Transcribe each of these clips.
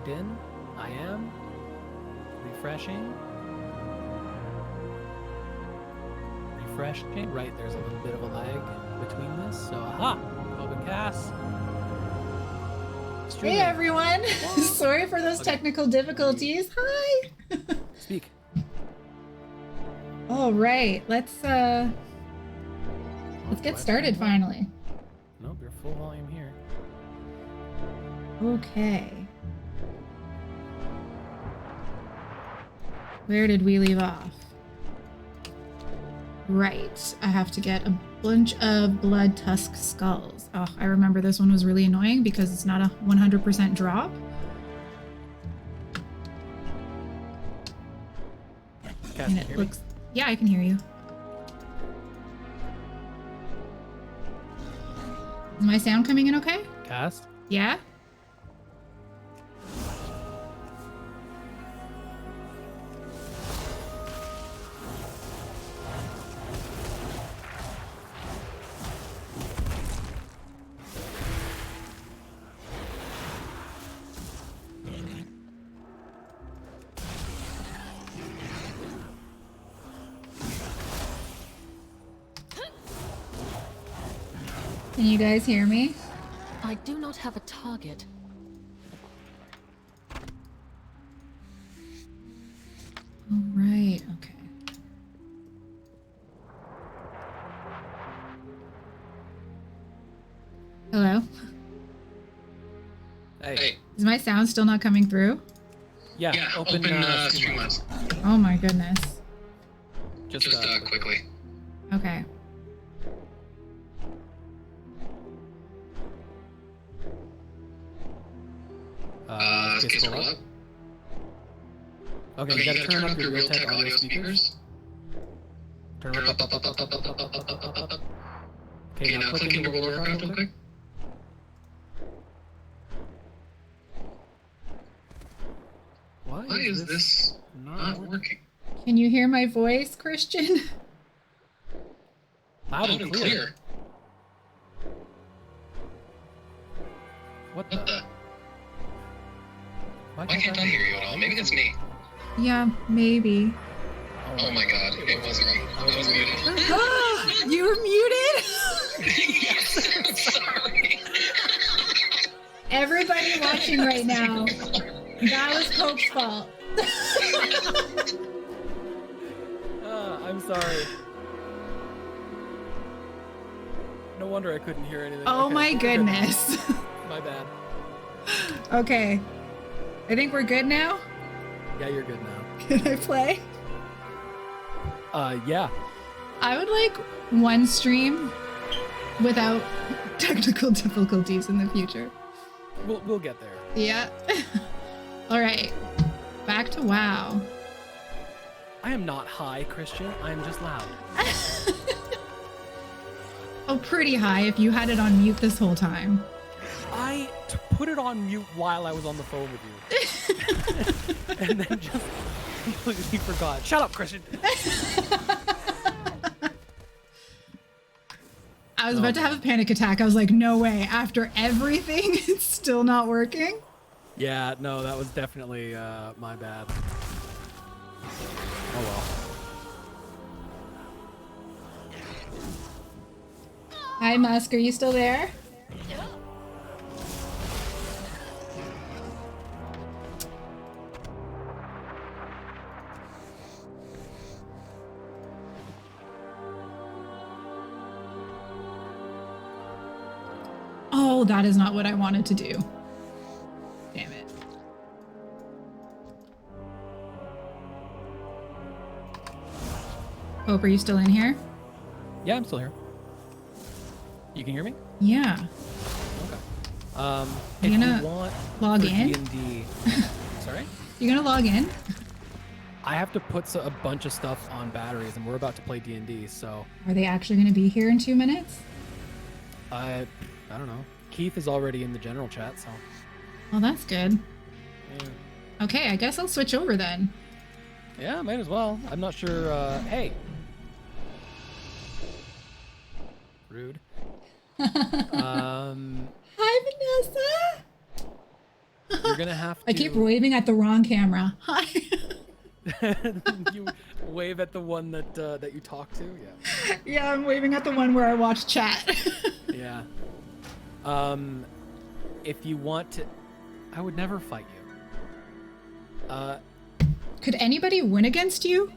logged in? I am. Refreshing. Refreshing. Right, there's a little bit of a lag between this. So, aha! Open cast. Streaming. Hey everyone! Sorry for those technical difficulties. Hi! Speak. All right, let's get started finally. Nope, you're full volume here. Okay. Where did we leave off? Right, I have to get a bunch of blood tusk skulls. Oh, I remember this one was really annoying because it's not a 100% drop. Cass, And it looks... Yeah, I can hear you. Is my sound coming in okay? Cast? Yeah? Can you guys hear me? I do not have a target. All right, okay. Hello? Hey. Is my sound still not coming through? Yeah, open Streamlabs. Oh my goodness. Just quickly. Okay. Scroll up. Okay, you gotta turn up your Realtek audio speakers. Turn Turn up. up. Okay, now click into World of Warcraft real quick. Why is this not working? Can you hear my voice, Christian? Loud and clear. What the? Why can't I hear you at all? Maybe that's me. Yeah, maybe. Oh my god, it was me. I was muted. You were muted? Yes, I'm sorry. Everybody watching right now, that was Coke's fault. I'm sorry. No wonder I couldn't hear anything. Oh Okay, my we're good now. goodness. My bad. Okay. I think we're good now. Yeah, you're good now. Can I play? Yeah. I would like one stream without technical difficulties in the future. We'll get there. Yeah. All right. Back to WoW. I am not high, Christian. I am just loud. Oh, pretty high if you had it on mute this whole time. I put it on mute while I was on the phone with you. And then just completely forgot. Shut up, Christian. I was about to have a panic attack. I was like, no way. After everything, it's still not working. Yeah, no, that was definitely my bad. Oh well. Hi, Musk. Are you still there? Oh, that is not what I wanted to do. Damn it. Hope, are you still in here? Yeah, I'm still here. You can hear me? Yeah. Okay. You If gonna you want log for in? D&D, sorry? You gonna log in? I have to put a bunch of stuff on batteries, and we're about to play D&D, so Are they actually gonna be here in 2 minutes? I don't know. Keith is already in the general chat, so Well, that's good. yeah. Okay, I guess I'll switch over then. Yeah, might as well. I'm not sure. Hey. Rude. Hi, Vanessa. You're gonna have to. I keep waving at the wrong camera. Hi. You wave at the one that you talk to. Yeah. Yeah, I'm waving at the one where I watch chat. Yeah. If you want to, I would never fight you. Could anybody win against you?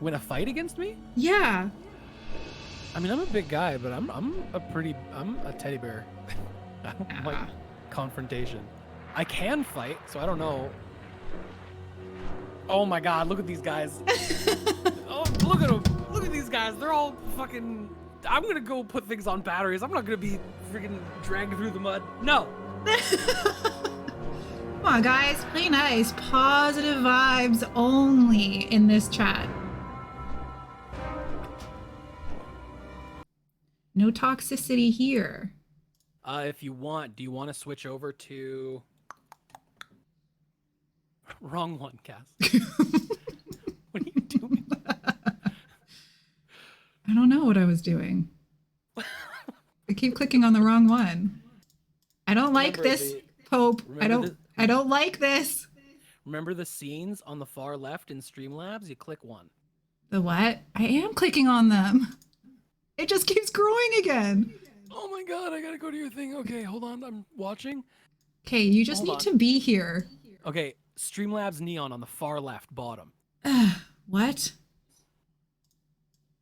Win a fight against me? Yeah. I mean, I'm a big guy, but I'm a teddy bear. I don't like confrontation. I can fight, so I don't know. Oh my god, look at these guys. Oh, look at them. Look at these guys. They're all fucking... I'm gonna go put things on batteries. I'm not gonna be freaking dragged through the mud. No. Come on, guys. Play nice. Positive vibes only in this chat. No toxicity here. If you want, do you want to switch over to... Wrong one, Cass. What are you doing? I don't know what I was doing. I keep clicking on the wrong one. I don't like this, Pope. I don't like this. Remember the scenes on the far left in Streamlabs? You click one. The what? I am clicking on them. It just keeps growing again. Oh my god, I gotta go to your thing. Okay, hold on, I'm watching. Okay, you just need to be here. Okay, Streamlabs Neon on the far left, bottom. What?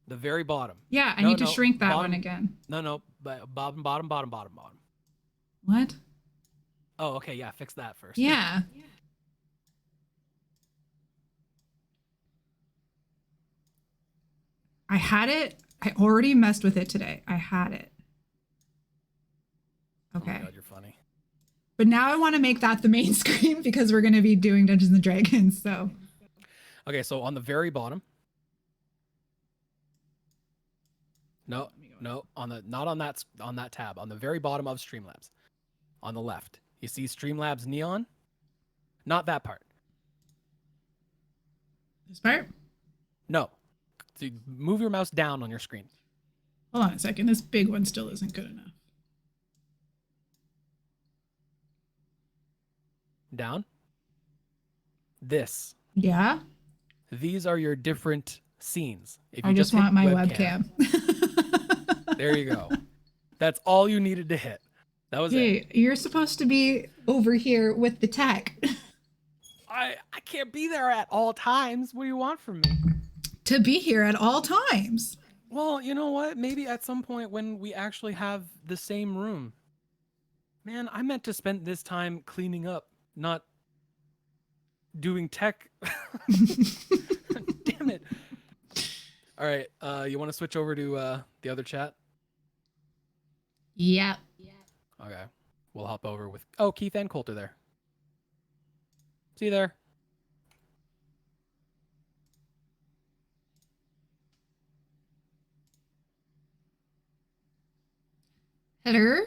The very bottom. Yeah, I need to shrink that one again. No, bottom. What? Oh, okay, yeah, fix that first. Yeah. I had it. I already messed with it today. I had it. Okay. Oh my god, you're funny. But now I want to make that the main screen because we're going to be doing Dungeons and Dragons, so. Okay, so on the very bottom. No, not on that tab. On the very bottom of Streamlabs. On the left. You see Streamlabs Neon? Not that part. This part? No. So you move your mouse down on your screen. Hold on a second. This big one still isn't good enough. Down. This. Yeah? These are your different scenes. If I you just hit want my webcam. There you go. That's all you needed to hit. That was it. You're supposed to be over here with the tech. I can't be there at all times. What do you want from me? To be here at all times. Well, you know what? Maybe at some point when we actually have the same room. Man, I meant to spend this time cleaning up, not doing tech. Damn it. All right, you want to switch over to the other chat? Yeah. Okay. We'll hop over with... Oh, Keith and Colt are there. See you there. Hello?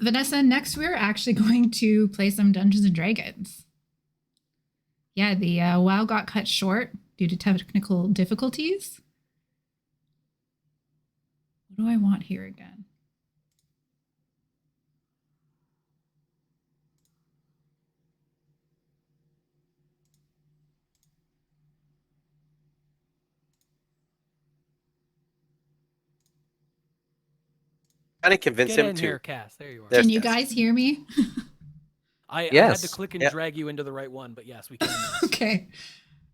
Vanessa, next we're actually going to play some Dungeons and Dragons. Yeah, the WoW got cut short due to technical difficulties. What do I want here again? Trying to convince Get him in to. here, Cass. There you are. Can you guys hear me? I Yes. had to click and Yep. drag you into the right one, but yes, we can. Okay.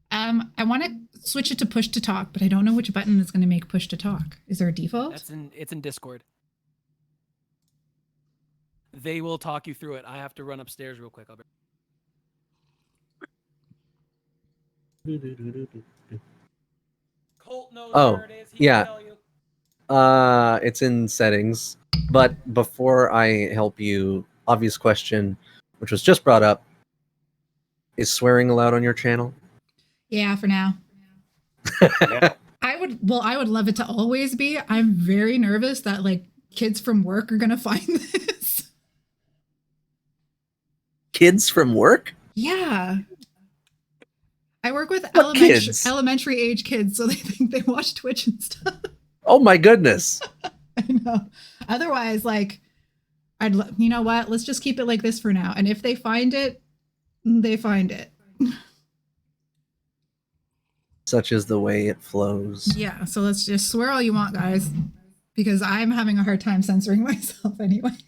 I want to switch it to push to talk, but I don't know which button is going to make push to talk. Is there a default? It's in Discord. They will talk you through it. I have to run upstairs real quick. I'll be... Colt knows Oh, where it is. He yeah. can tell you. It's in settings. But before I help you, obvious question, which was just brought up, is swearing allowed on your channel? Yeah, for now. I would love it to always be. I'm very nervous that like kids from work are going to find this. kids from work? Yeah. I work with What kids? elementary age kids, so they think they watch Twitch and stuff. Oh my goodness. I know. Otherwise, like, you know what? Let's just keep it like this for now. And if they find it, they find it. Such is the way it flows. Yeah. So let's just swear all you want, guys, because I'm having a hard time censoring myself, anyways.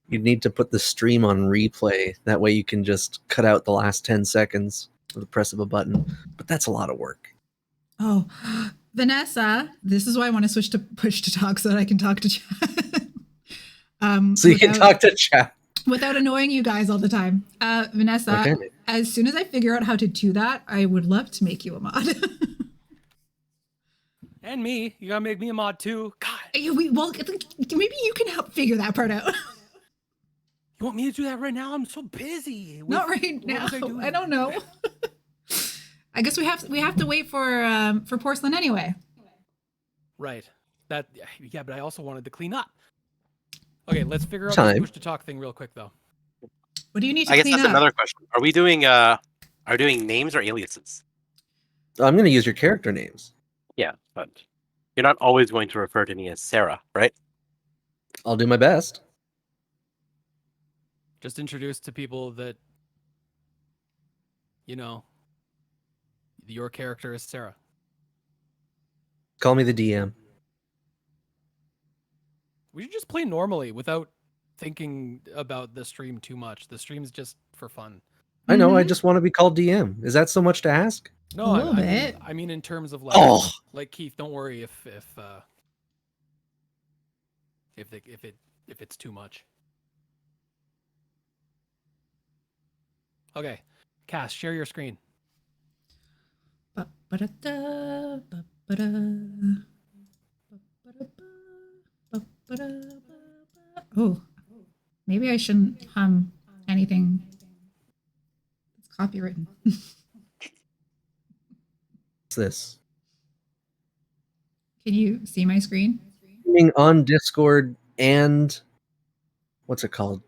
You need to put the stream on replay. That way you can just cut out the last 10 seconds with the press of a button. But that's a lot of work. Oh, Vanessa, this is why I want to switch to push to talk so that I can talk to chat. So you can talk to chat. Without annoying you guys all the time. Vanessa, Okay. As soon as I figure out how to do that, I would love to make you a mod. And me. You gotta make me a mod too. God. Well, maybe you can help figure that part out. You want me to do that right now? I'm so busy. Not right now. I don't know. I guess we have to wait for porcelain anyway. Right. Yeah, but I also wanted to clean up. Okay, let's figure out Time. this push to talk thing real quick though. What do you need to I guess clean that's up? another question. Are we doing names or aliases? I'm going to use your character names. Yeah, but you're not always going to refer to me as Sarah, right? I'll do my best. Just introduce to people that, you know, your character is Sarah. Call me the DM. We should just play normally without thinking about the stream too much. The stream's just for fun. I know, I Mhm. just want to be called DM. Is that so much to ask? No, A little I bit. mean, I mean in terms of like, Oh. like Keith, don't worry if it's too much. Okay, Cass, share your screen. Ba-ba-da-da, ba-ba-da, ba-ba-da-ba, ba-ba-da-ba. Oh, maybe I shouldn't hum anything. It's copywritten. What's this? Can you see my screen? Streaming on Discord and what's it called?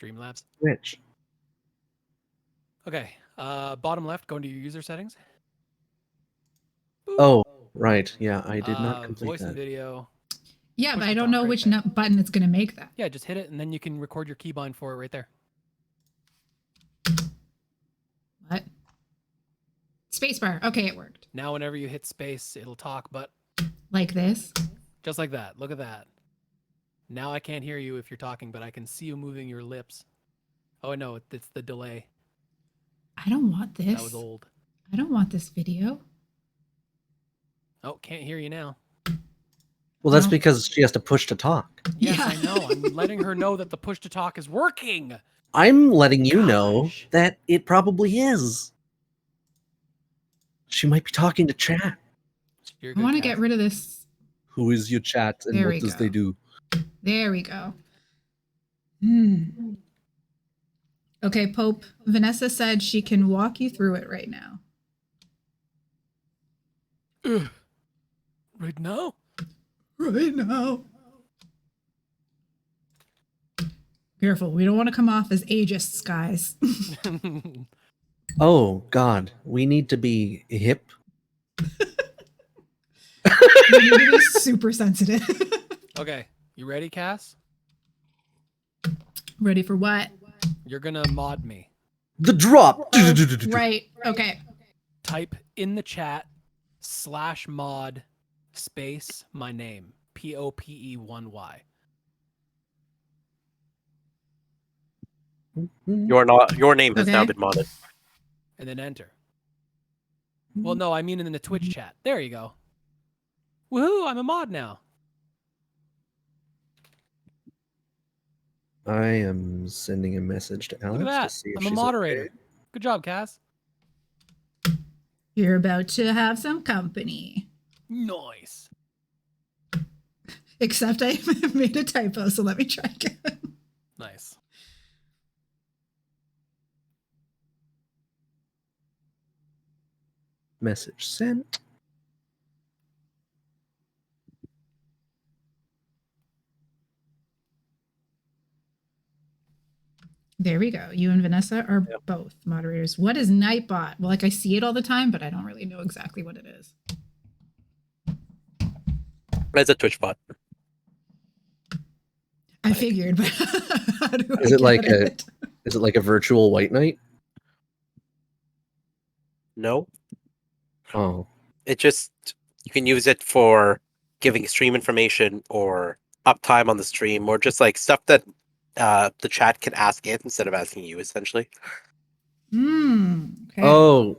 Streamlabs. Twitch. Okay, bottom left, go into your user settings. Boop. Oh, right. Yeah, I did not complete voice and that. video. Yeah, Push but to I don't talk know right which there. button it's going to make that. Yeah, just hit it and then you can record your keybind for it right there. What? Spacebar. Okay, it worked. Now whenever you hit space, it'll talk, but Like this. just like that. Look at that. Now I can't hear you if you're talking, but I can see you moving your lips. Oh no, it's the delay. I don't want this. That was old. I don't want this video. Oh, can't hear you now. Well, that's Well- because she has to push to talk. Yes, Yeah. I know. I'm letting her know that the push to talk is working. I'm letting you know Gosh. that it probably is. She might be talking to chat. You're I good, want to Cass. get rid of this. Who is your chat and There what we does go. they do? There we go. Okay, Pope. Vanessa said she can walk you through it right now. Right now? Right now. Careful, we don't want to come off as ageists, guys. Oh God, we need to be hip. We need to be super sensitive. Okay, you ready, Cass? Ready for what? You're gonna mod me. The drop. Right. Okay. Type in the chat /mod space my name. POPE1Y. Your name has now Okay. been modded. And then enter. Well, no, I mean in the Twitch chat. There you go. Woohoo, I'm a mod now. I am sending a message to Alex Look at to that. see if I'm a she's moderator. okay. Good job, Cass. You're about to have some company. Nice. Except I made a typo, so let me try again. Nice. Message sent. There we go. You and Vanessa are Yep. both moderators. What is Nightbot? Well, like I see it all the time, but I don't really know exactly what it is. It's a Twitch bot. I figured, but how do I Is it get like it? Is it like a virtual white knight? No, Oh, it just you can use it for giving stream information or uptime on the stream, or just like stuff that the chat can ask it instead of asking you. Essentially. Okay. oh.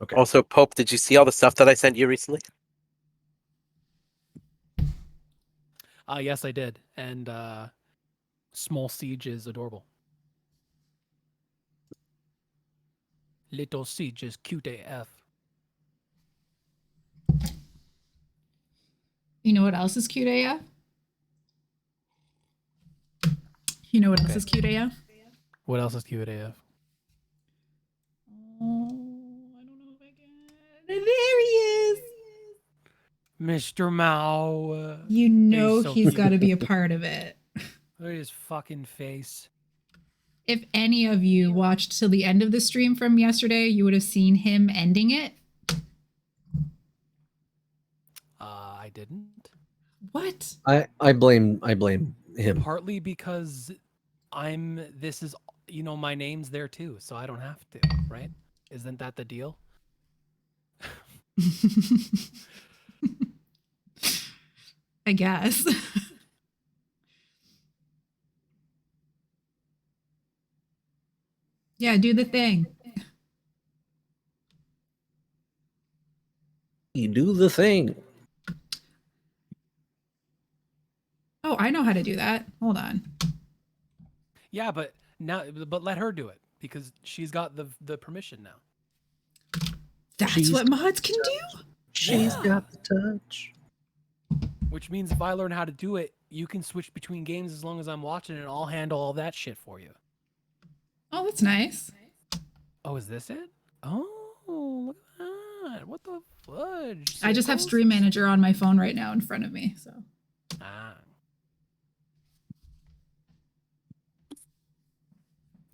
Okay. Also, Pope, did you see all the stuff that I sent you recently? Yes, I did. And Small Siege is adorable. Little Siege is cute AF. You know what else is cute AF? You know what else Okay. is cute AF? What else is cute AF? Oh, I don't know if I can. There he is. Mr. Mao. You know so he's cute. got to be a part of it. Look at his fucking face. If any of you watched till the end of the stream from yesterday, you would have seen him ending it. I didn't. What? I blame him. Partly because this is, my name's there too, so I don't have to, right? Isn't that the deal? I guess. Yeah, do the thing. You do the thing. Oh, I know how to do that. Hold on. Yeah, but let her do it because she's got the permission now. That's She's- what mods can do? She's Yeah. got the touch. Which means if I learn how to do it, you can switch between games as long as I'm watching and I'll handle all that shit for you. Oh, that's nice. Oh, is this it? Oh, look at that. What the fudge? I just have Circles? Stream Manager on my phone right now in front of me. So Ah.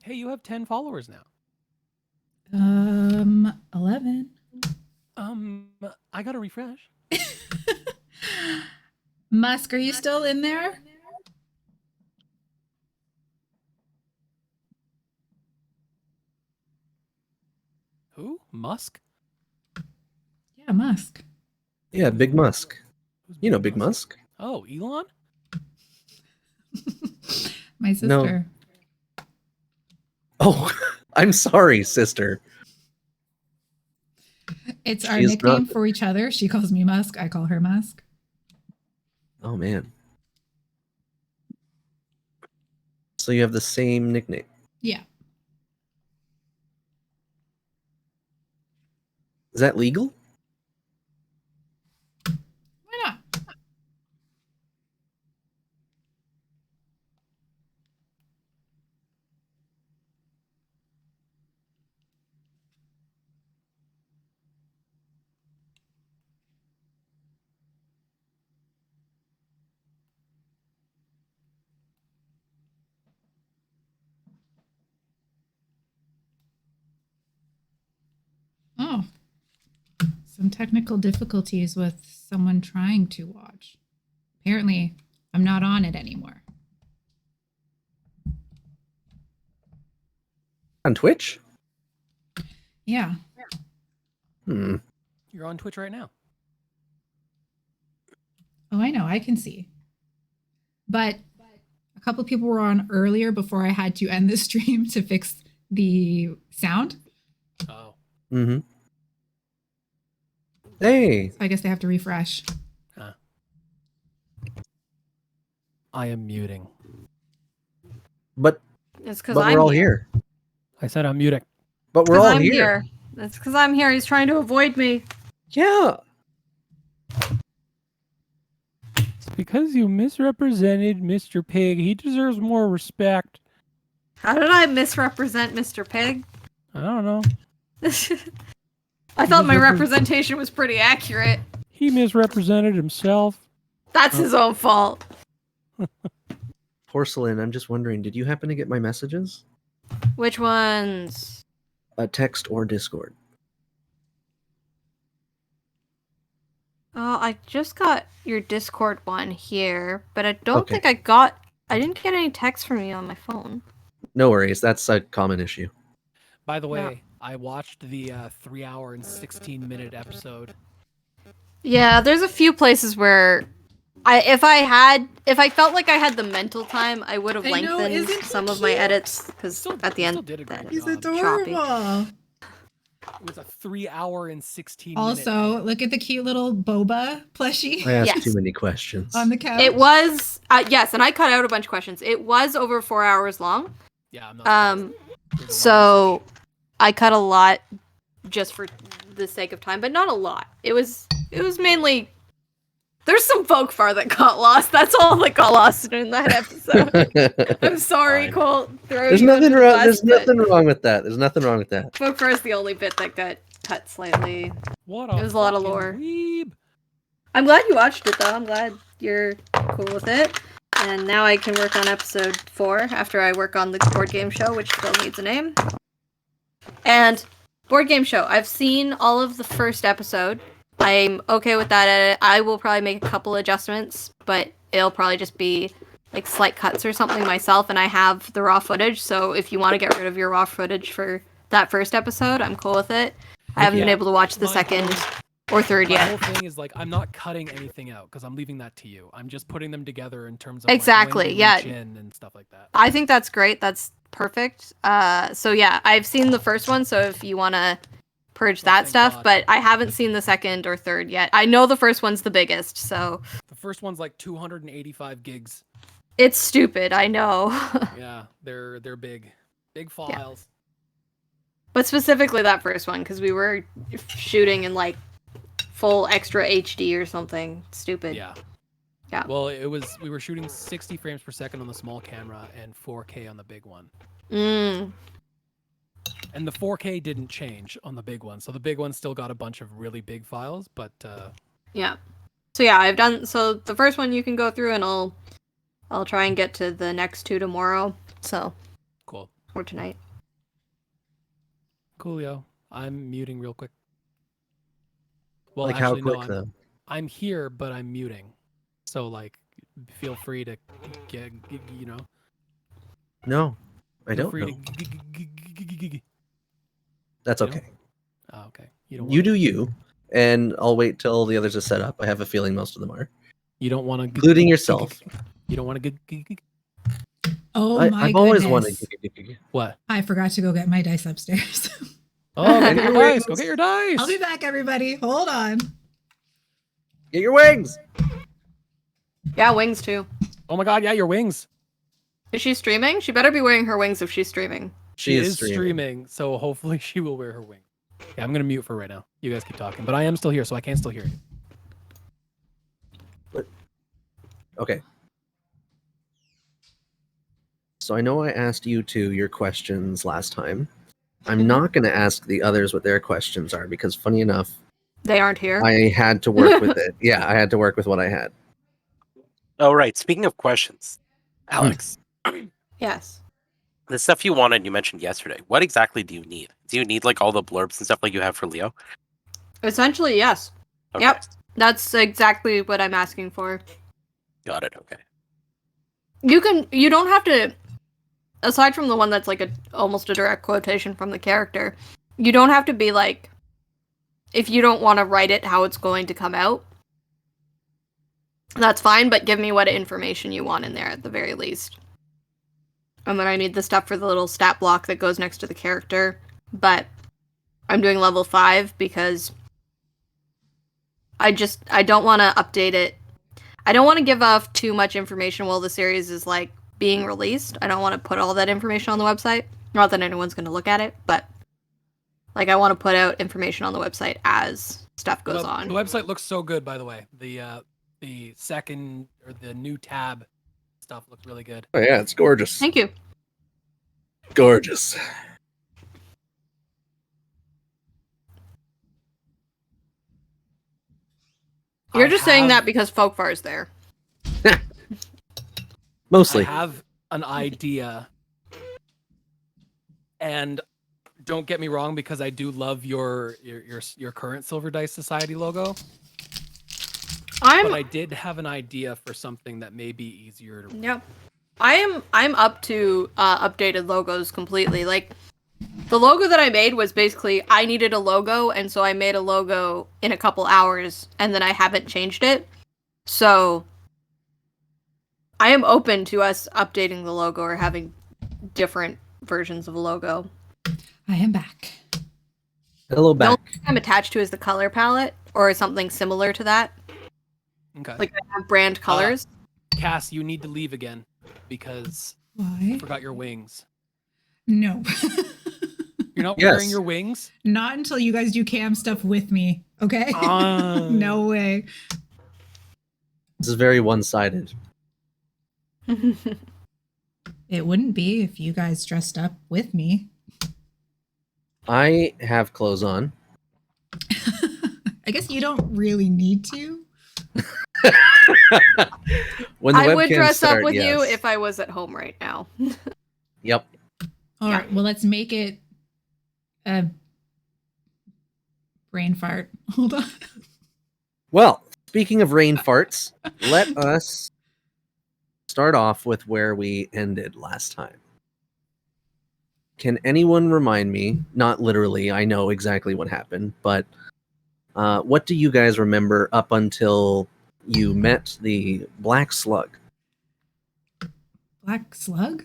Hey, you have 10 followers now. 11. I gotta refresh. Musk, are you still in there? Who? Musk? Yeah, Musk. Yeah, Big Musk. Who's You know Big Musk. Oh, Elon? My sister. Oh, I'm sorry, sister. It's our She's nickname not- for each other. She calls me Musk. I call her Musk. Oh man. So you have the same nickname. Yeah. Is that legal? Why not? Oh. Some technical difficulties with someone trying to watch. Apparently, I'm not on it anymore. On Twitch? Yeah. Hmm. You're on Twitch right now. Oh, I know. I can see. But a couple people were on earlier before I had to end the stream to fix the sound. Oh. Mm-hmm. Hey. So I guess they have to refresh. I am muting. But It's because but I'm we're all here. here. I said I'm muting. But we're 'Cause all I'm here. That's because I'm here. He's trying to avoid me. Yeah. It's because you misrepresented Mr. Pig. He deserves more respect. How did I misrepresent Mr. Pig? I don't know. I thought my representation was pretty accurate. He misrepresented himself. That's his own fault. Porcelain, I'm just wondering, did you happen to get my messages? Which ones? Text or Discord? Oh, I just got your Discord one here, but I don't Okay. think I didn't get any text from you on my phone. No worries, that's a common issue. By the Yeah. way, I watched the 3-hour and 16-minute episode. Yeah, there's a few places where if I felt like I had the mental time, I would have I know, lengthened isn't he some of my cute? edits because Still- at the he end still did a great He's job. choppy. adorable. It was a 3-hour and 16 Also, look at the cute little boba plushie I asked Yes. too many questions. on the couch. It was yes, and I cut out a bunch of questions. It was over 4 hours long. Yeah, I'm not surprised. There's a lot of So research. I cut a lot just for the sake of time, but not a lot. It was mainly there's some folk far that got lost. That's all that got lost in that episode. I'm sorry, Fine. Colt. There's nothing wrong. There's nothing wrong with that. There's nothing wrong with that. Folk far is the only bit that got cut slightly. What It was a lot of fucking lore. weeb. I'm glad you watched it, though. I'm glad you're cool with it. And now I can work on episode 4 after I work on the board game show, which still needs a name. And board game show. I've seen all of the first episode. I'm okay with that edit. I will probably make a couple adjustments, but it'll probably just be like slight cuts or something myself. And I have the raw footage, so if you want to get rid of your raw footage for that first episode, I'm cool with it. I haven't been Yeah. able to watch the My second whole- or third My yet. whole thing is like I'm not cutting anything out because I'm leaving that to you. I'm just putting them together in terms of Exactly, like, when you yeah. reach in and stuff like that. I think that's great. That's perfect. So yeah, I've seen the first one, so if you want to purge Oh, that thank stuff, God. but I haven't seen the second or third yet. I know the first one's the biggest, so The first one's like 285 gigs. it's stupid, I know. Yeah, they're big files. But specifically that first one, because we were shooting in like full extra HD or something stupid. Yeah. Yeah. Well, we were shooting 60 frames per second on the small camera and 4K on the big one. And the 4K didn't change on the big one, so the big one still got a bunch of really big files, but Yeah. So yeah, I've done so the first one you can go through, and I'll try and get to the next 2 tomorrow. So cool. or tonight. Coolio. I'm muting real quick. Well, Like actually, how quick no, though? I'm here, but I'm muting. So like, feel free to get, No, I feel don't free know. to. That's You know? okay. Oh, okay. You don't. You wanna- do you, and I'll wait till the others are set up. I have a feeling most of them are, You don't want to. including yourself. You don't want to. Oh I, my I've always goodness. wanted. What? I forgot to go get my dice upstairs. Oh, go get your dice. Go get your dice. I'll be back, everybody. Hold on. Get your wings. Yeah, wings too. Oh my God! Yeah, your wings. Is she streaming? She better be wearing her wings if she's streaming. She is streaming, so hopefully she will wear her wings. Yeah, I'm gonna mute for right now. You guys keep talking, but I am still here, so I can still hear you. Okay. So I know I asked you two your questions last time. I'm not going to ask the others what their questions are because, funny enough, They aren't here. I had to work with it. Yeah, I had to work with what I had. Oh, right. Speaking of questions, Alex, Yes. the stuff you wanted, you mentioned yesterday. What exactly do you need? Do you need like all the blurbs and stuff like you have for Leo? Essentially, yes. Okay. Yep. That's exactly what I'm asking for. Got it. Okay. You don't have to, aside from the one that's like almost a direct quotation from the character, you don't have to be like, if you don't want to write it how it's going to come out, that's fine, but give me what information you want in there at the very least. And then I need the stuff for the little stat block that goes next to the character, but I'm doing level 5 because I don't want to update it. I don't want to give off too much information while the series is like being released. I don't want to put all that information on the website. Not that anyone's going to look at it, but like I want to put out information on the website as stuff goes on. The website looks so good, by the way. The second or the new tab stuff looked really good. Oh yeah, it's gorgeous. Thank you. Gorgeous. You're just saying that because Folkvar is there. Mostly. I have an idea, and don't get me wrong, because I do love your current Silver Dice Society logo. But I did have an idea for something that may be easier to. Yep. I'm up to updated logos completely. Like the logo that I made was basically I needed a logo, and so I made a logo in a couple hours, and then I haven't changed it. So I am open to us updating the logo or having different versions of a logo. I am back. Hello The back. only thing I'm attached to is the color palette or something similar to that. Okay. Like I have brand colors. Cass, you need to leave again because Why? you forgot your wings. No. You're not Yes. wearing your wings? Not until you guys do cam stuff with me. Okay? No way. This is very one-sided. It wouldn't be if you guys dressed up with me. I have clothes on. I guess you don't really need to. When the I would webcams dress start, up with you yes. if I was at home right now. Yep. All right. Well, let's make it a brain fart. Hold on. Well, speaking of rain farts, let us start off with where we ended last time. Can anyone remind me, not literally, I know exactly what happened, but what do you guys remember up until you met the Black Slug? Black slug?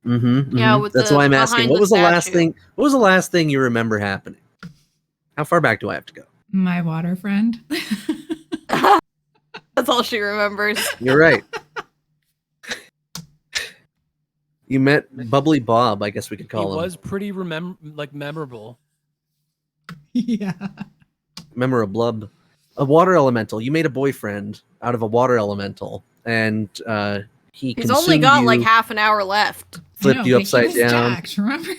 Yeah, with That's the why I'm asking. behind What the was the last statue. thing? What was the last thing you remember happening? How far back do I have to go? My water friend. That's all she remembers. You're right. You met Bubbly Bob, I guess we could He call him. was pretty memorable. Yeah. Remember a blub, a water elemental. You made a boyfriend out of a water elemental, and he He's only consumed got you, like half an hour left. flipped I know, you but he upside was down. jacked, remember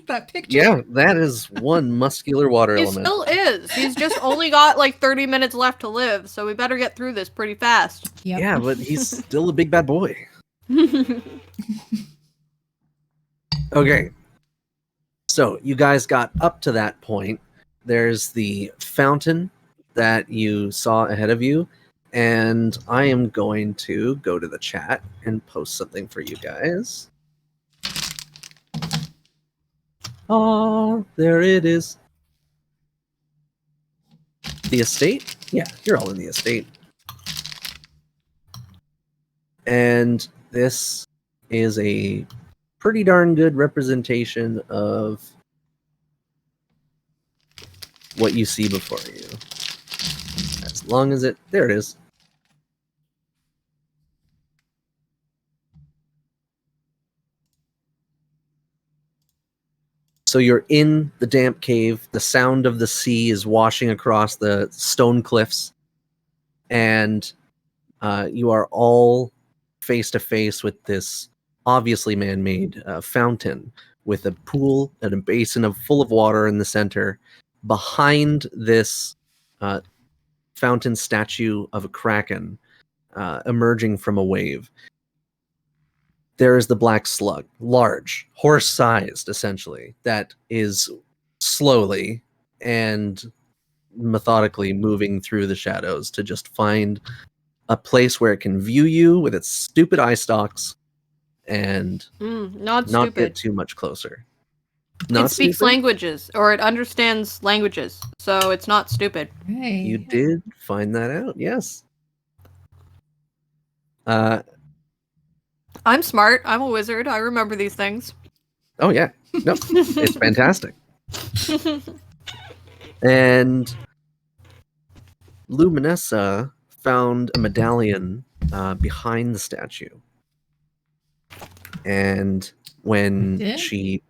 that picture? Yeah, that is one muscular water He elemental. still is. He's just only got like 30 minutes left to live, so we better get through this pretty fast. Yep. Yeah, but he's still a big bad boy. Okay. So you guys got up to that point. There's the fountain that you saw ahead of you, and I am going to go to the chat and post something for you guys. Oh, there it is. The estate? Yeah, you're all in the estate. And this is a pretty darn good representation of what you see before you. As long as it... There it is. So you're in the damp cave. The sound of the sea is washing across the stone cliffs. And you are all face to face with this obviously man-made fountain with a pool and a basin full of water in the center. Behind this fountain statue of a kraken emerging from a wave, there is the black slug, large, horse-sized, essentially, that is slowly and methodically moving through the shadows to just find a place where it can view you with its stupid eye stalks and Not not stupid. get too much closer. Not It speaks stupid? languages, or it understands languages, so it's not stupid. Right. You did find that out, yes. I'm smart. I'm a wizard. I remember these things. Oh yeah, no, it's fantastic. And Luminessa found a medallion behind the statue. And when Did?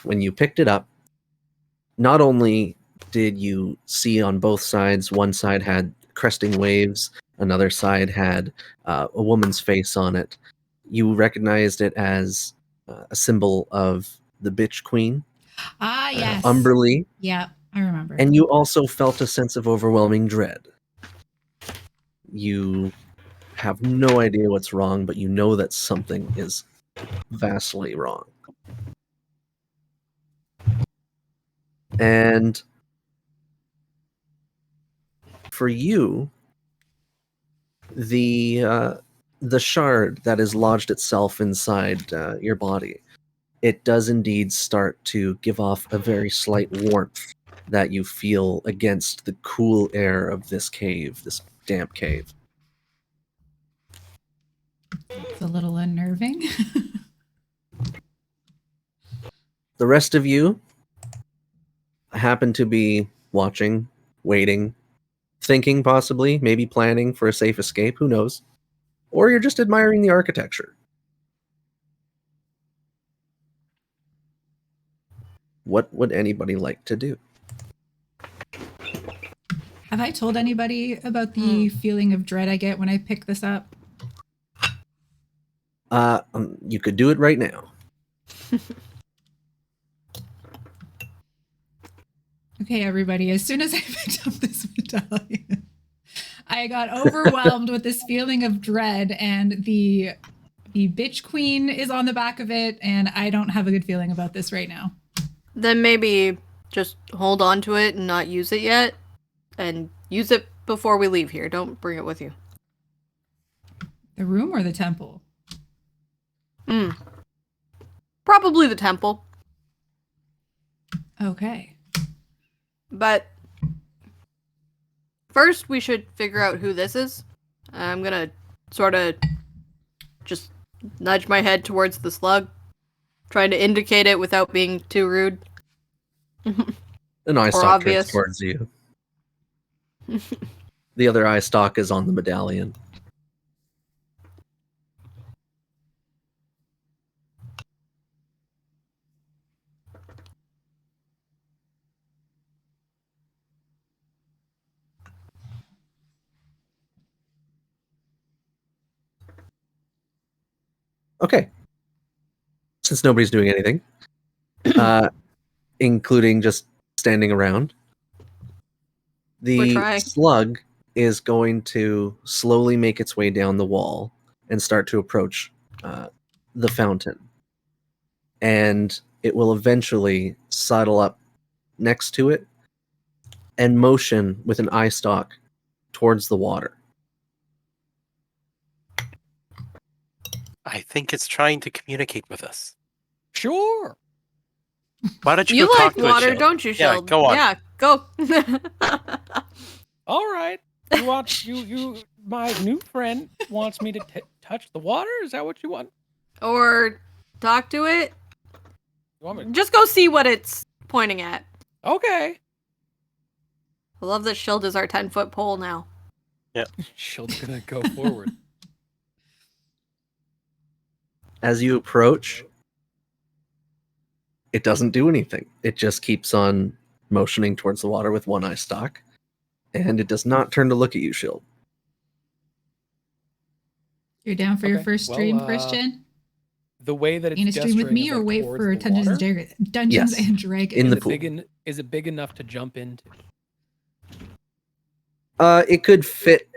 when you picked it up, not only did you see on both sides, one side had cresting waves, another side had a woman's face on it. You recognized it as a symbol of the Bitch Queen, Ah, yes. Umberly, Yeah, I remember. and you also felt a sense of overwhelming dread. You have no idea what's wrong, but you know that something is vastly wrong. And for you, the shard that has lodged itself inside your body, it does indeed start to give off a very slight warmth that you feel against the cool air of this cave, this damp cave. It's a little unnerving. The rest of you happen to be watching, waiting, thinking possibly, maybe planning for a safe escape, who knows? Or you're just admiring the architecture. What would anybody like to do? Have I told anybody about the feeling of dread I get when I pick this up? You could do it right now. Okay, everybody, as soon as I picked up this medallion, I got overwhelmed with this feeling of dread, and the bitch queen is on the back of it, and I don't have a good feeling about this right now. Then maybe just hold on to it and not use it yet, and use it before we leave here. Don't bring it with you. The room or the temple? Probably the temple. Okay. But first, we should figure out who this is. I'm gonna sort of just nudge my head towards the slug, trying to indicate it without being too rude. An eye Or stalk obvious. turns towards you. The other eye stalk is on the medallion. Okay. Since nobody's doing anything, including just standing around, We're the trying. slug is going to slowly make its way down the wall and start to approach the fountain. And it will eventually sidle up next to it and motion with an eye stalk towards the water. I think it's trying to communicate with us. Sure. Why don't you You go like talk to it, water, Shield? don't you, Yeah, Shield? go on. Yeah, go. All right. You want you my new friend wants me to touch the water? Is that what you want? Or talk to it. You want me Just go see what it's pointing at. Okay. I love that Shield is our 10-foot pole now. Shield's gonna go forward. As you approach, it doesn't do anything. It just keeps on motioning towards the water with one eye stalk, and it does not turn to look at you, Shield. You're down for your Okay, first well, stream, Christian? The way that it's You gonna stream with gesturing me is, or like, wait towards for the Dungeons water? Dungeons Yes. and Dragons? In the Is it pool. is it big enough to jump into? It could fit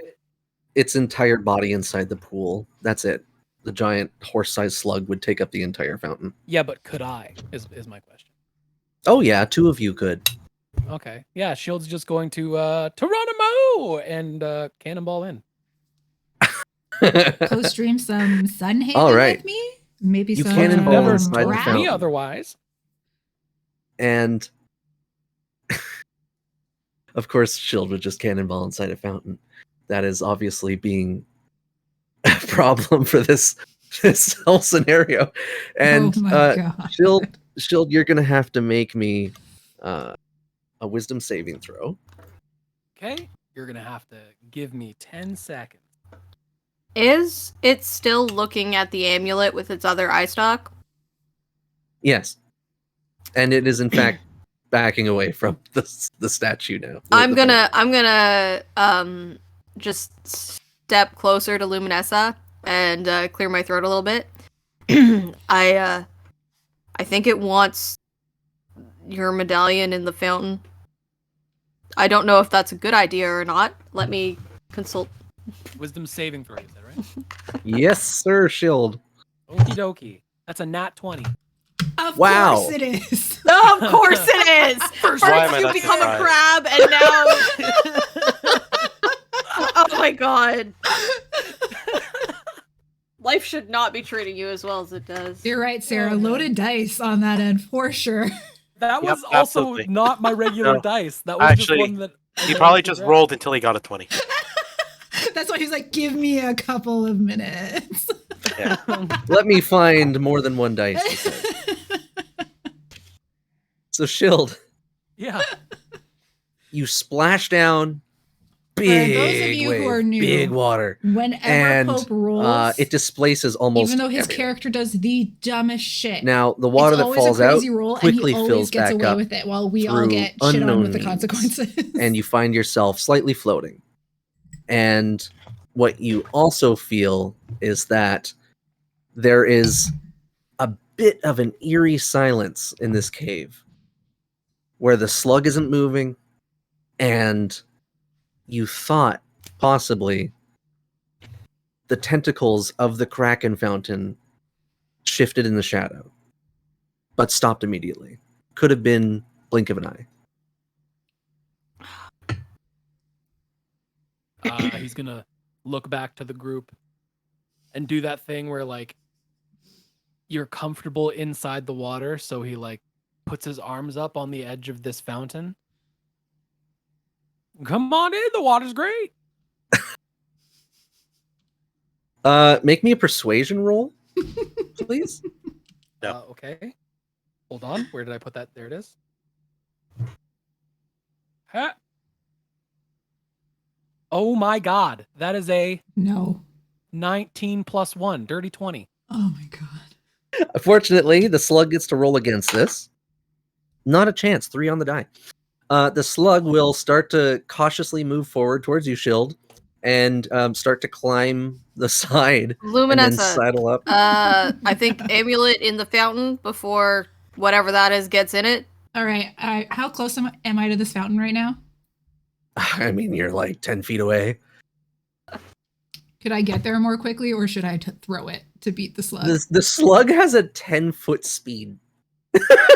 its entire body inside the pool. That's it. The giant horse-sized slug would take up the entire fountain. Yeah, but could I? Is my question. Oh yeah, two of you could. Okay. Yeah, Shield's just going to Geronimo and cannonball in. Co-stream some Sunhaven All right. with me? Maybe You some cannonball Never inside the told Drow? me fountain. otherwise. And of course, Shield would just cannonball inside a fountain. That is obviously being a problem for this whole scenario. And Oh my god. Shield, you're gonna have to make me a wisdom saving throw. Okay. You're gonna have to give me 10 seconds. Is it still looking at the amulet with its other eye stalk? Yes, and it is in fact backing away from the statue now. I'm gonna just step closer to Luminessa and clear my throat a little bit. I think it wants your medallion in the fountain. I don't know if that's a good idea or not. Let me consult Wisdom saving throw, you said, right? Yes, sir, Shield. Okie dokie. That's a nat 20. Of Wow. course it is. Oh, of course it is. First Why am I you not become a surprised? crab, and now. Oh my god. Life should not be treating you as well as it does. You're right, Sarah. Oh, man. Loaded dice on that end for sure. That Yep, was also absolutely. not my regular No. dice. That was Actually, just one that I He managed probably to just grab. rolled until he got a 20. That's why he's like, give me a couple of minutes. Yeah. Let me find more than one dice. He said. So, Shield, Yeah. you splash down. For Big those of you wave, who are new, big water. Whenever And Pope rolls, it displaces almost even though his everything. character does the dumbest shit, Now, the water it's that always falls a out crazy roll, and quickly he always fills gets back away up with it while we all through get shit on with the unknown means. consequences. and you find yourself slightly floating. And what you also feel is that there is a bit of an eerie silence in this cave where the slug isn't moving, and you thought possibly the tentacles of the Kraken fountain shifted in the shadow, but stopped immediately. Could have been blink of an eye. He's gonna look back to the group and do that thing where like you're comfortable inside the water, so he like puts his arms up on the edge of this fountain. Come on in, the water's great. Make me a persuasion roll, please. No. Okay. Hold on. Where did I put that? There it is. Ha. Oh my god. That is a No. 19 plus 1, dirty 20. Oh my god. Unfortunately, the slug gets to roll against this. Not a chance. 3 on the die. The slug will start to cautiously move forward towards you, Shield, and start to climb the side and then Luminessa, sidle up. I think amulet in the fountain before whatever that is gets in it. All right. How close am I to this fountain right now? I mean, you're like 10 feet away. Could I get there more quickly, or should I throw it to beat the slug? The slug has a 10-foot speed.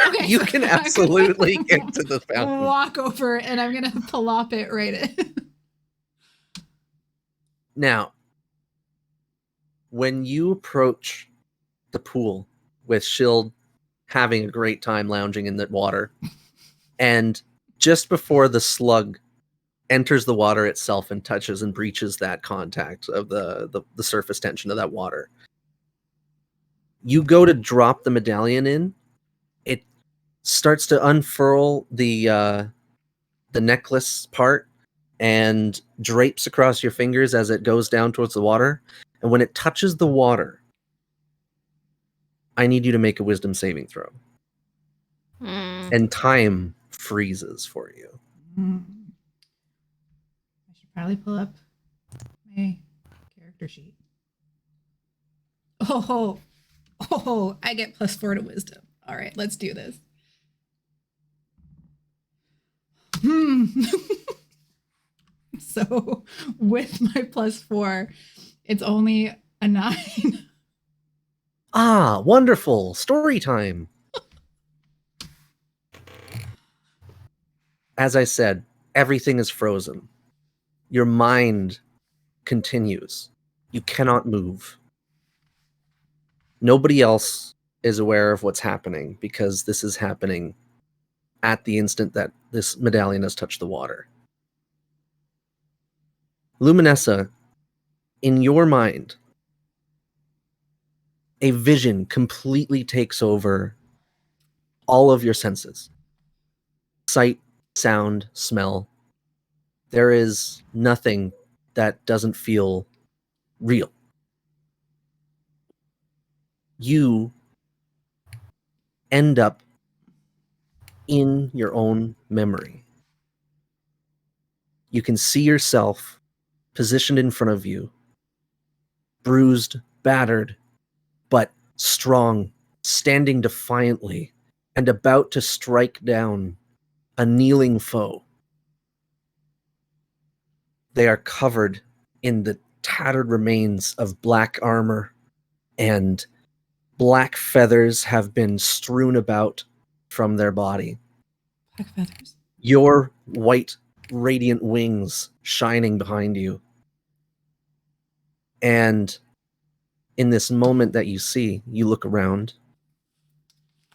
Okay, You so can I'm absolutely gonna get to the fountain. Walk over, and I'm gonna plop it right in. Now, when you approach the pool with Shield having a great time lounging in the water, and just before the slug enters the water itself and touches and breaches that contact of the surface tension of that water, you go to drop the medallion in, it starts to unfurl the necklace part and drapes across your fingers as it goes down towards the water. And when it touches the water, I need you to make a wisdom saving throw. And time freezes for you. I should probably pull up my character sheet. Oh, I get +4 to wisdom. All right, let's do this. So with my +4, it's only a 9. Ah, wonderful. Story time. As I said, everything is frozen. Your mind continues. You cannot move. Nobody else is aware of what's happening because this is happening at the instant that this medallion has touched the water. Luminessa, in your mind, a vision completely takes over all of your senses. Sight, sound, smell. There is nothing that doesn't feel real. You end up in your own memory. You can see yourself positioned in front of you, bruised, battered, but strong, standing defiantly, and about to strike down a kneeling foe. They are covered in the tattered remains of black armor, and black feathers have been strewn about from their body. Black feathers. Your white, radiant wings shining behind you. And in this moment that you see, you look around.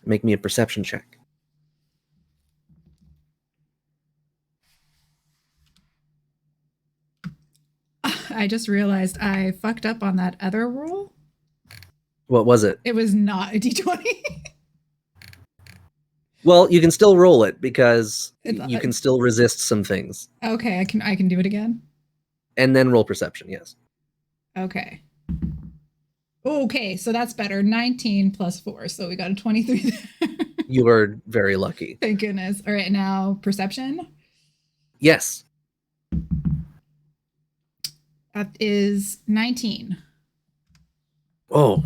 Make me a perception check. I just realized I fucked up on that other roll. What was it? It was not a d20. Well, you can still roll it because It's- you can still resist some things. Okay, I can do it again. And then roll perception, yes. Okay. Okay, so that's better. 19 plus 4. So we got a 23 there. You are very lucky. Thank goodness. All right, now perception. Yes. That is 19. Oh.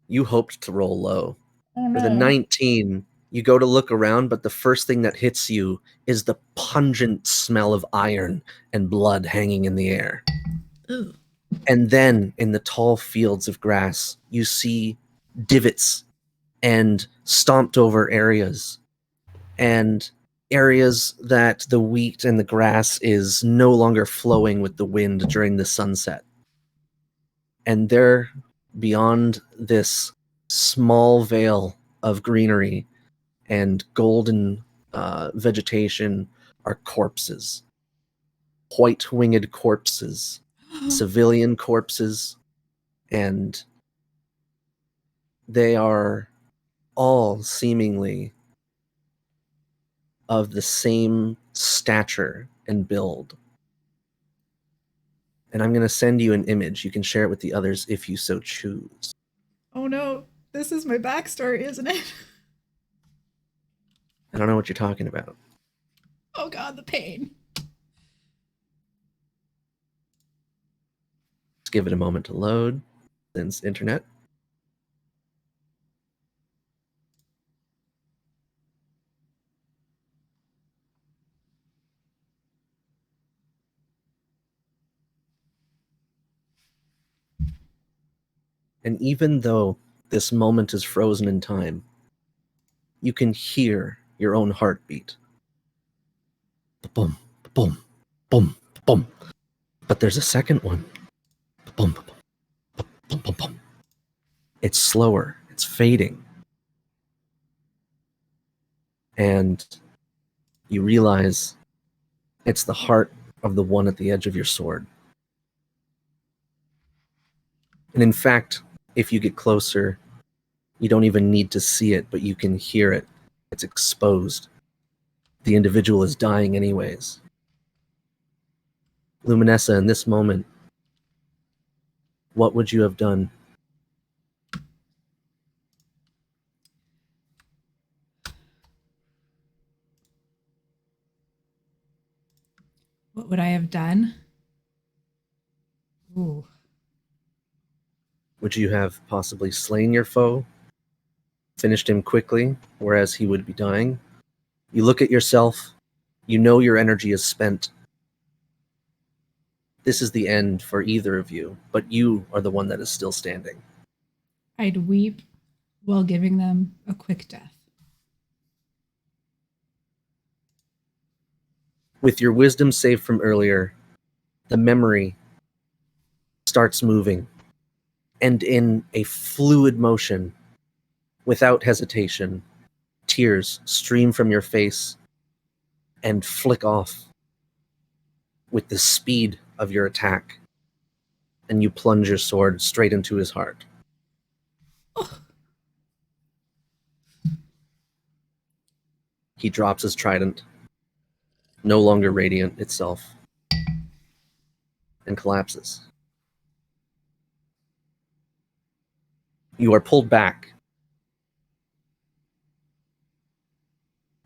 You hoped to roll low. Oh, For the 19, you go to look around, but the first thing that hits you is the pungent smell of iron and blood hanging in the air. Ooh. And then in the tall fields of grass, you see divots and stomped over areas, and areas that the wheat and the grass is no longer flowing with the wind during the sunset. And there, beyond this small veil of greenery and golden vegetation, are corpses. White-winged corpses, civilian corpses, and they are all seemingly of the same stature and build. And I'm going to send you an image. You can share it with the others if you so choose. Oh no, this is my backstory, isn't it? I don't know what you're talking about. Oh god, the pain. Let's give it a moment to load. Since internet. And even though this moment is frozen in time, you can hear your own heartbeat. Boom, boom, boom, boom. But there's a second one. Boom, boom, boom, boom, boom. It's slower. It's fading. And you realize it's the heart of the one at the edge of your sword. And in fact, if you get closer, you don't even need to see it, but you can hear it. It's exposed. The individual is dying anyways. Luminessa, in this moment, what would you have done? What would I have done? Ooh. Would you have possibly slain your foe, finished him quickly, whereas he would be dying? You look at yourself, you know your energy is spent. This is the end for either of you, but you are the one that is still standing. I'd weep while giving them a quick death. With your wisdom saved from earlier, the memory starts moving, and in a fluid motion, without hesitation, tears stream from your face and flick off with the speed of your attack, and you plunge your sword straight into his heart. He drops his trident, no longer radiant itself, and collapses. You are pulled back,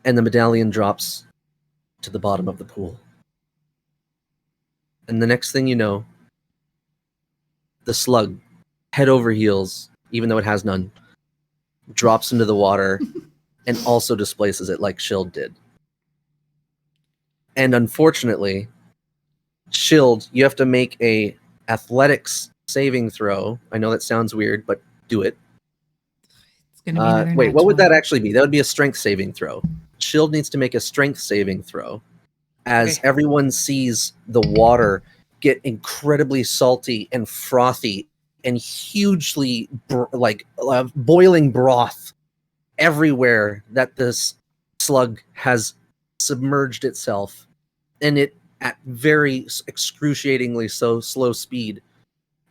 and the medallion drops to the bottom of the pool. And the next thing you know, the slug, head over heels, even though it has none, drops into the water and also displaces it like Shield did. And unfortunately, Shield, you have to make a athletics saving throw. I know that sounds weird, but do it. It's going to be another Wait, nat what would that 20. actually be? That would be a strength saving throw. Shield needs to make a strength saving throw as Okay. everyone sees the water get incredibly salty and frothy and hugely boiling broth everywhere that this slug has submerged itself, and it at very excruciatingly slow speed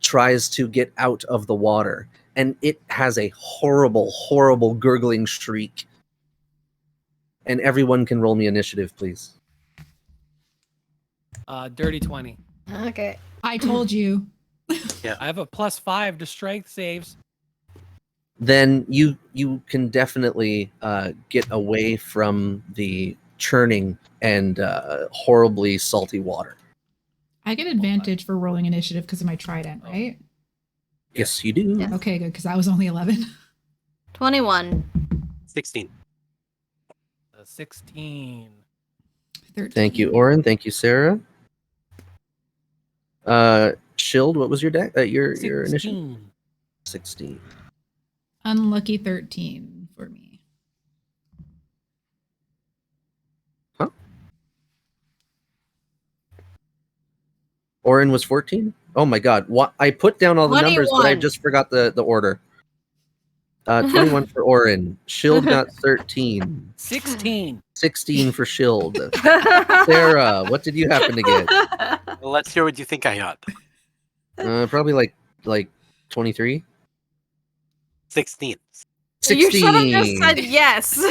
tries to get out of the water, and it has a horrible gurgling shriek. And everyone can roll me initiative, please. Dirty 20. Okay. I told you. I have a +5 to strength saves. Then you can definitely get away from the churning and horribly salty water. I get advantage for rolling initiative because of my trident, right? Yes, you do. Yeah. Okay, good, because that was only 11. 21. 16. 16. 13. Thank you, Oren. Thank you, Sarah. Shield, what was your your initiative? 16. 16. Unlucky 13 for me. Huh? Oren was 14? Oh my god. What I put down all the numbers, but I 21. just forgot the order. 21 for Oren. Shield got 13. 16. 16 for Shield. Sarah, what did you happen to get? Well, let's hear what you think I got. Probably like 23. 16. 16. You should have just said yes. No,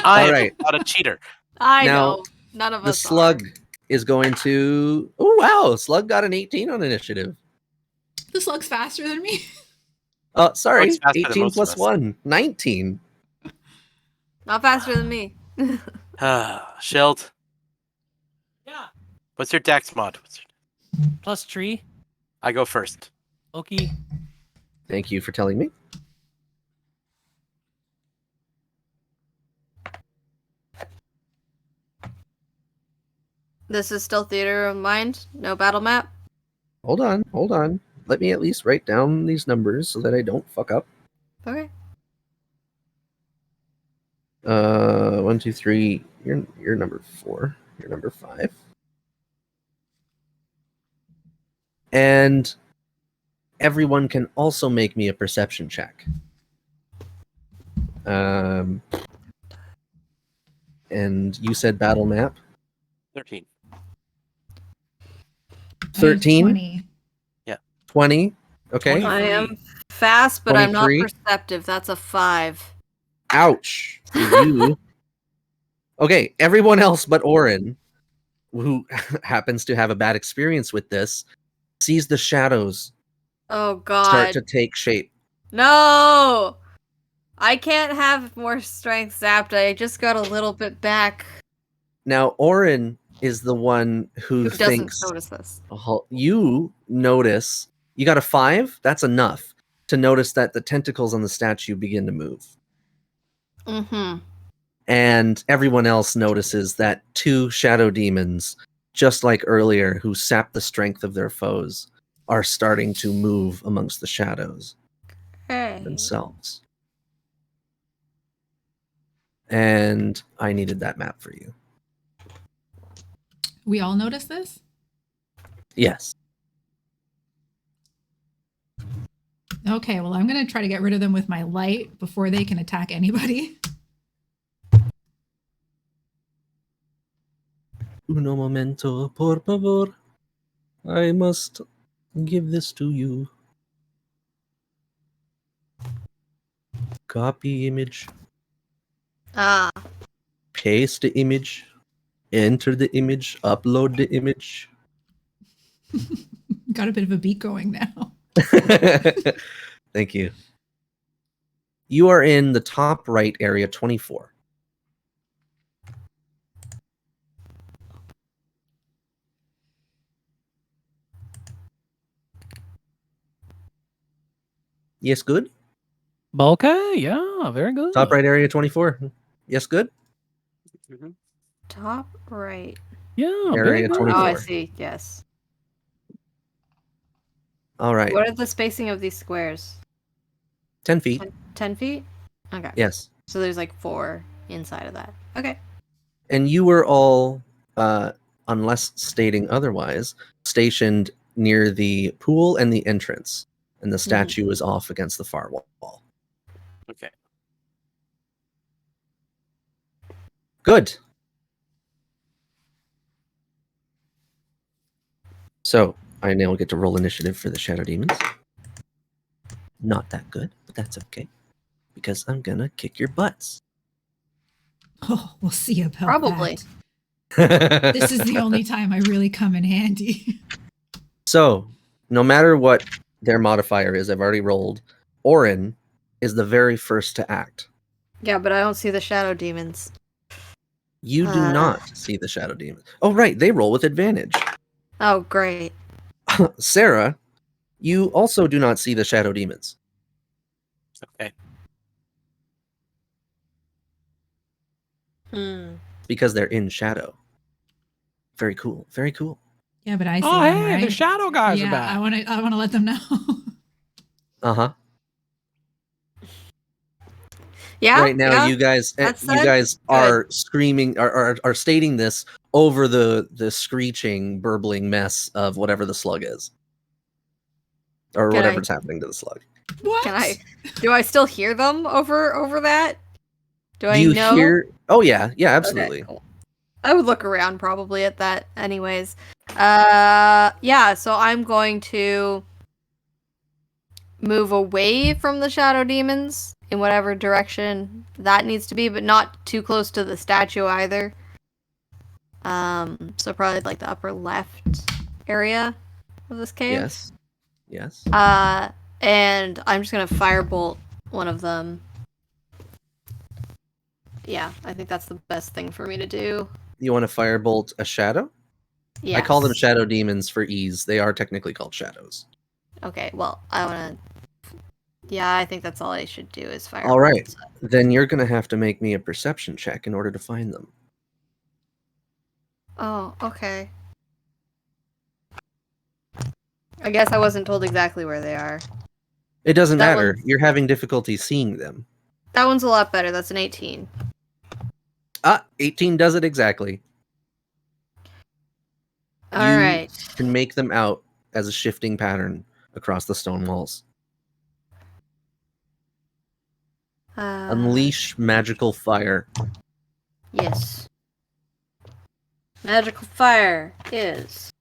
I All am right. not a cheater. I Now, know. None of The us slug is going to. Oh wow, slug got an 18 on initiative. The slug's faster than me. Oh, sorry, Slug's faster than 18 most of plus us. 1, 19. are. Not faster than me. Shield, Yeah. what's your dex mod? Plus tree. I go first. Okay. Thank you for telling me. This is still theater of mind. No battle map. Hold on. Let me at least write down these numbers so that I don't fuck up. Okay. 1, 2, 3. You're number 4. You're number 5. And everyone can also make me a perception check. And you said battle map. 13. 13? 20. 20. Okay. 20. I am fast, but I'm not 23. perceptive. That's a 5. Ouch. For you. Okay, everyone else but Oren, who happens to have a bad experience with this, sees the shadows Oh start god. to take shape. No! I can't have more strength zapped. I just got a little bit back. Now, Oren is the one who Who doesn't thinks notice this? you notice. You got a 5? That's enough to notice that the tentacles on the statue begin to move. Mm-hmm. And everyone else notices that 2 shadow demons, just like earlier, who sap the strength of their foes, are starting to move amongst the shadows Hey. themselves. And I needed that map for you. We all notice this? Yes. Okay, well, I'm going to try to get rid of them with my light before they can attack anybody. Uno momento, por favor. I must give this to you. Copy image. Ah. Paste the image. Enter the image. Upload the image. Got a bit of a beat going now. Thank you. You are in the top right area 24. Yes, good. Okay, yeah, very good. Top right area 24. Yes, good. Mhm. top right. Yeah, Area big. 24. Oh, I see. Yes. All right. What are the spacing of these squares? 10 feet. 10 feet? Okay. Yes. So there's like 4 inside of that. Okay. And you were all, unless stating otherwise, stationed near the pool and the entrance. And the statue is off against the far wall. Okay. Good. So I now get to roll initiative for the Shadow Demons. Not that good, but that's okay. Because I'm gonna kick your butts. Oh, we'll see about Probably. that. This is the only time I really come in handy. So, no matter what their modifier is, I've already rolled, Orin is the very first to act. Yeah, but I don't see the shadow demons. You do not see the Shadow Demons. Oh, right, they roll with advantage. Oh, great. Sarah, you also do not see the Shadow Demons. Okay. Because they're in shadow. Very cool. Very cool. Yeah, but I see Oh, them, hey, right? the shadow guys yeah, are back. I want to let them know. Uh-huh. Yeah. Right now, yeah. you guys That's are screaming, are stating this over the screeching, burbling mess of whatever the slug is. Or Can whatever's happening to the slug. What? Can I? Do I still hear them over that? Do I you know? hear? Oh, yeah. Yeah, Okay, absolutely. cool. I would look around probably at that anyways. Yeah, so I'm going to move away from the shadow demons in whatever direction that needs to be, but not too close to the statue either. So probably like the upper left area of this cave. Yes. Yes. And I'm just gonna firebolt one of them. Yeah, I think that's the best thing for me to do. You want to firebolt a shadow? Yeah. I call them shadow demons for ease. They are technically called shadows. Okay, well, I wanna. Yeah, I think that's all I should do is firebolt. All right. Then you're going to have to make me a perception check in order to find them. Oh, okay. I guess I wasn't told exactly where they are. It doesn't That matter. one's- You're having difficulty seeing them. That one's a lot better. That's an 18. 18 does it exactly. All You right. can make them out as a shifting pattern across the stone walls. Unleash magical fire. Yes. Magical fire is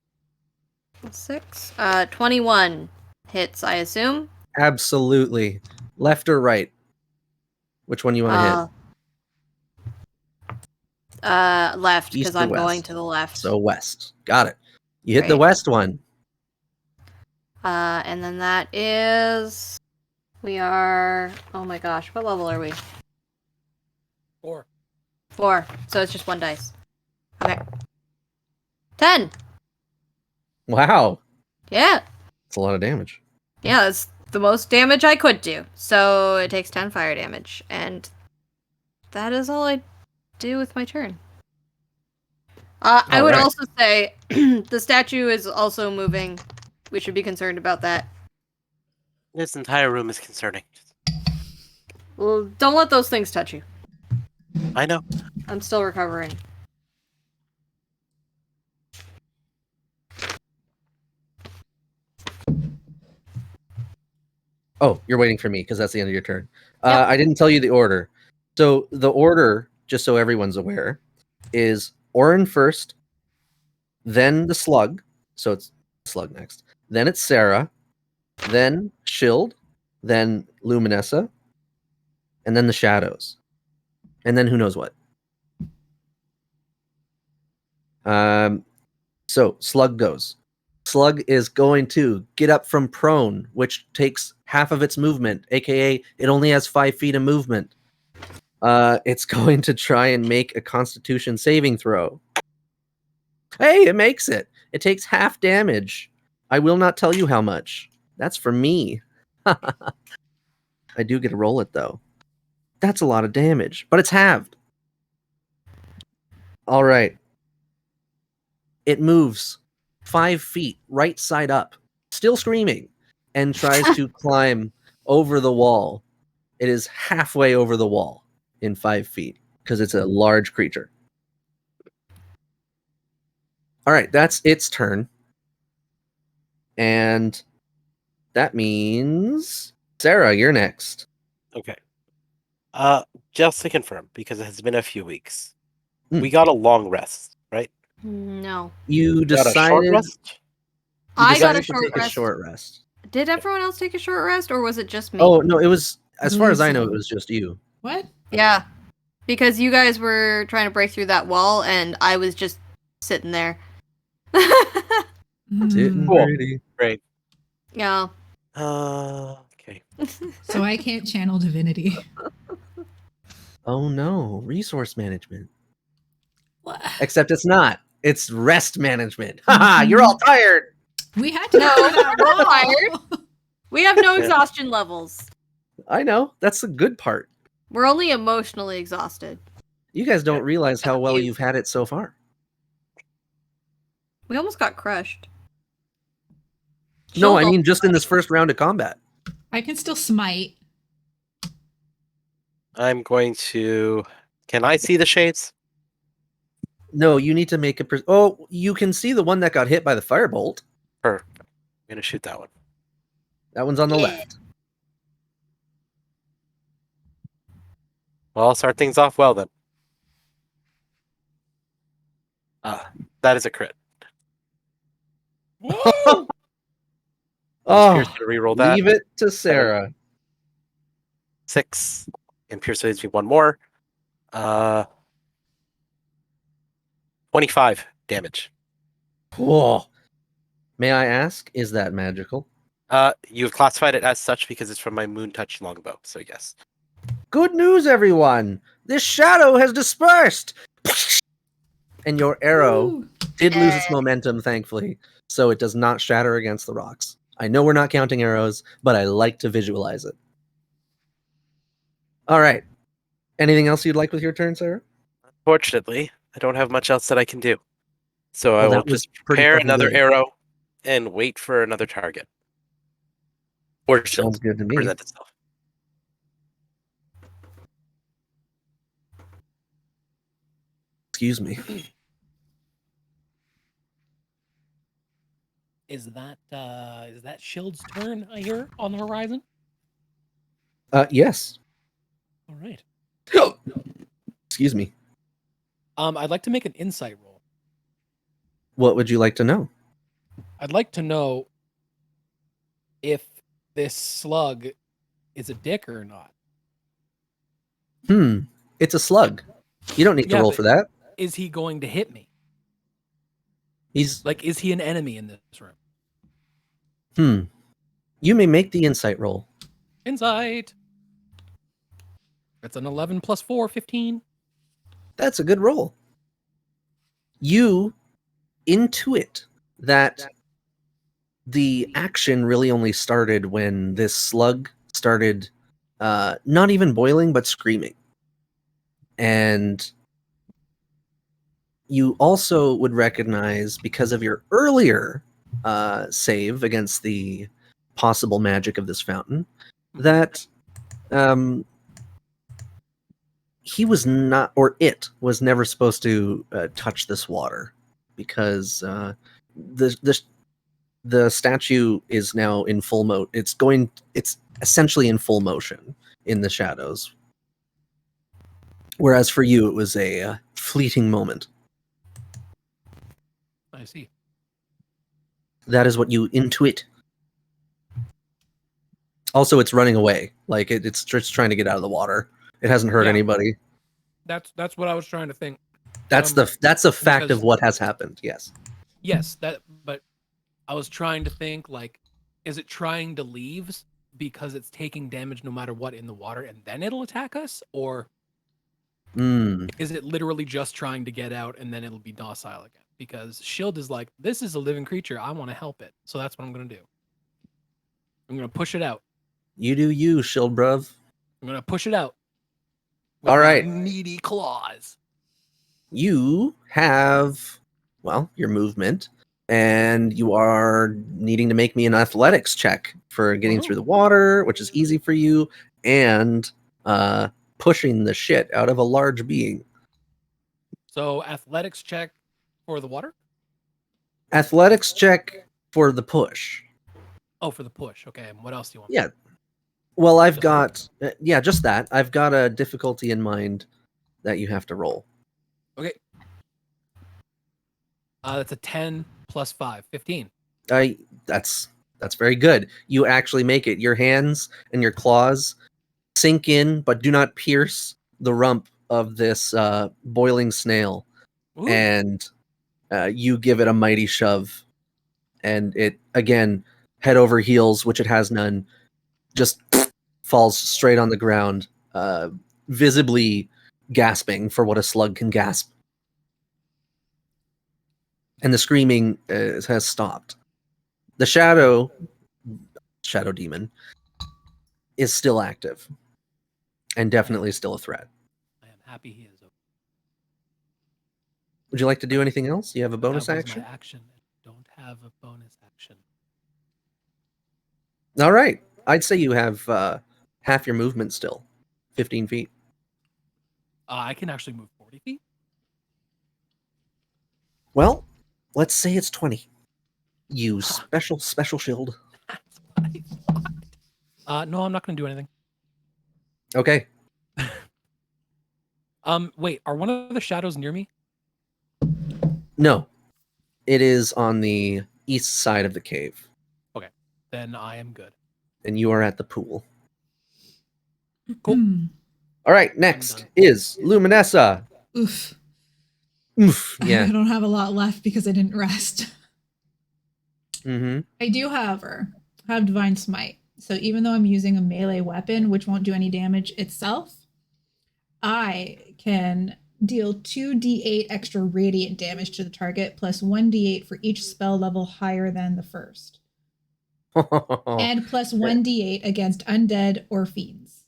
6. 21 hits, I assume. Absolutely. Left or right? Which one you want to hit? Left, East because or I'm going west? to the left. So west. Got it. You hit the Right. west one. And then that is. We are. Oh my gosh, what level are we? 4. 4. So it's just 1 dice. Okay. 10. Wow. Yeah. That's a lot of damage. Yeah, that's the most damage I could do. So it takes 10 fire damage. And that is all I do with my turn. I would Alright. also say the statue is also moving. We should be concerned about that. This entire room is concerning. Well, don't let those things touch you. I know. I'm still recovering. Oh, you're waiting for me because that's the end of your turn. Yep. I didn't tell you the order. So the order, just so everyone's aware, is Orin first, then the slug. So it's slug next. Then it's Sarah, then Shield, then Luminessa, and then the shadows. And then who knows what. So slug goes. Slug is going to get up from prone, which takes half of its movement, aka it only has 5 feet of movement. It's going to try and make a Constitution saving throw. Hey, it makes it. It takes half damage. I will not tell you how much. That's for me. I do get to roll it though. That's a lot of damage, but it's halved. All right. It moves 5 feet, right side up, still screaming, and tries to climb over the wall. It is halfway over the wall in 5 feet because it's a large creature. All right, that's its turn. And that means Sarah, you're next. Okay. Just to confirm, because it has been a few weeks, Hmm. we got a long rest, right? No. You Got a short decided, rest. I got a to short take rest. a short rest. Did everyone else take a short rest, or was it just me? Oh, no, it was, as far as I know, Believe it so. was just you. What? Yeah. Because you guys were trying to break through that wall, and I was just sitting there. Sitting Hmm. Cool. pretty. Great. Yeah. Okay. So I can't channel divinity. Oh no, resource management. What? Except it's not. It's rest management. Haha, you're all tired. We had to No, go through that we're wall. tired. We have no Yeah. exhaustion levels. I know. That's the good part. We're only emotionally exhausted. You guys don't realize how well You. you've had it so far. We almost got crushed. No, I She'll- mean just in this first round of combat. I can still smite. I'm going to. Can I see the shades? No, you need to make a. Oh, you can see the one that got hit by the firebolt. I'm gonna shoot that one. That one's on the Yeah. left. Well, I'll start things off well then. That is a crit. Oh, Pierce to reroll that. leave it to Sarah. 6. And Pierce leaves me one more. 25 damage. Whoa. May I ask, is that magical? You've classified it as such because it's from my Moon Touch longbow, so yes. Good news, everyone! This shadow has dispersed! And your arrow Ooh. did lose its momentum, thankfully, so it does not shatter against the rocks. I know we're not counting arrows, but I like to visualize it. All right. Anything else you'd like with your turn, Sarah? Unfortunately, I don't have much else that I can do. So I Well, will that was just pretty prepare fucking another good. arrow and wait for another target. Or shield Sounds good to to me. present itself. Excuse me. Is that Shield's turn? I hear on the horizon. Yes. All right. Excuse me. I'd like to make an insight roll. What would you like to know? I'd like to know if this slug is a dick or not. It's a slug. You don't need to Yeah, roll but- for that. Is he going to hit me? He's Like, is he an enemy in this room? You may make the insight roll. Insight. That's an 11 plus 4, 15. That's a good roll. You intuit that the action really only started when this slug started not even boiling but screaming. And you also would recognize, because of your earlier save against the possible magic of this fountain, that he was not, or it was never supposed to touch this water, because the statue is now in full mode. It's essentially in full motion in the shadows. Whereas for you, it was a fleeting moment. I see. That is what you intuit. Also, it's running away. Like it's just trying to get out of the water. It hasn't hurt Yeah. anybody. That's what I was trying to think. That's a fact because- of what has happened. Yes. Yes, but I was trying to think, like, is it trying to leave because it's taking damage no matter what in the water and then it'll attack us? Or is it literally just trying to get out and then it'll be docile again? Because Shield is like, this is a living creature. I want to help it. So that's what I'm going to do. I'm going to push it out. You do you, Shield bruv. I'm going to push it out. With All my right. meaty claws. you have, well, your movement, and you are needing to make me an athletics check for getting through the water, which is easy for you, and pushing the shit out of a large being. So athletics check for the water. Athletics check for the push. Oh, for the push. Okay. And what else do you want? Yeah. Well, I've Just got, yeah, just that. I've got a difficulty in mind that you have to roll. Okay. That's a 10 plus 5, 15. That's very good. You actually make it. Your hands and your claws sink in, but do not pierce the rump of this boiling snail. Ooh. And you give it a mighty shove, and it again, head over heels, which it has none, just falls straight on the ground, visibly gasping for what a slug can gasp. And the screaming has stopped. The shadow demon is still active and definitely still a threat. I am happy he is. Would you like to do anything else? You have a bonus That was action? my action. I don't have a bonus action. All right. I'd say you have half your movement still, 15 feet. I can actually move 40 feet. Well, let's say it's 20. You special shield. That's what I thought. No, I'm not going to do anything. Okay. Wait, are one of the shadows near me? No. It is on the east side of the cave, Then I am good. and you are at the pool. Cool. All right, next done. is Luminessa. Oof. Oof, I yeah. don't have a lot left because I didn't rest. Mm-hmm. I do, however, have Divine Smite. So even though I'm using a melee weapon, which won't do any damage itself, I can deal 2d8 extra radiant damage to the target, plus 1d8 for each spell level higher than the first. And plus 1d8 against undead or fiends.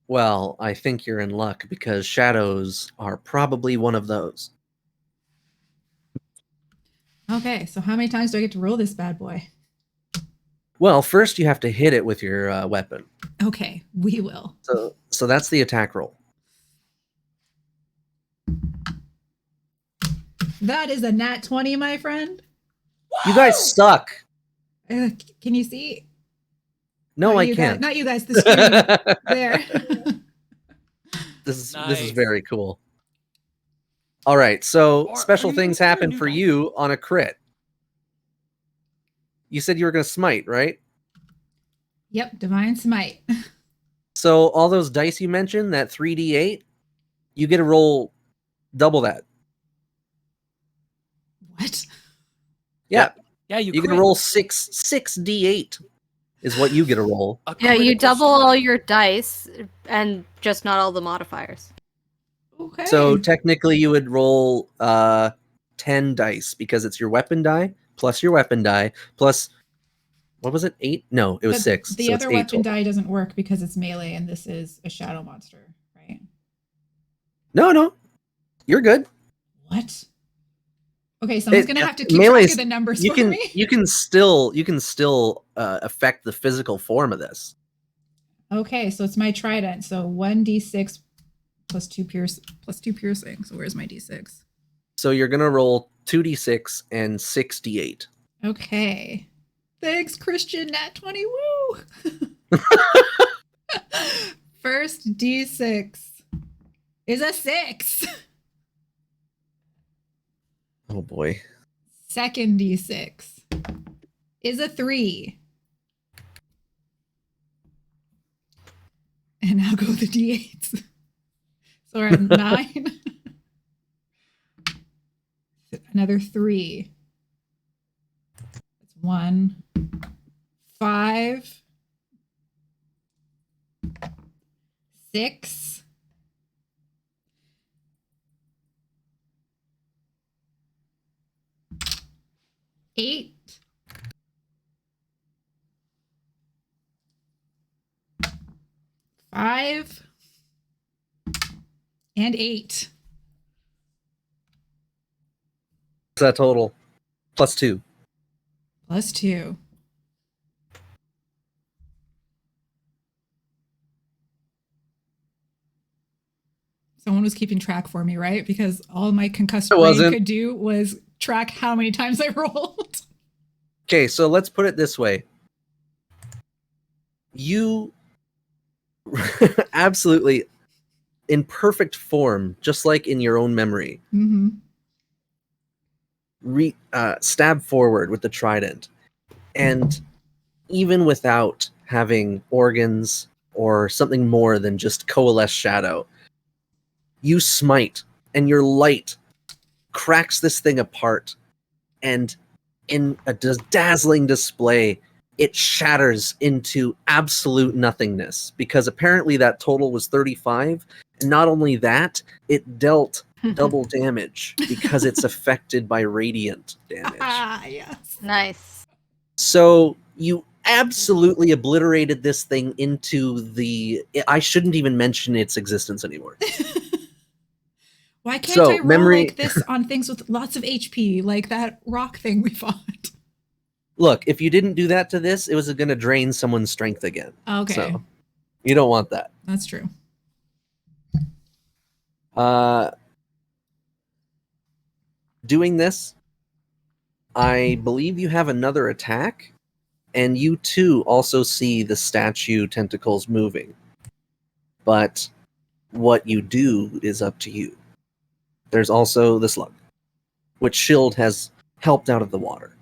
Well, I think you're in luck because shadows are probably one of those. Okay, so how many times do I get to roll this bad boy? Well, first you have to hit it with your weapon. Okay, we will. So that's the attack roll. That is a nat 20, my friend. You guys suck. Can you see? No, Not I you guys- can't. not you guys, the screen. There. This is Nice. very cool. All right, so Are special you things using happen new for dice? you on a crit. You said you were going to smite, right? Yep, Divine Smite. So all those dice you mentioned, that 3d8, you get to roll double that. What? Yeah, Yeah, you you get to crit. roll 6d8 is what you get to roll. A Yeah, you critical double all strike. your dice and just not all the modifiers. Okay. So technically you would roll 10 dice because it's your weapon die plus your weapon die plus, what was it, 8? No, it was But 6. the So other it's 8 weapon total. die doesn't work because it's melee and this is a shadow monster, right? No, you're good. What? Okay, someone's gonna have to keep melee's- track of the numbers You for can me. you can still affect the physical form of this. Okay, so it's my trident. So 1d6 plus 2 piercing. So where's my d6? So you're gonna roll 2d6 and 6d8. Okay. Thanks, Christian. Nat 20. Woo! First d6 is a 6. Oh boy. Second d6 is a 3. And now go the d8s. So we're at 9. Another 3. That's 1. 5. 6. 8. 5. And 8. What's that total? +2. +2. Someone was keeping track for me, right? Because all my concussed I brain wasn't. could do was track how many times I rolled. Okay, so let's put it this way. You absolutely, in perfect form, just like in your own memory, Mm-hmm. stab forward with the trident. And even without having organs or something more than just coalesce shadow, you smite, and your light cracks this thing apart, and in a dazzling display, it shatters into absolute nothingness, because apparently that total was 35, and not only that, it dealt double damage because it's affected by radiant damage. Ah, yes. Nice. So you absolutely obliterated this thing into the... I shouldn't even mention its existence anymore. Why can't So, I roll memory- like this on things with lots of HP, like that rock thing we fought? Look, if you didn't do that to this, it was going to drain someone's strength again. Okay, So you don't want that. that's true. Doing this, I believe you have another attack, and you too also see the statue tentacles moving. But what you do is up to you. There's also the slug, which Shield has helped out of the water.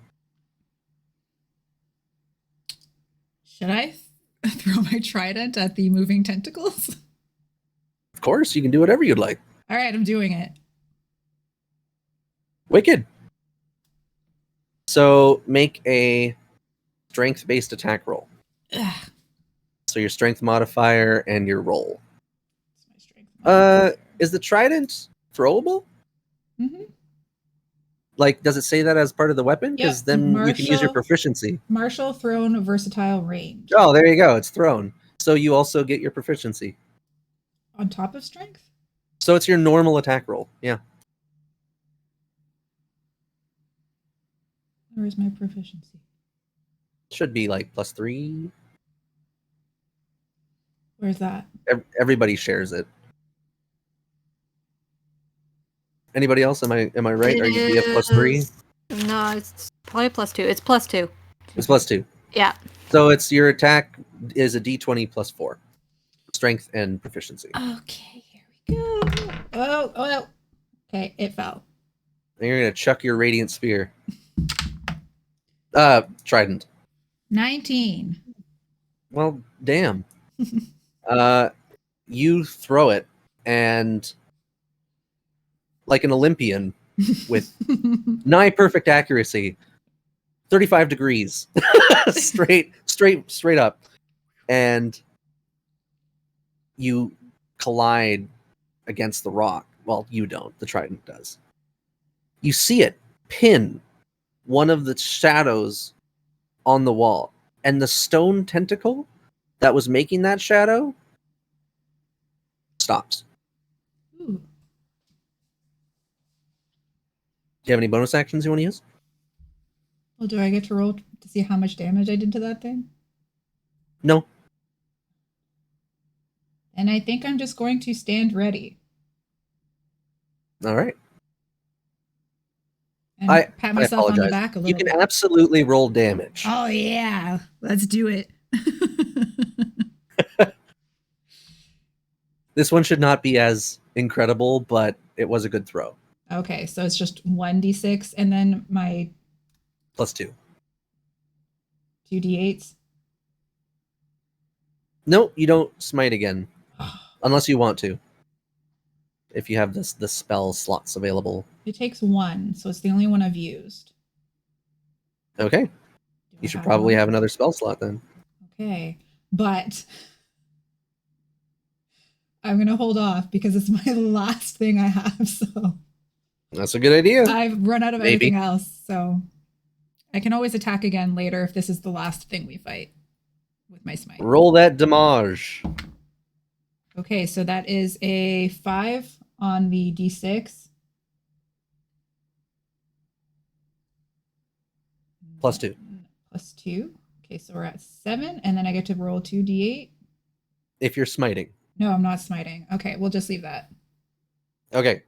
Should I throw my trident at the moving tentacles? Of course, you can do whatever you'd like. All right, I'm doing it. Wicked. So make a strength-based attack roll. Ugh, So your strength modifier and your roll. it's my strength. Is the trident throwable? Mhm. Like, does it say that as part of the weapon? Because Yep, then you can use your martial- proficiency. Martial, thrown, versatile, range. Oh, there you go. It's thrown. So you also get your proficiency. On top of strength? So it's your normal attack roll. Yeah. Where's my proficiency? Should be like +3. Where's that? Everybody shares it. Anybody else? Am I right? Are you have +3? No, it's probably +2. It's +2. It's +2. Yeah. So it's your attack is a d20 +4. Strength and proficiency. Okay, here we go. Oh. Okay, it fell. And you're gonna chuck your radiant spear. Trident. 19. Well, damn. You throw it, and like an Olympian with nigh perfect accuracy, 35 degrees, straight up, and you collide against the rock. Well, you don't. The trident does. You see it pin one of the shadows on the wall, and the stone tentacle that was making that shadow stops. Ooh. Do you have any bonus actions you want to use? Well, do I get to roll to see how much damage I did to that thing? No. And I think I'm just going to stand ready All right. and I pat myself on the apologize. back a little You can bit. absolutely roll damage. Oh, yeah. Let's do it. This one should not be as incredible, but it was a good throw. Okay, so it's just 1d6 and then my +2. 2d8s. No, you don't smite again. Unless you want to. If you have the spell slots available. It takes 1, so it's the only one I've used. Okay. Do You I should probably one? have another spell slot then. Okay, but I'm going to hold off because it's my last thing I have, so That's a good idea. I've run out of Maybe. everything else, so I can always attack again later if this is the last thing we fight with my smite. Roll that damage. Okay, so that is a 5 on the d6 +2. +2. Okay, so we're at 7, and then I get to roll 2d8. If you're smiting. No, I'm not smiting. Okay, we'll just leave that. Okay.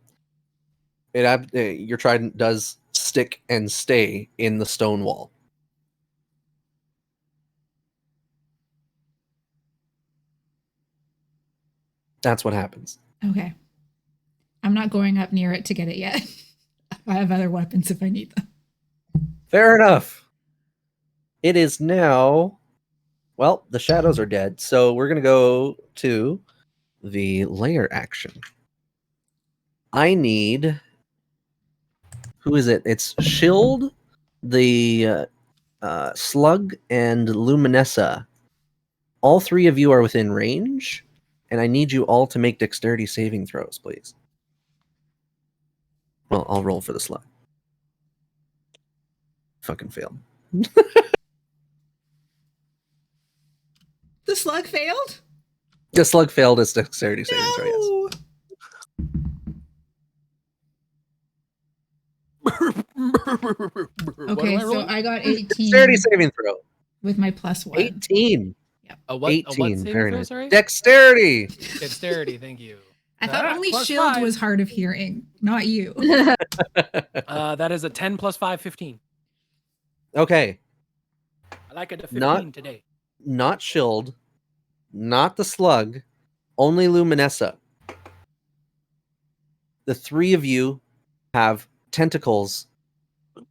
Your trident does stick and stay in the stone wall. That's what happens. Okay. I'm not going up near it to get it yet. I have other weapons if I need them. Fair enough. It is now. Well, the shadows are dead, so we're going to go to the layer action. I need. Who is it? It's Shield, the Slug, and Luminessa. All three of you are within range, and I need you all to make dexterity saving throws, please. Well, I'll roll for the Slug. Fucking failed. The slug failed? The Slug failed its dexterity saving throw, yes. No. Okay, so I got 18 Dexterity saving throw. with my +1. 18. A what? 18. A what saving Very throw, nice. sorry? Dexterity. Dexterity, thank you. I thought only plus Shield 5. was hard of hearing, not you. That is a 10 plus 5, 15. Okay. I like it to 15 Not- today. Not Shield. Not the Slug. Only Luminessa. The three of you have tentacles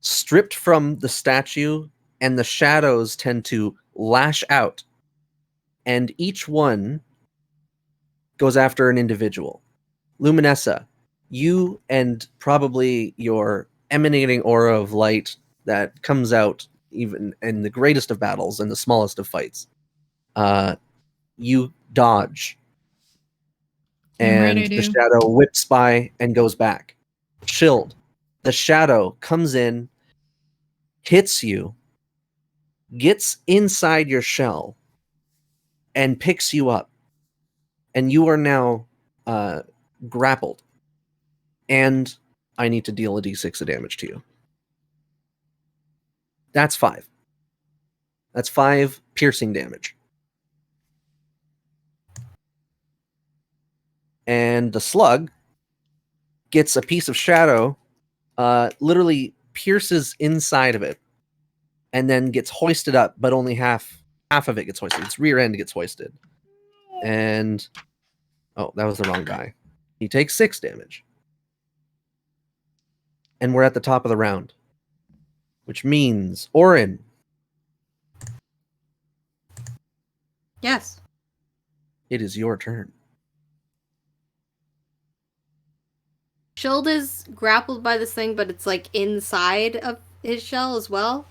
stripped from the statue, and the shadows tend to lash out. And each one goes after an individual. Luminessa, you and probably your emanating aura of light that comes out even in the greatest of battles and the smallest of fights. You dodge. Damn right And I the do. shadow whips by and goes back. Shield. The shadow comes in, hits you, gets inside your shell, and picks you up. And you are now grappled. And I need to deal a d6 of damage to you. That's 5. That's 5 piercing damage. And the slug gets a piece of shadow, literally pierces inside of it, and then gets hoisted up, but only half of it gets hoisted. Its rear end gets hoisted. And oh, that was the wrong guy. He takes 6 damage. And we're at the top of the round. Which means, Orin, Yes. it is your turn. Shield is grappled by this thing, but it's like inside of his shell as well.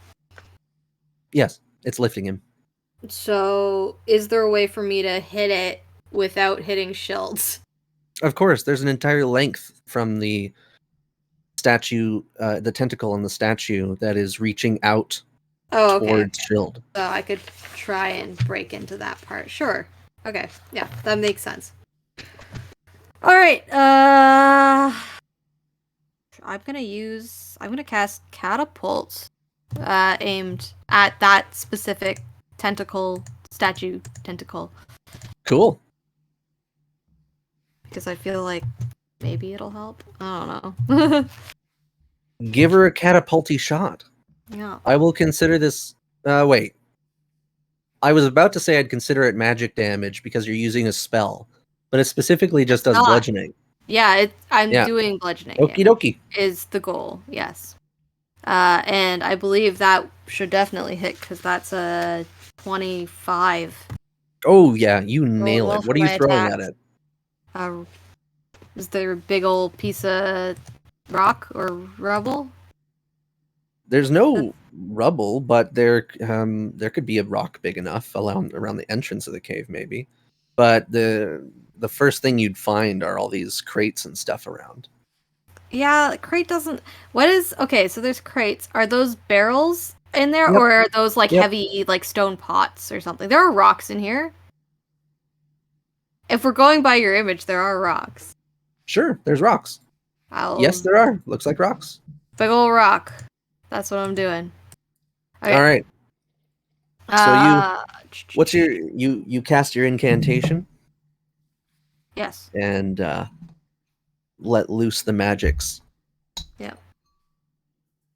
Yes, it's lifting him. So, is there a way for me to hit it without hitting Shield's? Of course, there's an entire length from the statue, the tentacle on the statue that is reaching out Oh, okay. towards Shield. So I could try and break into that part. Sure. Okay. Yeah, that makes sense. All right. I'm gonna cast catapult, aimed at that specific statue tentacle, Cool. because I feel like maybe it'll help. I don't know. Give her a catapulty shot. Yeah. I will consider this. Wait. I was about to say I'd consider it magic damage because you're using a spell, but it specifically just does not. bludgeoning. Yeah, I'm Yeah. doing bludgeoning. Okie damage dokie. is the goal. Yes. And I believe that should definitely hit because that's a 25. Oh yeah, you nail roll it. What for are you my throwing attacks. at it? Is there a big old piece of rock or rubble? There's no rubble, but there could be a rock big enough around the entrance of the cave, maybe. But the first thing you'd find are all these crates and stuff around. Yeah, crate doesn't. What is okay? So there's crates. Are those barrels in there, Yep. or are those like Yep. heavy, like stone pots or something? There are rocks in here. If we're going by your image, there are rocks. Sure, there's rocks. I'll Yes, there are. Looks like rocks. big ol' rock. That's what I'm doing. Okay. All right. So Uh, what's your you cast your incantation Yes. and let loose the magics.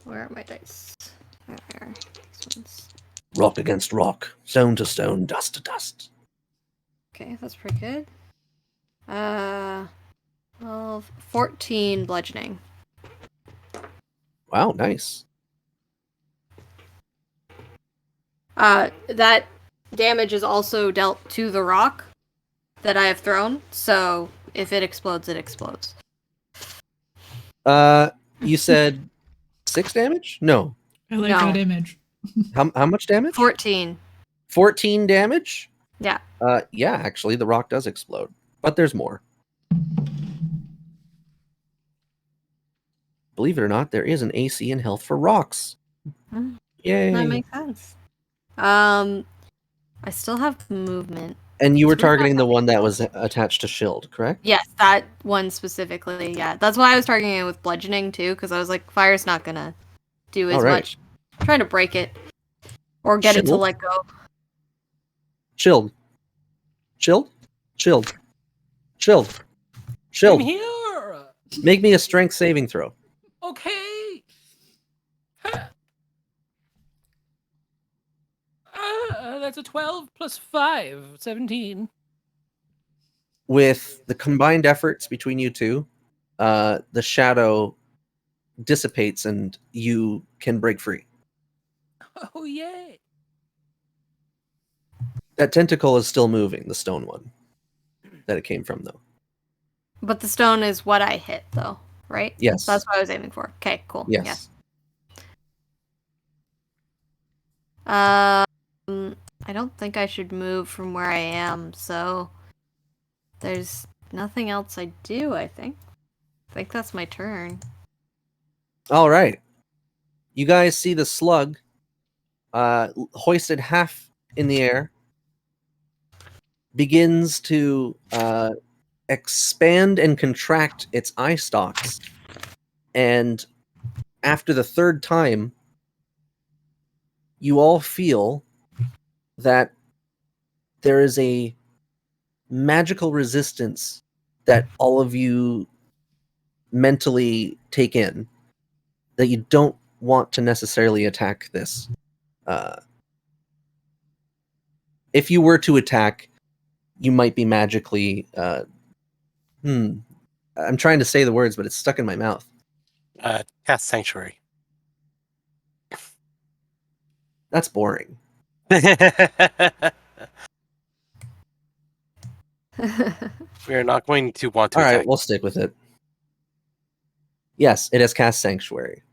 Where are my dice? There. These ones. Rock against rock, stone to stone, dust to dust. Okay, that's pretty good. 12, 14 bludgeoning. Wow, nice. That damage is also dealt to the rock that I have thrown, so if it explodes, it explodes. You said 6 damage? No. I like No. that image. How much damage? 14. 14 damage? Yeah. Yeah, actually, the rock does explode, but there's more. Believe it or not, there is an AC in health for rocks. Hmm. Yay! That makes sense. I still have movement. And you were It's really not targeting the that one big, that though. was attached to shield, correct? Yes, that one specifically. Yeah, that's why I was targeting it with bludgeoning too, because I was like, fire's not gonna do as All right. much. I'm trying to break it or get it to Shield? let go. Chilled. Chilled? Chilled. Chilled. I'm Chilled. here. Make me a strength saving throw. Okay. That's a 12 plus 5, 17. With the combined efforts between you two, the shadow dissipates and you can break free. Oh, yay. That tentacle is still moving, the stone one that it came from, though. But the stone is what I hit, though, right? Yes. That's what I was aiming for. Okay, cool. Yes. I don't think I should move from where I am, so there's nothing else I do, I think. I think that's my turn. All right. You guys see the slug hoisted half in the air, begins to expand and contract its eye stalks. And after the third time, you all feel that there is a magical resistance that all of you mentally take in, that you don't want to necessarily attack this. If you were to attack, you might be magically I'm trying to say the words, but it's stuck in my mouth. Cast Sanctuary. That's boring. We are not going to want to All right, attack. we'll stick with it. Yes, it has cast Sanctuary.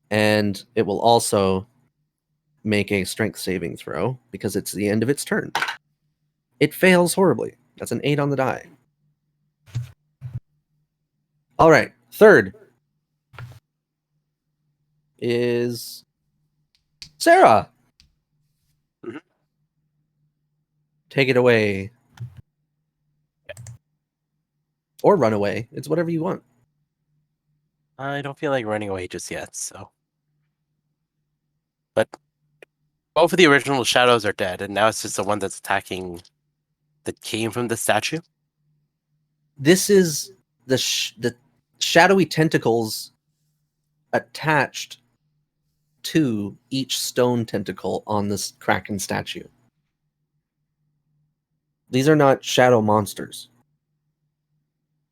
And it will also make a strength saving throw because it's the end of its turn. It fails horribly. That's an 8 on the die. All right, third is Sarah. Mhm. Take it away. Or run away. It's whatever you want. I don't feel like running away just yet, so. But both of the original shadows are dead, and now it's just the one that's attacking that came from the statue. This is the shadowy tentacles attached to each stone tentacle on this Kraken statue. These are not shadow monsters.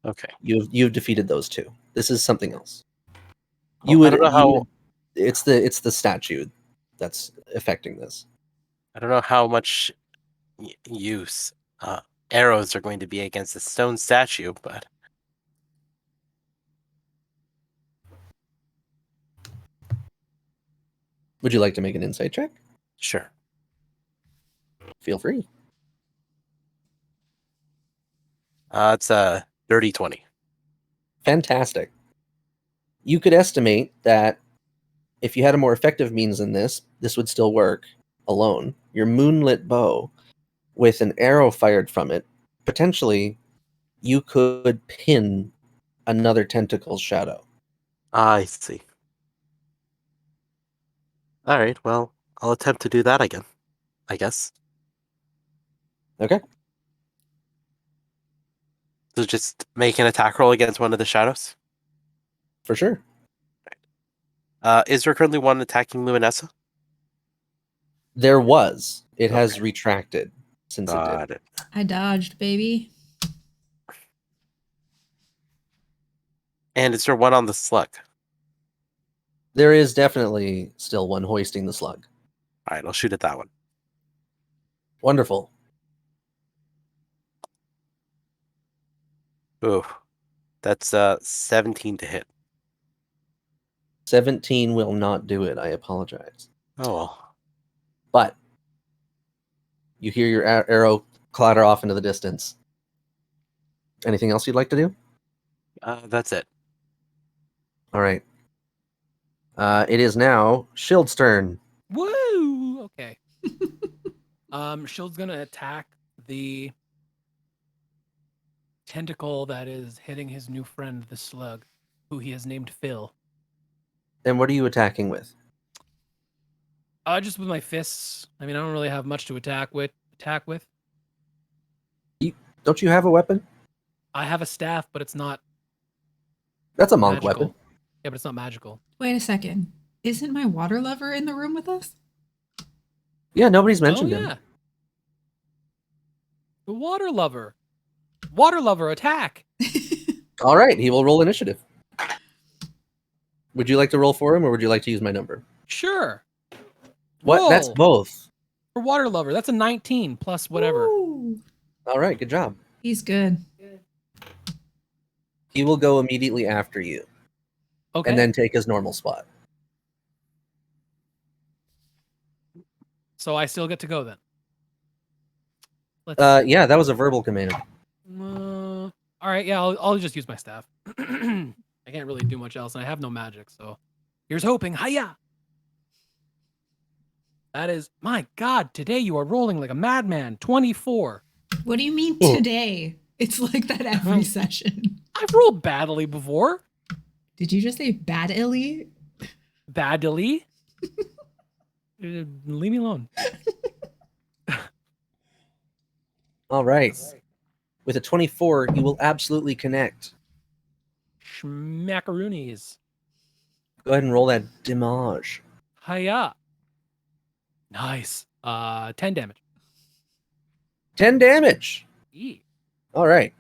Okay. You've defeated those two. This is something else. I don't know how. It's the statue that's affecting this. I don't know how much use arrows are going to be against the stone statue, but Would you like to make an insight check? sure. Feel free. It's a dirty 20. Fantastic. You could estimate that if you had a more effective means than this would still work alone. Your moonlit bow, with an arrow fired from it, potentially you could pin another tentacle's shadow. I see. All right. Well, I'll attempt to do that again. I guess. Okay. So just make an attack roll against one of the shadows. For sure. Is there currently one attacking Luminessa? There was. It has Okay. retracted since it did. Got it. I dodged, baby. And is there one on the slug? There is definitely still one hoisting the slug. All right, I'll shoot at that one. Wonderful. Ooh, that's 17 to hit. 17 will not do it. I apologize. Oh well. But you hear your arrow clatter off into the distance. Anything else you'd like to do? That's it. All right. It is now Shield's turn. Woo! Okay. Shield's gonna attack the tentacle that is hitting his new friend, the slug, who he has named Phil. And what are you attacking with? Just with my fists. I mean, I don't really have much to attack with. Don't you have a weapon? I have a staff, but it's not That's a monk magical. weapon. Yeah, but it's not magical. Wait a second. Isn't my water lover in the room with us? Yeah, nobody's mentioned oh him. yeah, the water lover. Water lover, attack! All right, he will roll initiative. Would you like to roll for him, or would you like to use my number? Sure. What? That's Roll. both. For water lover, that's a 19 plus whatever. Ooh, All right, good job. he's good. He will go immediately after you, Okay. and then take his normal spot. So I still get to go then. Let's. Yeah, that was a verbal command. All right. Yeah, I'll just use my staff. I can't really do much else, and I have no magic. So here's hoping. Hiya. That is my God. Today you are rolling like a madman. 24. What do you mean Oh. today? It's like that every session. I've rolled badly before. Did you just say badly? Badly. Leave me alone. All right. With a 24, you will absolutely connect. Schmackaroonies. Go ahead and roll that damage. Hiya. Nice. 10 damage. 10 damage. Eee. All right.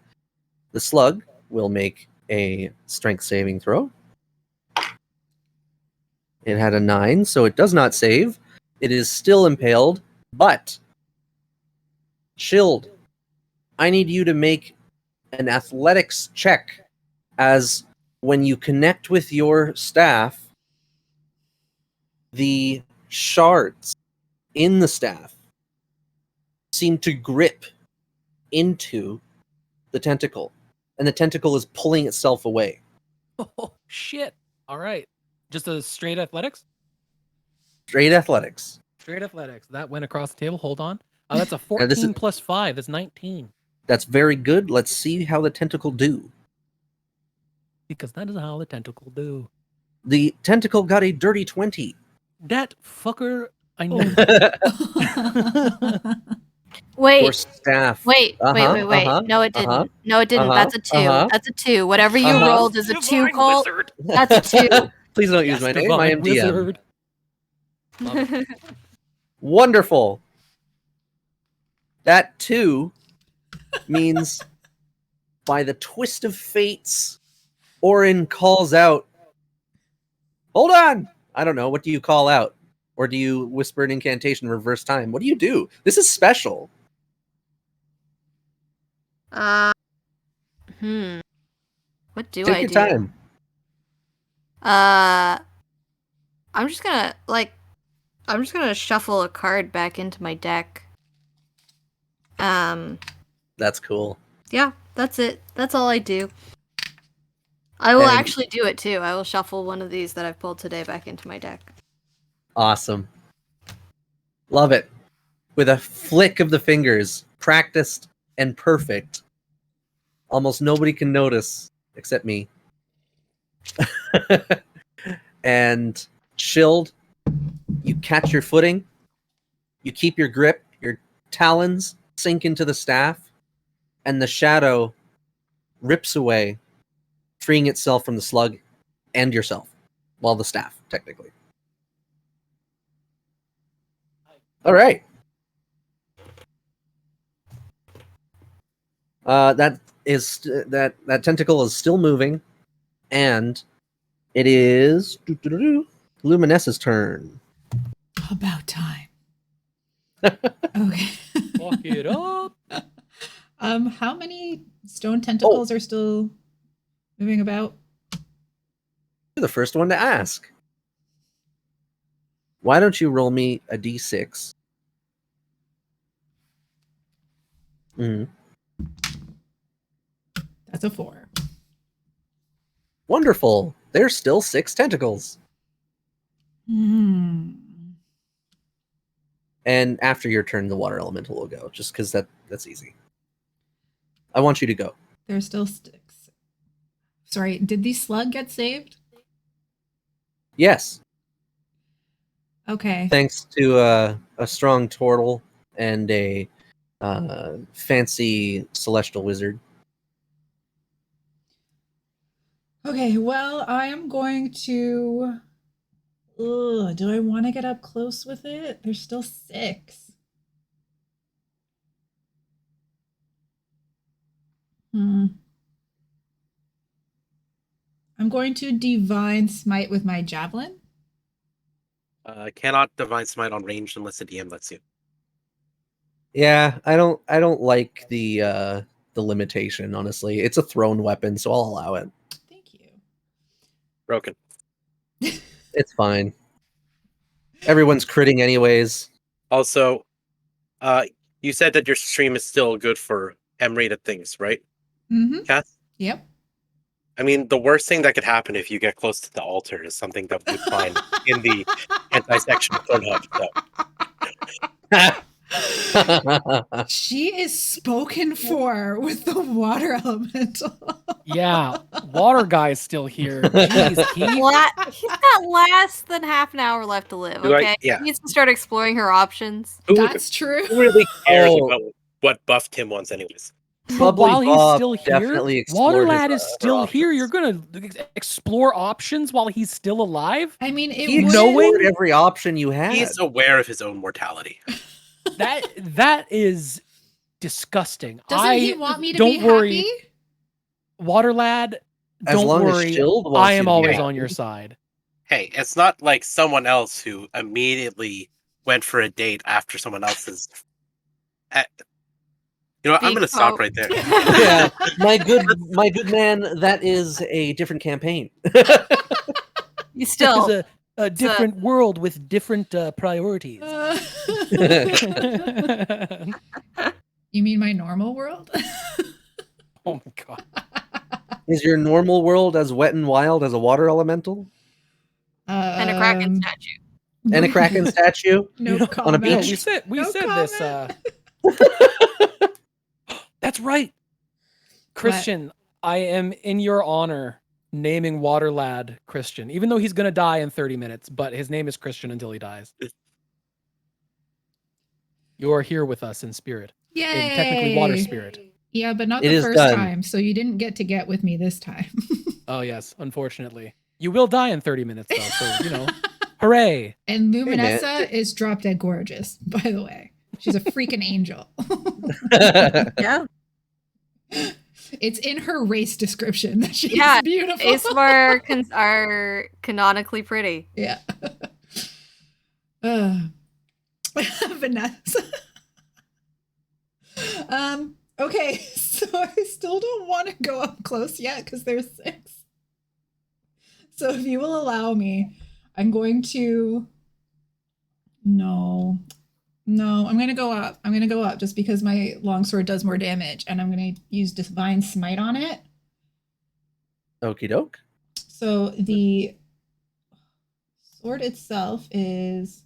The slug will make a strength saving throw. It had a 9, so it does not save. It is still impaled, but Shield, I need you to make an athletics check, as when you connect with your staff, the shards in the staff seem to grip into the tentacle, and the tentacle is pulling itself away. Oh, shit. All right. Just a straight athletics? Straight athletics. Straight athletics. That went across the table. Hold on. That's a Now, 14 this is- plus 5. That's 19. That's very good. Let's see how the tentacle do. Because that is how the tentacle do. The tentacle got a dirty 20. That fucker, I know. Wait, Your staff. wait. Uh-huh, No, it didn't. uh-huh, No, it didn't. uh-huh, That's a 2. uh-huh. That's a 2. Whatever you Uh-huh. rolled is a 2, Divine Colt. wizard. That's a 2. Please don't use Yes, my name. I am divine DM. wizard. Love it. Wonderful. That 2 means by the twist of fates, Orin calls out, "Hold on!" I don't know. What do you call out? Or do you whisper an incantation reverse time? What do you do? This is special. What do Take I your do? time. I'm just gonna shuffle a card back into my deck. That's cool. Yeah, that's it. That's all I do. I will And- actually do it too. I will shuffle one of these that I've pulled today back into my deck. Awesome. Love it. With a flick of the fingers, practiced and perfect. Almost nobody can notice except me. And Shield, You catch your footing. You keep your grip. Your talons sink into the staff, and the shadow rips away, freeing itself from the slug and yourself. Well, the staff, technically. All right. That tentacle is still moving, and it is Luminessa's turn. About time. Okay. Fuck it up. How many stone tentacles are still moving about? You're the first one to ask. Why don't you roll me a d6? Mhm. That's a 4. Wonderful. There's still 6 tentacles. Hmm. And after your turn, the water elemental will go, just because that's easy. I want you to go. There's still sticks. Sorry, did the slug get saved? Yes, Okay. thanks to a strong turtle and a fancy celestial wizard. Okay, well, I am going to. Ugh, do I want to get up close with it? There's still 6. I'm going to divine smite with my javelin. Cannot divine smite on range unless the DM lets you. Yeah, I don't like the limitation, honestly. It's a thrown weapon, so I'll allow it. Thank you. Broken. It's fine. Everyone's critting anyways. Also, you said that your stream is still good for M-rated things, right, Mm-hmm. Cass? Yep. I mean, the worst thing that could happen if you get close to the altar is something that we find in the anti-section of Pornhub. So. She is spoken for with the water elemental. Yeah, water guy is still here. Jeez, He's got less than half an hour left to live, Do I- okay? yeah. He needs to start exploring her options. That's true. Who really cares Oh. about what buff Tim wants, anyways? But Bubbly while he's Bob still here, definitely explored Water his, Lad is her still here. options. You're gonna explore options while he's still alive. I mean, He it would. explored every option you had. He is aware of his own mortality. That is disgusting. Doesn't he want me to don't be worry, happy? Water Lad. As Don't long worry. as Shield wants I you am to be always happy. on your side. Hey, it's not like someone else who immediately went for a date after someone else's. You know what? I'm Big going to stop hope. right there. Yeah, my good man, that is a different campaign. You still. It's a different world with different priorities. You mean my normal world? Oh my god. Is your normal world as wet and wild as a water elemental? And a Kraken statue. And a Kraken statue? No You know, comment. on a No, beach? we No said this. That's right. Christian, I am in your honor naming Water Lad Christian, even though he's gonna die in 30 minutes, but his name is Christian until he dies. You are here with us in spirit. Yay! In technically water spirit. Yeah, but not It the is first done. time, so you didn't get with me this time. Oh yes, unfortunately. You will die in 30 minutes though, so hooray. And man. Luminessa is drop dead gorgeous, by the way. She's a freaking angel. Yeah. It's in her race description that she's Yeah, beautiful. Aesmar are canonically pretty. Yeah. Vanessa. Okay, so I still don't want to go up close yet because there's 6. So if you will allow me, I'm going to. No, I'm going to go up. I'm going to go up just because my longsword does more damage, and I'm going to use Divine Smite on it. Okie doke. So the sword itself is.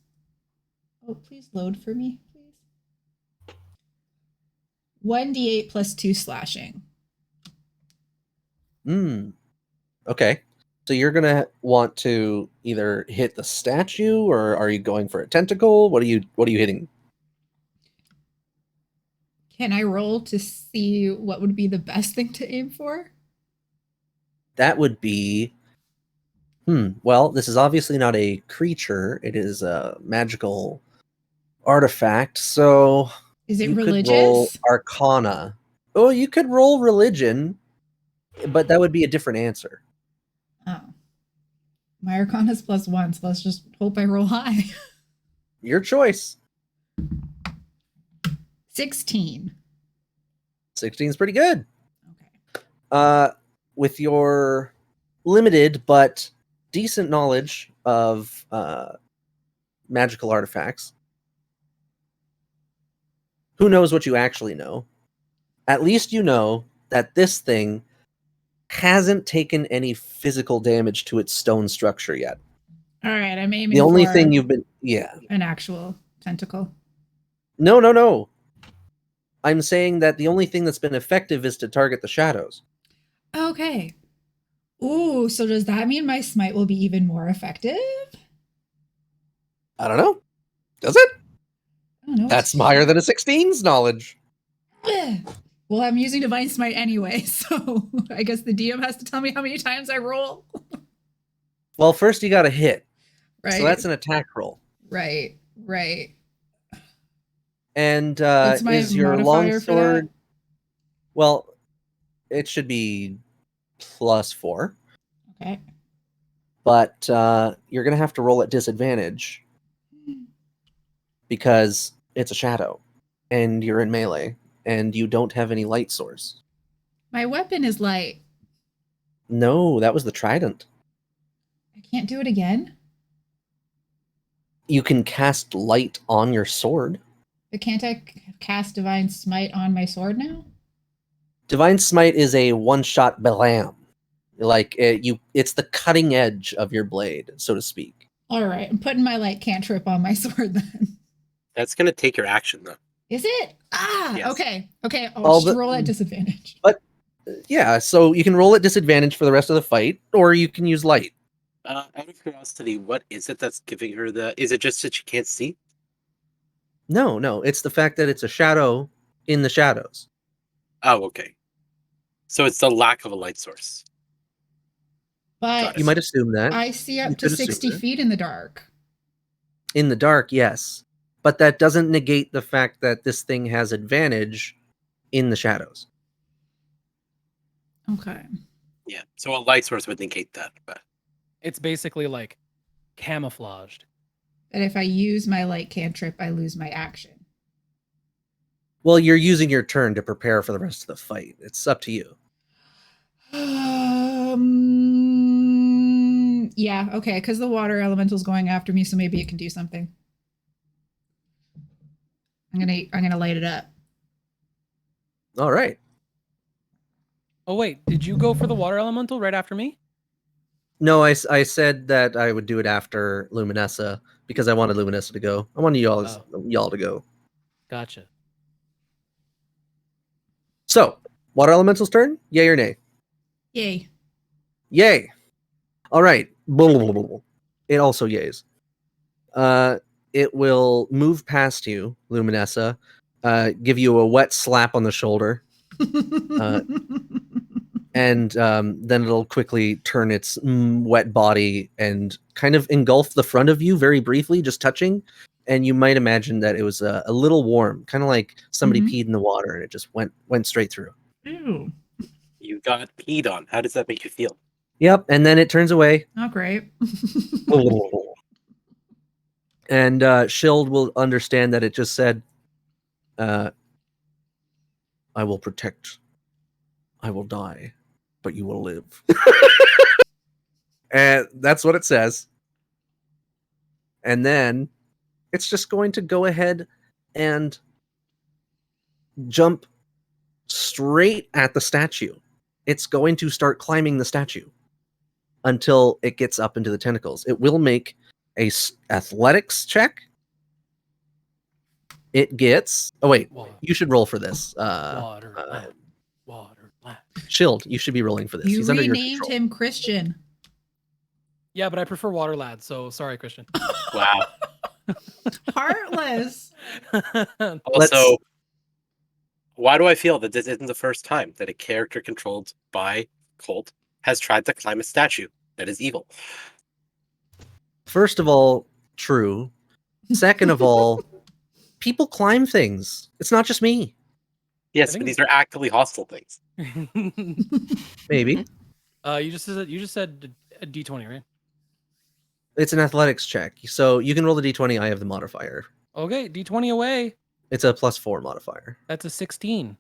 Oh, please load for me, please. 1d8 + 2 slashing. Okay. So you're gonna want to either hit the statue, or are you going for a tentacle? What are you hitting? Can I roll to see what would be the best thing to aim for? That would be. Well, this is obviously not a creature. It is a magical artifact. So Is it you could roll religious? Arcana. Oh, you could roll religion, but that would be a different answer. Oh. My Arcana's +1, so let's just hope I roll high. Your choice. 16. 16 is pretty good. Okay. With your limited but decent knowledge of magical artifacts, who knows what you actually know? At least you know that this thing hasn't taken any physical damage to its stone structure yet. All right, I'm aiming The only for thing you've been... Yeah. an actual tentacle. No. I'm saying that the only thing that's been effective is to target the shadows. Okay. Ooh, so does that mean my smite will be even more effective? I don't know. Does it? I don't know. That's higher than a 16's knowledge. Well, I'm using Divine Smite anyway, so I guess the DM has to tell me how many times I roll. Well, first you got to hit. Right. So that's an attack roll. Right. And What's my is your modifier for longsword... that? Well, it should be +4. Okay. But you're going to have to roll at disadvantage because it's a shadow and you're in melee and you don't have any light source. My weapon is light. No, that was the trident. I can't do it again? You can cast light on your sword. But can't I cast Divine Smite on my sword now? Divine Smite is a one-shot blam. Like it's the cutting edge of your blade, so to speak. All right, I'm putting my light cantrip on my sword then. That's going to take your action, though. Is it? Yes. Okay. I'll just roll at disadvantage. But yeah, so you can roll at disadvantage for the rest of the fight, or you can use light. Out of curiosity, what is it that's giving her the... Is it just that she can't see? No, it's the fact that it's a shadow in the shadows. Oh, okay. So it's the lack of a light source. But You might assume that. I see You up to could assume 60 that. feet in the dark. In the dark, yes. But that doesn't negate the fact that this thing has advantage in the shadows. Okay. Yeah. So a light source would negate that. But It's basically like camouflaged. That if I use my light cantrip, I lose my action. Well, you're using your turn to prepare for the rest of the fight. It's up to you. Yeah, okay, because the water elemental's going after me, so maybe it can do something. I'm gonna light it up. All right. Oh wait, did you go for the water elemental right after me? No, I said that I would do it after Luminessa because I wanted Luminessa to go. I wanted y'all to go. Gotcha. So, water elemental's turn? Yay or nay? Yay. Yay. All right. It also yays. It will move past you, Luminessa, give you a wet slap on the shoulder, and then it'll quickly turn its wet body and kind of engulf the front of you very briefly, just touching. And you might imagine that it was a little warm, kind of like somebody peed in the water and it just went straight through. Ew. you got peed on. How does that make you feel? Yep, and then it turns away. Not great. And Shield will understand that it just said, I will protect. I will die, but you will live. And that's what it says. And then it's just going to go ahead and jump straight at the statue. It's going to start climbing the statue until it gets up into the tentacles. It will make a athletics check. It gets... Oh, wait. Water. You should roll for this. Water. Water. Shield, you should be rolling for this. You He's under your renamed control. him Christian. Yeah, but I prefer water, lad. So sorry, Christian. Wow. Heartless. Also, why do I feel that this isn't the first time that a character controlled by Colt has tried to climb a statue that is evil? First of all, true. Second of all, people climb things. It's not just me. Yes, think but these are actively hostile things. Maybe. You just said a D20, right? It's an athletics check. So you can roll the d20. I have the modifier. Okay, D20 away. It's a +4 modifier, That's a 16.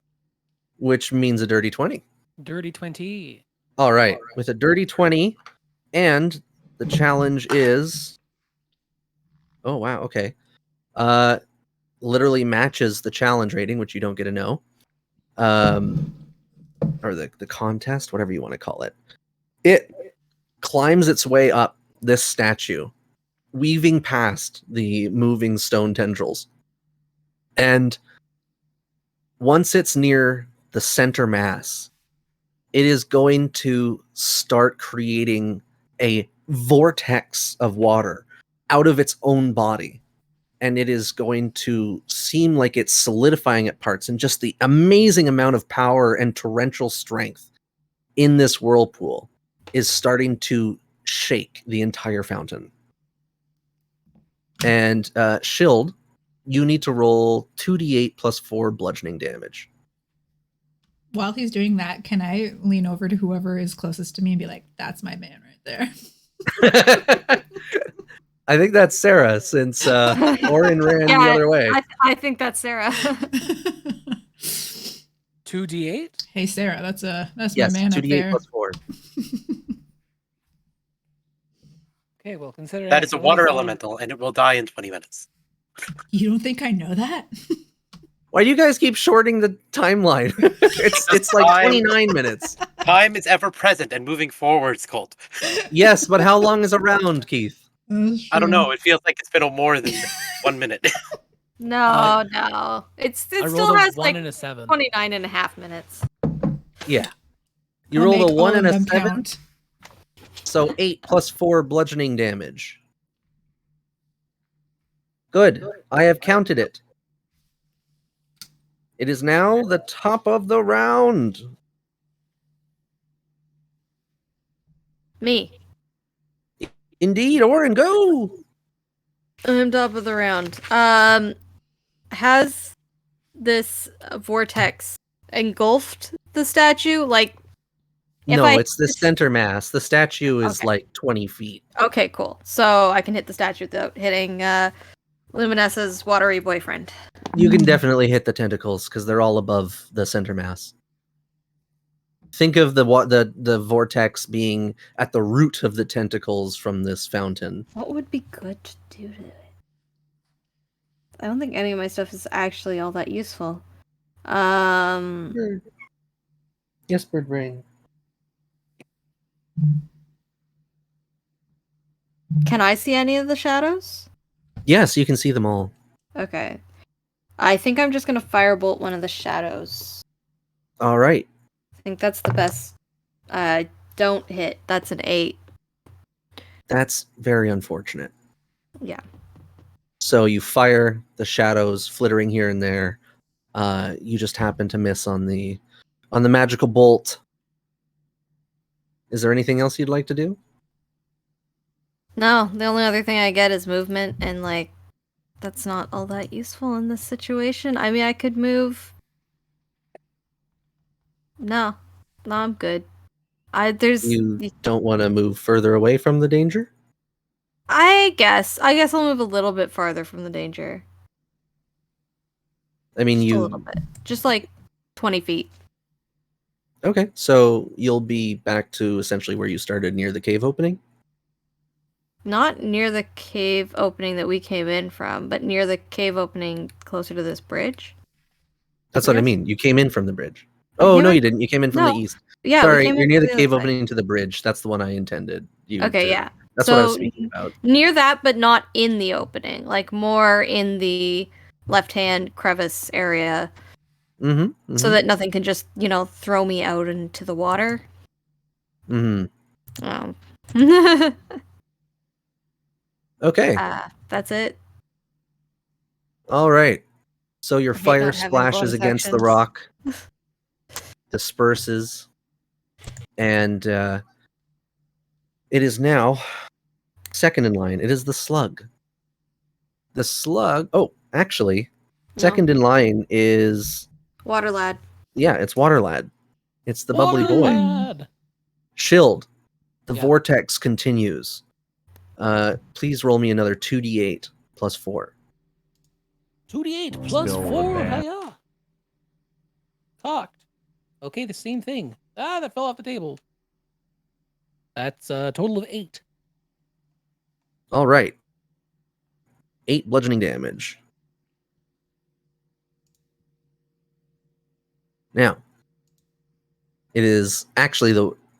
which means a dirty 20. Dirty 20. All right. With a dirty 20, and the challenge is. Oh, wow. Okay. Literally matches the challenge rating, which you don't get to know. Or the contest, whatever you want to call it. It climbs its way up this statue, weaving past the moving stone tendrils. And once it's near the center mass, it is going to start creating a vortex of water out of its own body. And it is going to seem like it's solidifying at parts, and just the amazing amount of power and torrential strength in this whirlpool is starting to shake the entire fountain. And Shield, you need to roll 2d8 plus 4 bludgeoning damage. While he's doing that, can I lean over to whoever is closest to me and be like, "That's my man right there." I think that's Sarah, since Orin ran the other way. I think that's Sarah. 2d8? Hey Sarah, that's Yes, my man up 2d8 there. plus 4. Okay, well, consider That is a water elemental, and it will die in 20 minutes. You don't think I know that? Why do you guys keep shorting the timeline? it's like 29 minutes. Time is ever present and moving forwards, Colt. Yes, but how long is a round, Keith? I don't know. It feels like it's been more than 1 minute. No. It I still rolled a has 1 like and a 7. 29 and a half minutes. Yeah. You I'll rolled a make 1 all and of a them 7, count. so 8 plus 4 bludgeoning damage. Good. I have counted it. It is now the top of the round. Me. Indeed, Orin, go! I'm top of the round. Has this vortex engulfed the statue? Like, if No, I it's the center mass. The statue is Okay. like 20 feet. Okay, cool. So I can hit the statue without hitting Luminessa's watery boyfriend. You can definitely hit the tentacles because they're all above the center mass. Think of the vortex being at the root of the tentacles from this fountain. What would be good to do to it? I don't think any of my stuff is actually all that useful. Yes, bird brain. Can I see any of the shadows? Yes, you can see them all. Okay. I think I'm just gonna firebolt one of the shadows. All right. I think that's the best. Don't hit. That's an 8. That's very unfortunate. Yeah. So you fire the shadows flittering here and there. You just happen to miss on the magical bolt. Is there anything else you'd like to do? No, the only other thing I get is movement, and like, that's not all that useful in this situation. I mean, I could move. No, I'm good. You don't want to move further away from the danger? I guess I'll move a little bit farther from the danger. I mean, Just a little bit, just like 20 feet. Okay, so you'll be back to essentially where you started, near the cave opening? Not near the cave opening that we came in from, but near the cave opening closer to this bridge. That's what I Yes. mean. You came in from the bridge. Oh, no, came you didn't. You came in from No. the east. Yeah, we Sorry, came you're in near from the other cave side. opening to the bridge. That's the one I intended. Okay, yeah. That's what I was So, speaking about. Near that, but not in the opening. Like more in the left-hand crevice area, Mm-hmm. so that nothing can just, throw me out into the water. Mm-hmm. Oh. Okay. That's it. All right. So your I hate fire not having splashes bonus against the actions. rock, disperses, and it is now second in line. It is the slug. The slug. Oh, actually, second in line is Water lad. it's Water Lad. It's the bubbly Water boy. lad. Shield. The Yeah. vortex continues. Please roll me another 2d8 plus 4. 2d8 plus 4. Hiya. Talked. Okay, the same thing. That fell off the table. That's a total of 8. All right. 8 bludgeoning damage. Now, it is actually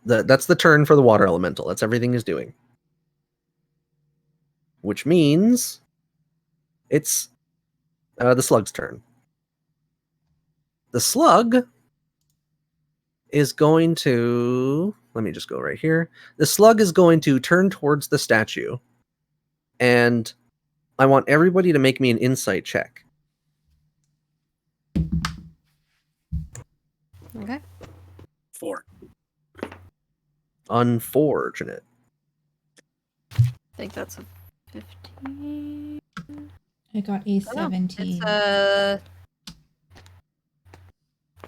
that's the turn for the water elemental. That's everything he's doing. Which means it's the slug's turn. The slug is going to, let me just go right here. The slug is going to turn towards the statue, and I want everybody to make me an insight check. Okay. 4. Unfortunate. I think that's a 15. I got a Oh, no. 17. It's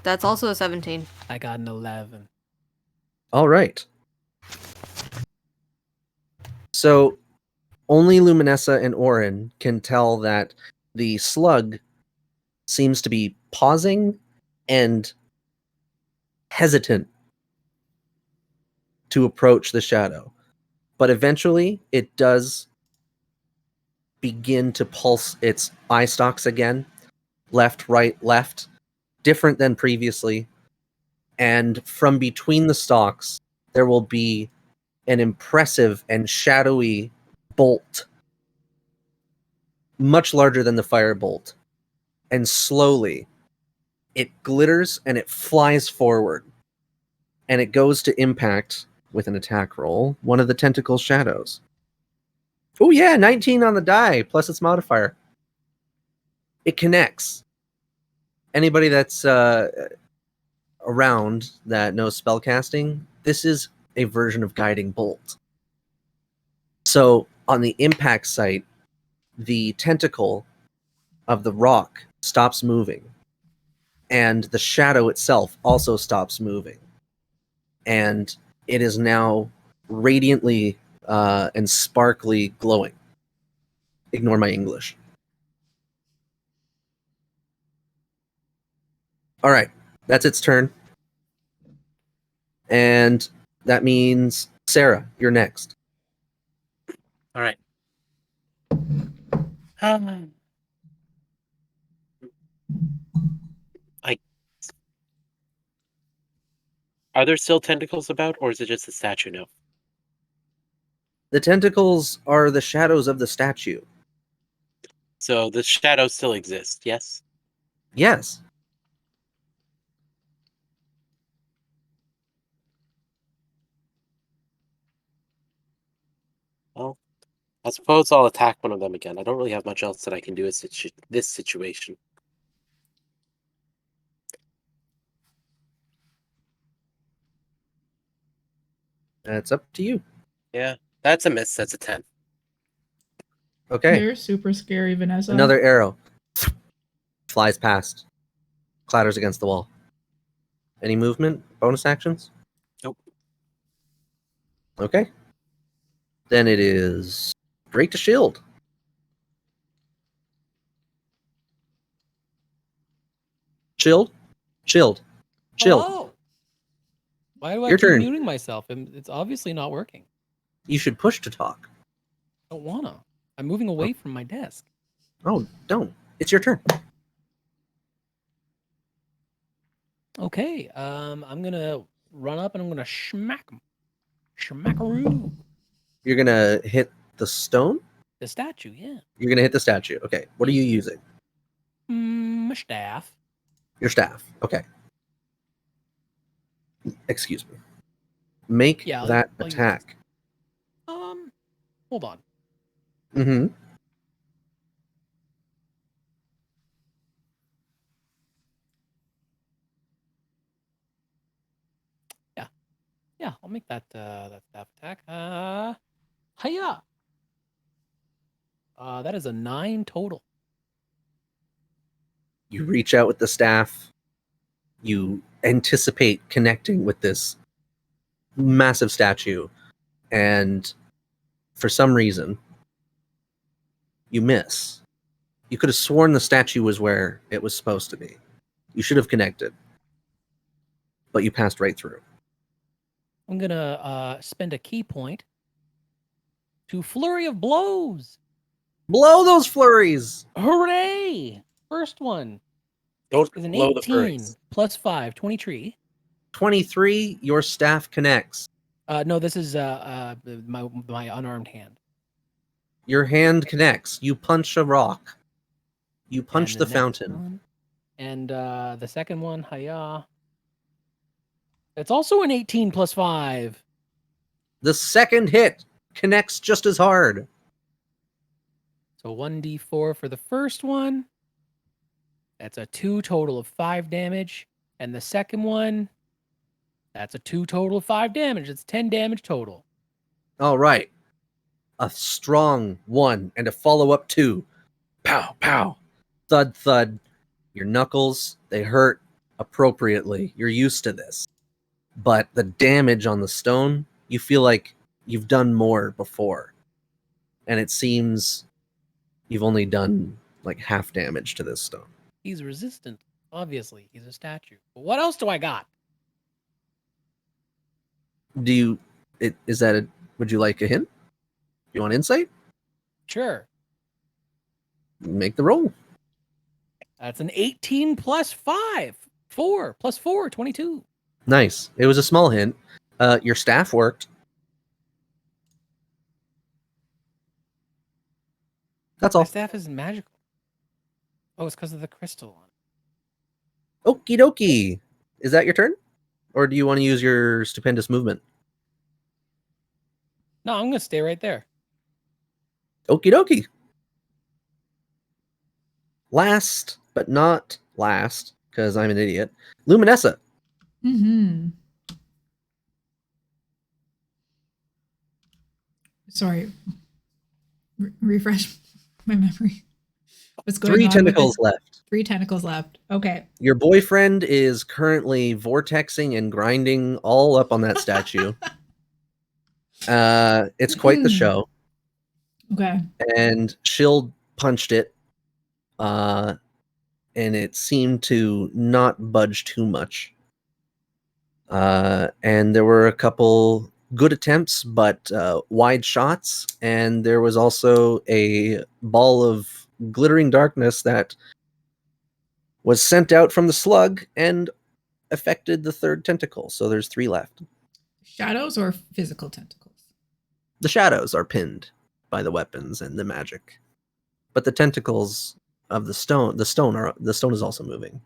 that's also a 17. I got an 11. All right. So only Luminessa and Orin can tell that the slug seems to be pausing and hesitant to approach the shadow. But eventually it does begin to pulse its eye stalks again. Left, right, left. Different than previously. And from between the stalks, there will be an impressive and shadowy bolt, much larger than the firebolt. And slowly, it glitters and it flies forward. And it goes to impact, with an attack roll, one of the tentacle shadows. Oh yeah, 19 on the die, plus its modifier. It connects. Anybody that's around that knows spellcasting, this is a version of Guiding Bolt. So on the impact site, the tentacle of the rock stops moving, and the shadow itself also stops moving. And it is now radiantly and sparkly glowing. Ignore my English. All right, that's its turn. And that means, Sarah, you're next. All right. I Are there still tentacles about, or is it just the statue now? The tentacles are the shadows of the statue. So the shadow still exists, yes? Yes. Well, I suppose I'll attack one of them again. I don't really have much else that I can do in this situation. That's up to you. Yeah, that's a miss. That's a 10. Okay. You're super scary, Vanessa. Another arrow flies past, clatters against the wall. Any movement? Bonus actions? Nope. Okay. Then it is straight to shield. Shield. Shield. Shield. Hello? Why do I Your keep turn. muting myself? It's obviously not working. You should push to talk. I don't wanna. I'm moving away from my desk. Oh, don't. It's your turn. Okay, I'm gonna run up and I'm gonna smack him. Schmackaroo. You're going to hit the stone? The statue, yeah. You're going to hit the statue. Okay. What are you using? My staff. Your staff. Okay. Excuse me. Make Yeah, that I'll use attack. Hold on. Mm-hmm. Yeah, I'll make that that staff attack. Hiya. That is a 9 total. You reach out with the staff. You anticipate connecting with this massive statue, and for some reason, you miss. You could have sworn the statue was where it was supposed to be. You should have connected, but you passed right through. I'm gonna spend a key point to Flurry of Blows. Blow those flurries! Hooray! First one Don't is an blow the 18 furries. plus 5, 23. 23, your staff connects. No, this is my unarmed hand. Your hand connects. You punch a rock. You And punch the next fountain. one- And the second one, hiya. It's also an 18 plus 5. The second hit connects just as hard. So 1d4 for the first one. That's a 2 total of 5 damage. And the second one, that's a 2 total of 5 damage. It's 10 damage total. All right. A strong 1 and a follow-up 2. Pow, pow. Thud, thud. Your knuckles, they hurt appropriately. You're used to this. But the damage on the stone, you feel like you've done more before. And it seems you've only done like half damage to this stone. He's resistant. Obviously, he's a statue. But what else do I got? Do you would you like a hint? You want insight? Sure. Make the roll. That's an 18 plus 5. 4 plus 4, 22. Nice. It was a small hint. Your staff worked. That's My all. staff isn't magical. Oh, it's because of the crystal on it. Okie dokie. Is that your turn? Or do you want to use your stupendous movement? No, I'm going to stay right there. Okie dokie. Last, but not last, because I'm an idiot. Luminessa. Mm-hmm. Sorry. Refresh my memory. What's going 3 on? tentacles left. 3 tentacles left. Okay. Your boyfriend is currently vortexing and grinding all up on that statue. It's quite the show. Okay. And Shield punched it, and it seemed to not budge too much. And there were a couple good attempts, but wide shots, and there was also a ball of glittering darkness that was sent out from the slug and affected the third tentacle. So there's 3 left. Shadows or physical tentacles? The shadows are pinned by the weapons and the magic, but the tentacles of the stone is also moving.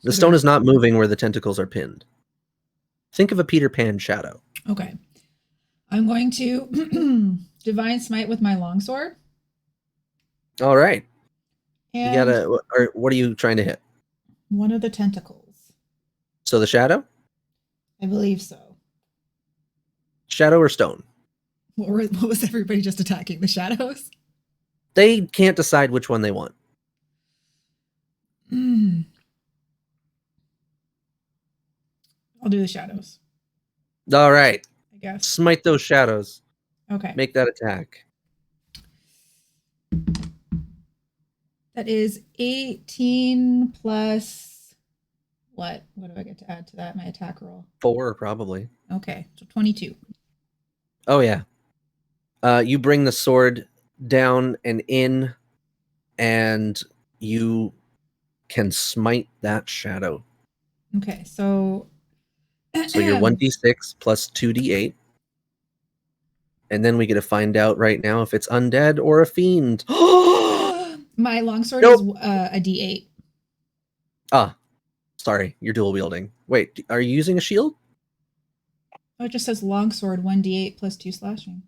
The So stone they're- is not moving where the tentacles are pinned. Think of a Peter Pan shadow. Okay. I'm going to divine smite with my longsword. All right. And You gotta. Or what are you trying to hit? one of the tentacles. So the shadow, I believe so. shadow or stone. What was everybody just attacking? The shadows? They can't decide which one they want. I'll do the shadows, All right. I guess. Smite those shadows. Okay. Make that attack. That is 18 plus what? What do I get to add to that? My attack roll. 4 probably. Okay. So 22. Oh yeah. You bring the sword down and in, and you can smite that shadow. Okay. So So you're 1d6 plus 2d8. And then we get to find out right now if it's undead or a fiend. my longsword Nope. is a D8. Ah, sorry, you're dual wielding. Wait, are you using a shield? Oh, it just says longsword 1d8 plus 2 slashing.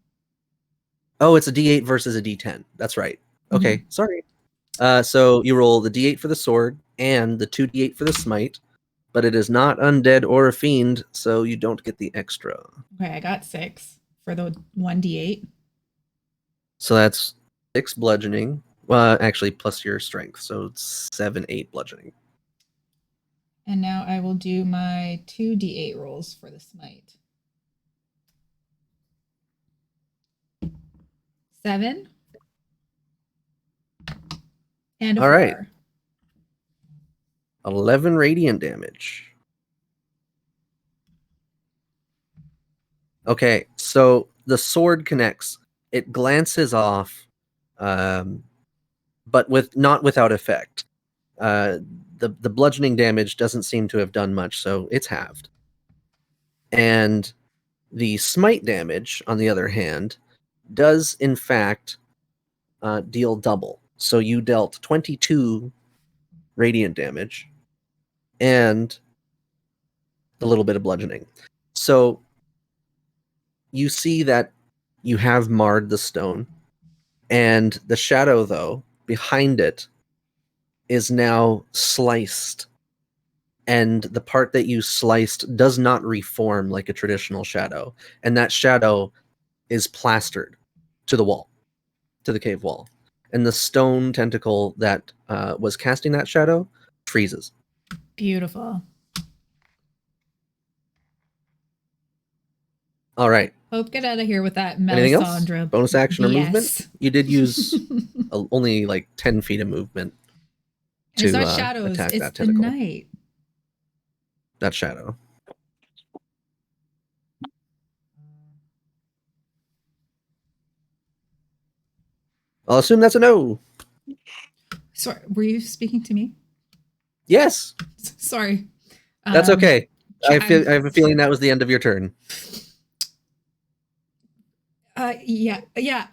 Oh, it's a D8 versus a D10. That's right. Okay, Mm-hmm. sorry. So you roll the D8 for the sword and the 2D8 for the smite, but it is not undead or a fiend, so you don't get the extra. Okay, I got 6 for the 1d8. So that's 6 bludgeoning. Actually, plus your strength, so it's 7, 8 bludgeoning. And now I will do my 2d8 rolls for the smite. 7 and a All 4. right. 11 radiant damage. Okay, so the sword connects. It glances off, but not without effect. The bludgeoning damage doesn't seem to have done much, so it's halved. And the smite damage, on the other hand, does in fact deal double. So you dealt 22 radiant damage and a little bit of bludgeoning. So you see that you have marred the stone, and the shadow, though, behind it is now sliced. And the part that you sliced does not reform like a traditional shadow. And that shadow is plastered to the wall, to the cave wall. And the stone tentacle that was casting that shadow freezes. Beautiful. All right. Hope get out of here with that Anything else? Melisandre. Bonus action or movement? Yes. You did use only like 10 feet of movement And it's to not shadows, attack it's that the tentacle. night. That shadow. I'll assume that's a no. Sorry, were you speaking to me? Yes, Sorry. that's okay. I I'm- have a feeling that was the end of your turn. Yeah. Yeah.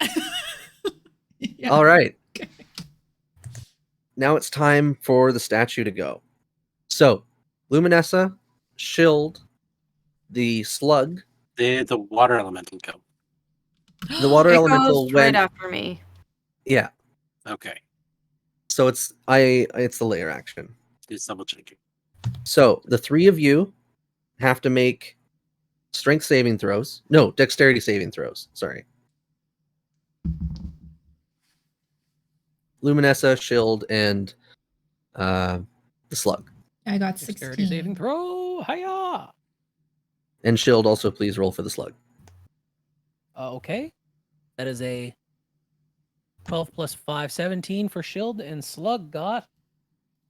All right. Now it's time for the statue to go. So, Luminessa, Shield, the slug, The water elemental go. the water It elemental goes right went. after me. Yeah. Okay. So it's the layer action. Just double checking. So the three of you have to make strength saving throws. No, dexterity saving throws. Sorry. Luminessa, Shield, and the slug. I got Dexterity 16. saving throw. Hiya. And Shield also please roll for the slug. Okay. That is a 12 plus 5, 17 for shield, and slug got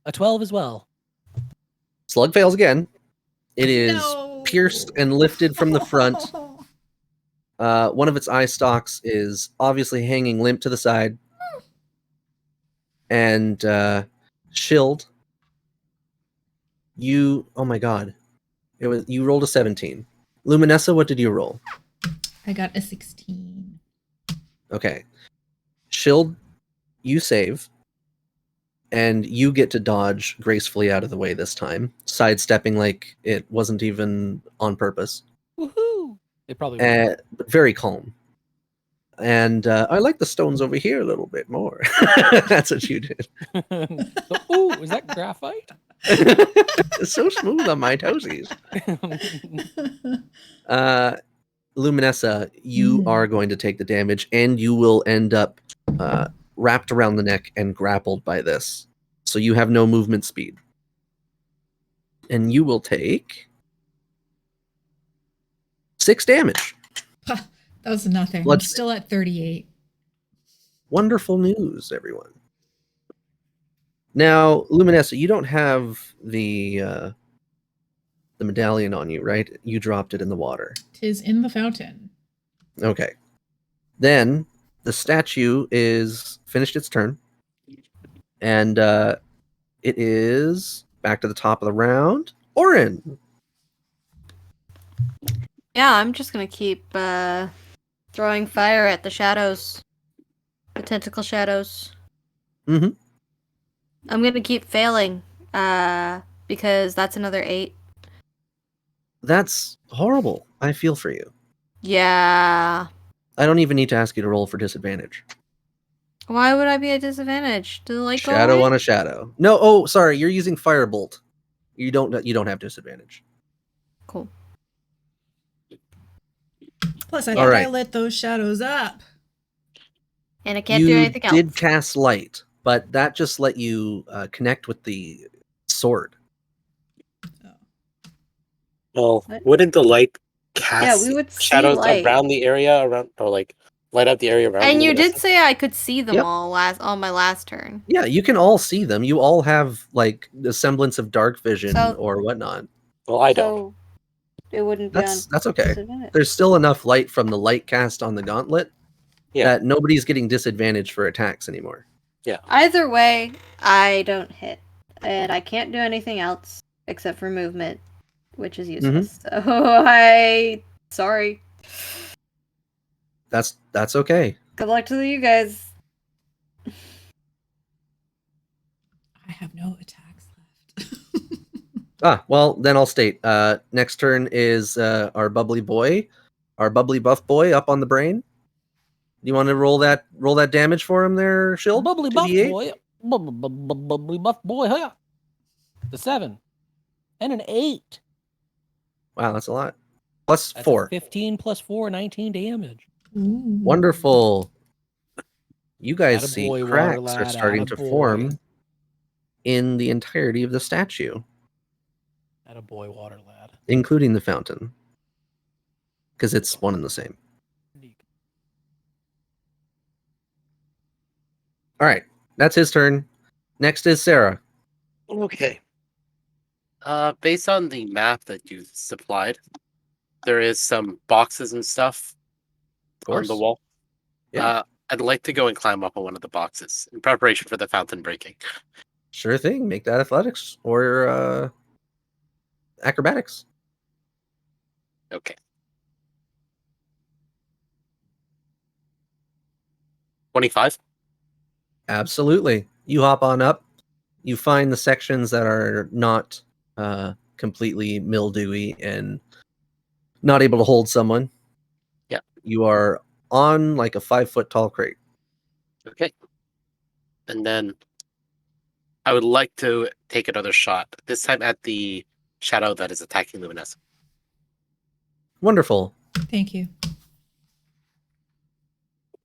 a 12 as well. Slug fails again. It is No. pierced and lifted from the front. One of its eye stalks is obviously hanging limp to the side. And Shield, oh my god. You rolled a 17. Luminessa, what did you roll? I got a 16. Okay. Shield, you save. And you get to dodge gracefully out of the way this time, sidestepping like it wasn't even on purpose. Woohoo! It probably was. But very calm. And I like the stones over here a little bit more. That's what you did. Ooh, is that graphite? It's so smooth on my toesies. Luminessa, you are going to take the damage, and you will end up wrapped around the neck and grappled by this. So you have no movement speed. And you will take 6 damage. That was nothing. Blood I'm still at 38. Wonderful news, everyone. Now, Luminessa, you don't have the medallion on you, right? You dropped it in the water. 'Tis in the fountain. Okay. Then the statue is finished its turn. And it is back to the top of the round. Orin. Yeah, I'm just gonna keep throwing fire at the shadows. The tentacle shadows. Mm-hmm. I'm gonna keep failing. Because that's another 8. That's horrible. I feel for you. Yeah. I don't even need to ask you to roll for disadvantage. Why would I be at disadvantage? Did the light go Shadow away? on a shadow. No, oh, sorry, you're using firebolt. You don't have disadvantage. Cool. Plus, I All think I right. lit those shadows up. And I can't You do anything did else. cast light, but that just let you connect with the sword. Well, What? wouldn't the light cast we would see shadows light. around the area around, or like light up the area around? And you did Luminescent? say I could see them Yep. all on my last turn. Yeah, you can all see them. You all have like the semblance of dark vision So- or whatnot. Well, I don't. So it wouldn't be on That's okay. disadvantage. There's still enough light from the light cast on the gauntlet Yeah. that nobody's getting disadvantage for attacks anymore. Either way, I don't hit. And I can't do anything else except for movement, which is useless. So sorry. That's okay. Good luck to you guys. I have no attacks left. Well, then I'll state. Next turn is our bubbly buff boy up on the brain. You want to roll that damage for him there, Shield? Bubbly buff 2d8? boy. Bubbly buff boy. Huh? The 7. And an 8. Wow, that's a lot. Plus That's 4. 15 plus 4, 19 damage. Ooh. Wonderful. You guys Attaboy, see water cracks are lad, starting to attaboy. form in the entirety of the statue, At a boy, water lad. including the fountain, because it's one and the same. All right, that's his turn. Next is Sarah. Okay. Based on the map that you supplied, there is some boxes and stuff Of course. on the wall. Yeah. I'd like to go and climb up on one of the boxes in preparation for the fountain breaking. Sure thing. Make that athletics or acrobatics. Okay. 25. Absolutely. You hop on up. You find the sections that are not completely mildewy and not able to hold someone. Yeah. You are on like a 5-foot tall crate. Okay. And then I would like to take another shot, this time at the shadow that is attacking Luminescent. Wonderful, Thank you.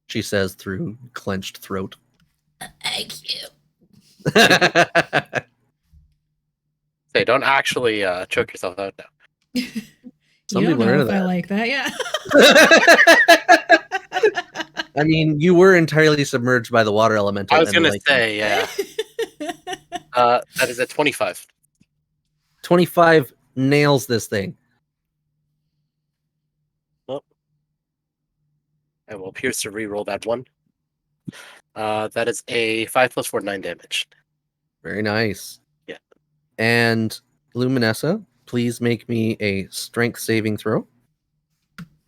she says through clenched throat. Thank you. Say, don't actually choke yourself out now. Some You don't people are know into if I that. like that, yeah. I mean, you were entirely submerged by the water elemental. I was and the going to light. say, yeah. That is a 25. 25 nails this thing. I will pierce to reroll that one. That is a 5 plus 4, 9 damage. Very nice. Yeah. And Luminessa, please make me a strength saving throw.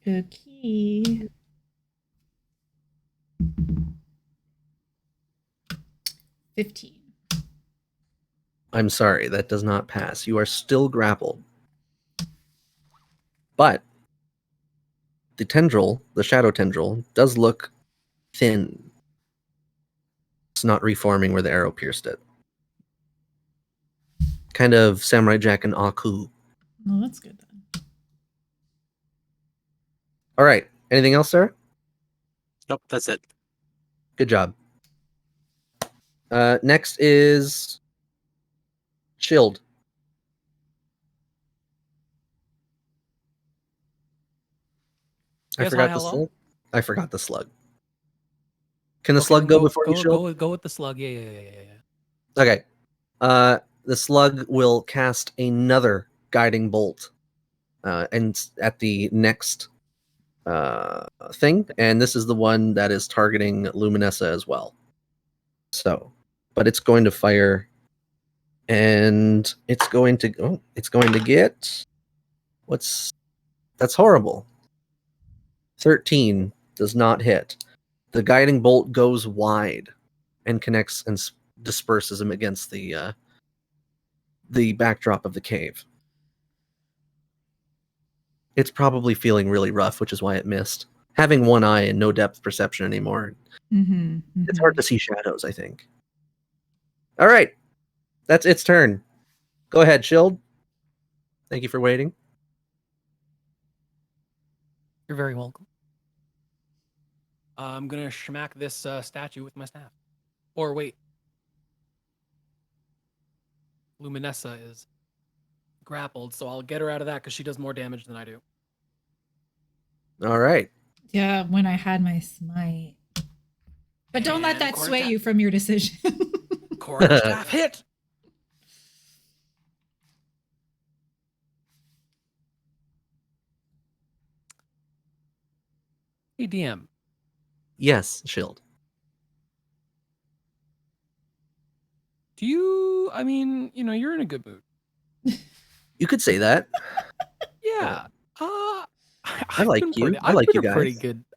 Okay. 15. I'm sorry, that does not pass. You are still grappled. But the tendril, the shadow tendril, does look thin. It's not reforming where the arrow pierced it. Kind of Samurai Jack and Aku. Well, that's good then. All right. Anything else, Sarah? Nope, that's it. Good job. Next is Shield. I Yes, forgot hi, the hello? slug. I forgot the slug. Can the slug go before you, Shield? Go with the slug. Yeah. Okay. The slug will cast another guiding bolt, and at the next thing, and this is the one that is targeting Luminessa as well. So, but it's going to fire, and it's going to get that's horrible. 13 does not hit. The guiding bolt goes wide and connects and disperses him against the backdrop of the cave. It's probably feeling really rough, which is why it missed. having one eye and no depth perception anymore, Mm-hmm, it's hard to see shadows, I think. All right. That's its turn. Go ahead, Shield. Thank you for waiting. You're very welcome. I'm gonna smack this statue with my staff. Or wait. Luminessa is grappled, so I'll get her out of that because she does more damage than I do. All right. Yeah, when I had my smite. But don't let And that quarter sway tap. you from your decision. Quarter staff hit. Hey DM, Yes, Shield. do you? I mean, you're in a good mood. You could say that. Yeah. I like you. I like you guys.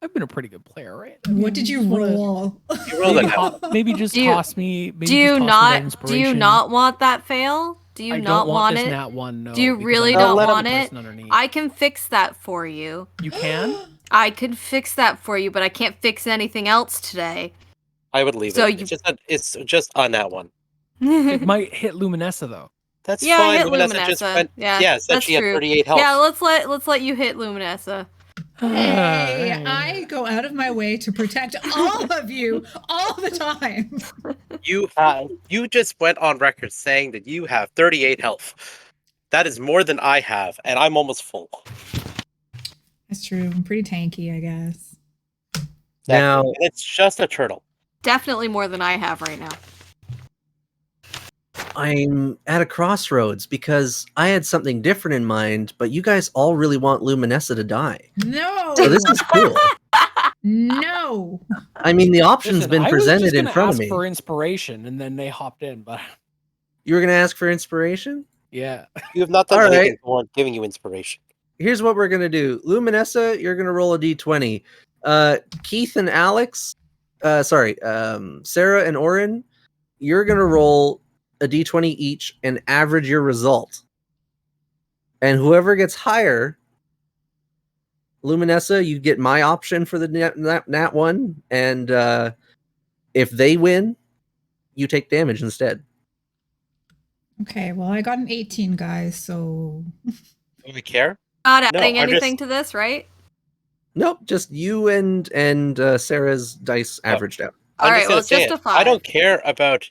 I've been a pretty good player, right? What did you just wanna- roll? You rolled Maybe, a nat one. maybe just Do you- toss me. Maybe Do you just toss me that not? Do inspiration. you not want that fail? Do you I not don't want this it? nat one. No. Do you because really I don't know the want it? person underneath. I can fix that for you. You can. I could fix that for you, but I can't fix anything else today. I would leave So it. It's just on that one. It might hit Luminessa though. That's Yeah, fine. hit Luminessa just Luminessa. went. Yeah, said that's she had true. 38 health. Yeah, let's let you hit Luminessa. Hey, I go out of my way to protect all of you all the time. You just went on record saying that you have 38 health. That is more than I have, and I'm almost full. That's true. I'm pretty tanky, I guess. Now, And it's just a turtle. Definitely more than I have right now. I'm at a crossroads because I had something different in mind, but you guys all really want Luminessa to die. No. So this is cool. No. I mean, the option's Listen, been I was presented just in gonna front of ask me. for inspiration, and then they hopped in. But You were going to ask for inspiration? yeah, You have not done All anything right. for giving you inspiration. Here's what we're going to do. Luminessa, you're going to roll a d20. Keith and Alex, Sarah and Orin, you're going to roll a d20 each and average your result. And whoever gets higher, Luminessa, you get my option for the nat one. And if they win, you take damage instead. Okay, well, I got an 18, guys, so Do we care? Not No, adding I'm just- anything to this, right? Nope, just you and Sarah's dice averaged out. All I'm right, just well, gonna it's say just it. a 5. I don't care about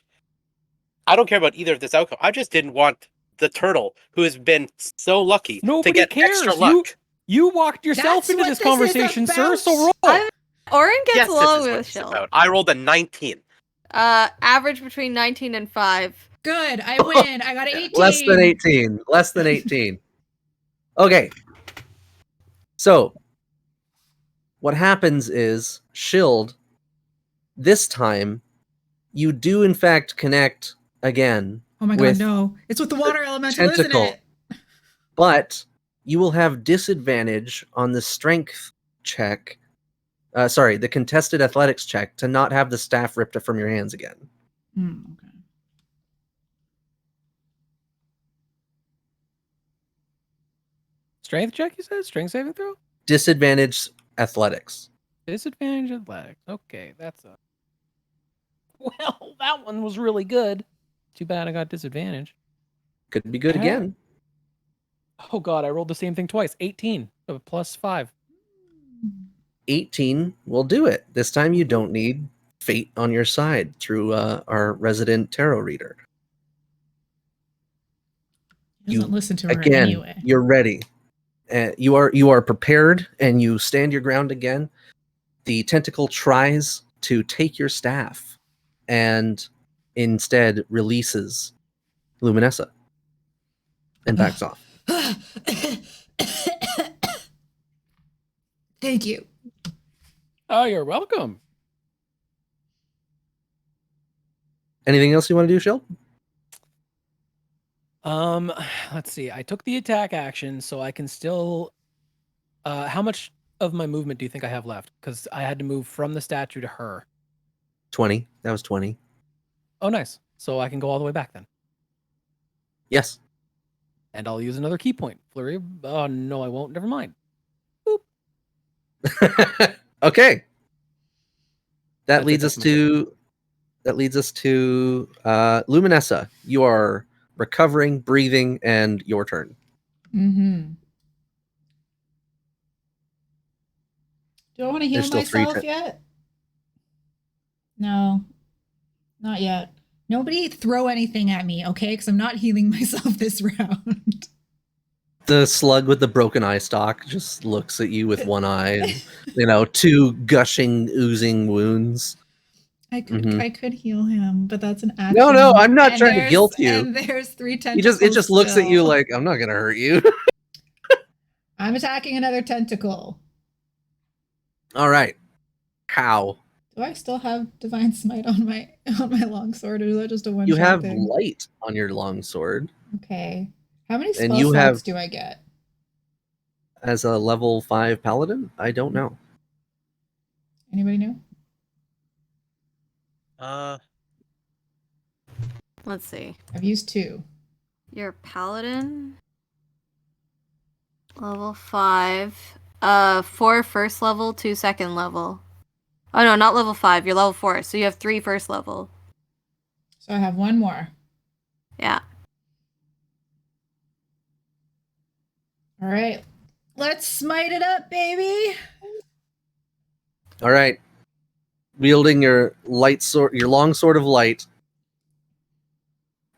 either of this outcome. I just didn't want the turtle, who has been so lucky Nobody to get cares. extra luck. You walked yourself That's into what this this is conversation, sir. about. So roll. Orin gets Yes, this along is what with it's Shield. about. I rolled a 19. Average between 19 and 5. good. I win. I got 18. Less than 18. Less than 18. Okay. So, what happens is, Shield, this time, you do in fact connect again, Oh my with god, no. It's with the water elemental, tentacle. isn't it? but you will have disadvantage on the strength check. The contested athletics check to not have the staff ripped from your hands again. Okay. Strength check, you said? Strength saving throw? Disadvantage athletics. Disadvantage athletics. Okay, that's a. Well, that one was really good. Too bad I got disadvantage. Could be good Yeah. again. Oh god, I rolled the same thing twice. 18 plus 5. 18 will do it. This time you don't need fate on your side through our resident tarot reader. He doesn't You- listen to her Again, anyway. you're ready. You are prepared, and you stand your ground again. The tentacle tries to take your staff, and instead releases Luminessa and backs off. Thank you. Oh, you're welcome. Anything else you want to do, Shield? Let's see. I took the attack action, so I can still. How much of my movement do you think I have left? Because I had to move from the statue to her. 20. That was 20. Oh, nice. So I can go all the way back then, Yes. and I'll use another key point. Flurry. Oh no, I won't. Never mind. Okay. That That's it, leads that's us my to Luminessa. You are recovering, breathing, and your turn. Mm-hmm. Do I want to heal There's still myself yet? No, not yet. Nobody throw anything at me, okay? Because I'm not healing myself this round. The slug with the broken eye stalk just looks at you with one eye and, 2 gushing, oozing wounds. I could Mhm. I could heal him, but that's an action. No, I'm not And trying to there's- guilt you. And there's 3 It tentacles. just looks at you still. like, I'm not gonna hurt you. I'm attacking another tentacle. All right. How? Do I still have divine smite on my longsword, or is that just a one You shot have thing? light on your longsword Okay. How many And spell you slots have- do I get? as a level 5 paladin. I don't know. Anybody know? Let's see. I've used 2. You're a paladin. Level 5. 4 first level, 2 second level. Oh no, not level 5. You're level 4, so you have 3 first level. So I have 1 more. Yeah. All right. Let's smite it up, baby. All right. Wielding your light sword, your long sword of light,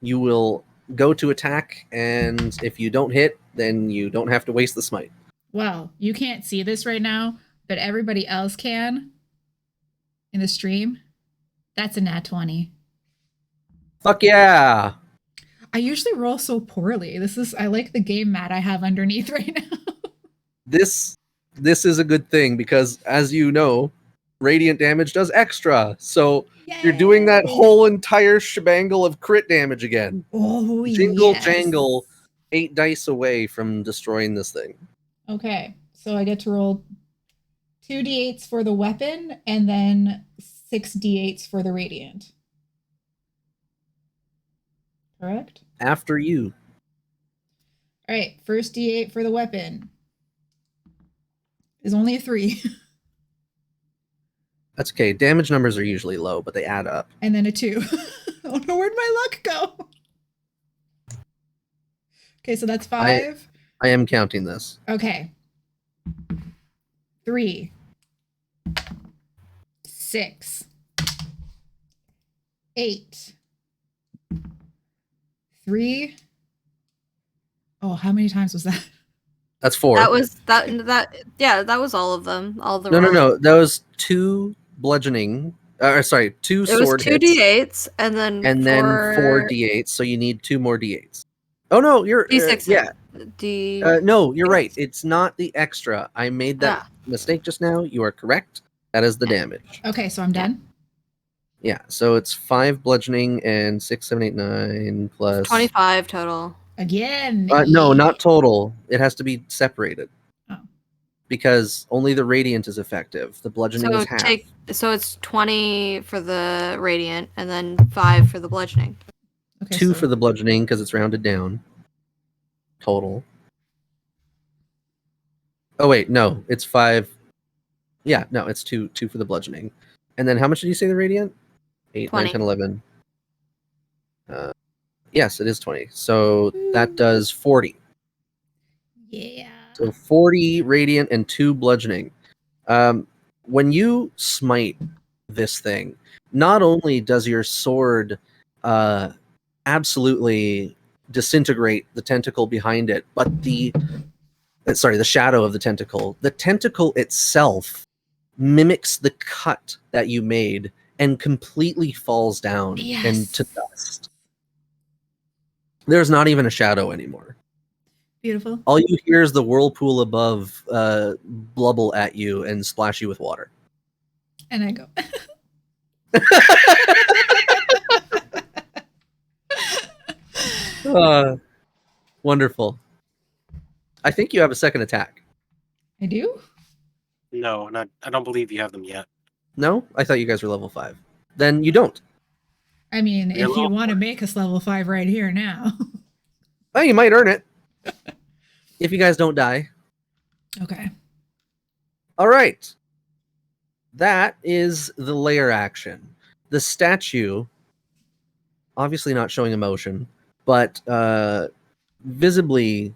you will go to attack, and if you don't hit, then you don't have to waste the smite. Well, you can't see this right now, but everybody else can in the stream. That's a nat 20. Fuck yeah! I usually roll so poorly. I like the game mat I have underneath right now. This is a good thing because, as you know, radiant damage does extra. So you're doing that Yay! whole entire shebangle of crit damage again. Oh, Jingle yes. jangle, 8 dice away from destroying this thing. Okay, so I get to roll 2 d8s for the weapon and then 6 d8s for the radiant. Correct? After you. All right, first d8 for the weapon is only a 3. That's okay. Damage numbers are usually low, but they add up. And then a 2. Oh no, where'd my luck go? Okay, so that's 5. I am counting this. Okay. 3. 6. 8. 3. Oh, how many times was that? That's 4. That was that was all of them. All the No. rolling. That was 2 bludgeoning. 2 It was sword 2 hits, d8s and then and then 4 d8s. So you need 2 more d8s. Oh no, you're d6. yeah. D. No, you're right. It's not the extra. I made that mistake just now. You are correct. That is the damage. Okay, so I'm done. Yeah. So it's 5 bludgeoning and 6, 7, 8, 9 plus 25 total. Again. No, not total. It has to be separated. Oh. Because only the radiant is effective. The bludgeoning So is half. so it's 20 for the radiant and then 5 for the bludgeoning. Okay, 2 so for the bludgeoning because it's rounded down. Total. Oh wait, no, it's 5. Yeah, no, it's 2 for the bludgeoning. And then how much did you say the radiant? 8, 9, 20. 10, 11. Yes, it is 20. So that does 40. Yeah. So 40 radiant and 2 bludgeoning. When you smite this thing, not only does your sword absolutely disintegrate the tentacle behind it, but the shadow of the tentacle itself mimics the cut that you made and completely falls down into dust. There's not even a shadow anymore. Beautiful. All you hear is the whirlpool above blubble at you and splash you with water. And I go. Wonderful. I think you have a second attack. I do? No, I don't believe you have them yet. No? I thought you guys were level 5. Then you don't. I mean, You're if you level want to 4. make us level 5 right here now. Oh, you might earn it. If you guys don't die. Okay. All right. That is the layer action. The statue, obviously not showing emotion, but visibly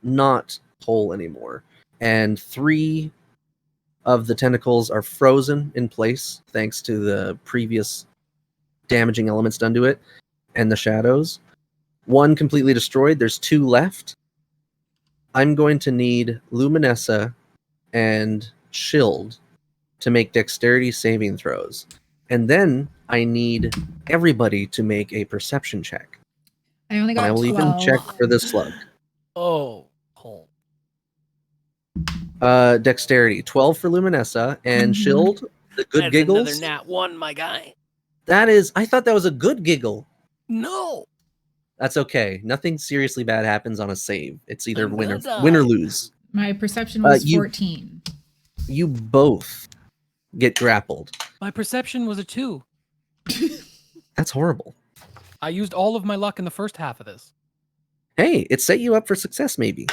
not whole anymore. And 3 of the tentacles are frozen in place thanks to the previous damaging elements done to it and the shadows. 1 completely destroyed. There's 2 left. I'm going to need Luminessa and Shield to make dexterity saving throws. And then I need everybody to make a perception check. I only And I got will 12. even check for the slug. Oh, hold. Dexterity 12 for Luminessa and Mhm. Shield. The good That's giggles. another nat 1, my guy. That is. I thought that was a good giggle. No. That's okay. Nothing seriously bad happens on a save. It's either I'm win or gonna win or die. lose. My perception was you- 14. You both get grappled. My perception was a 2. That's horrible. I used all of my luck in the first half of this. Hey, it set you up for success, maybe.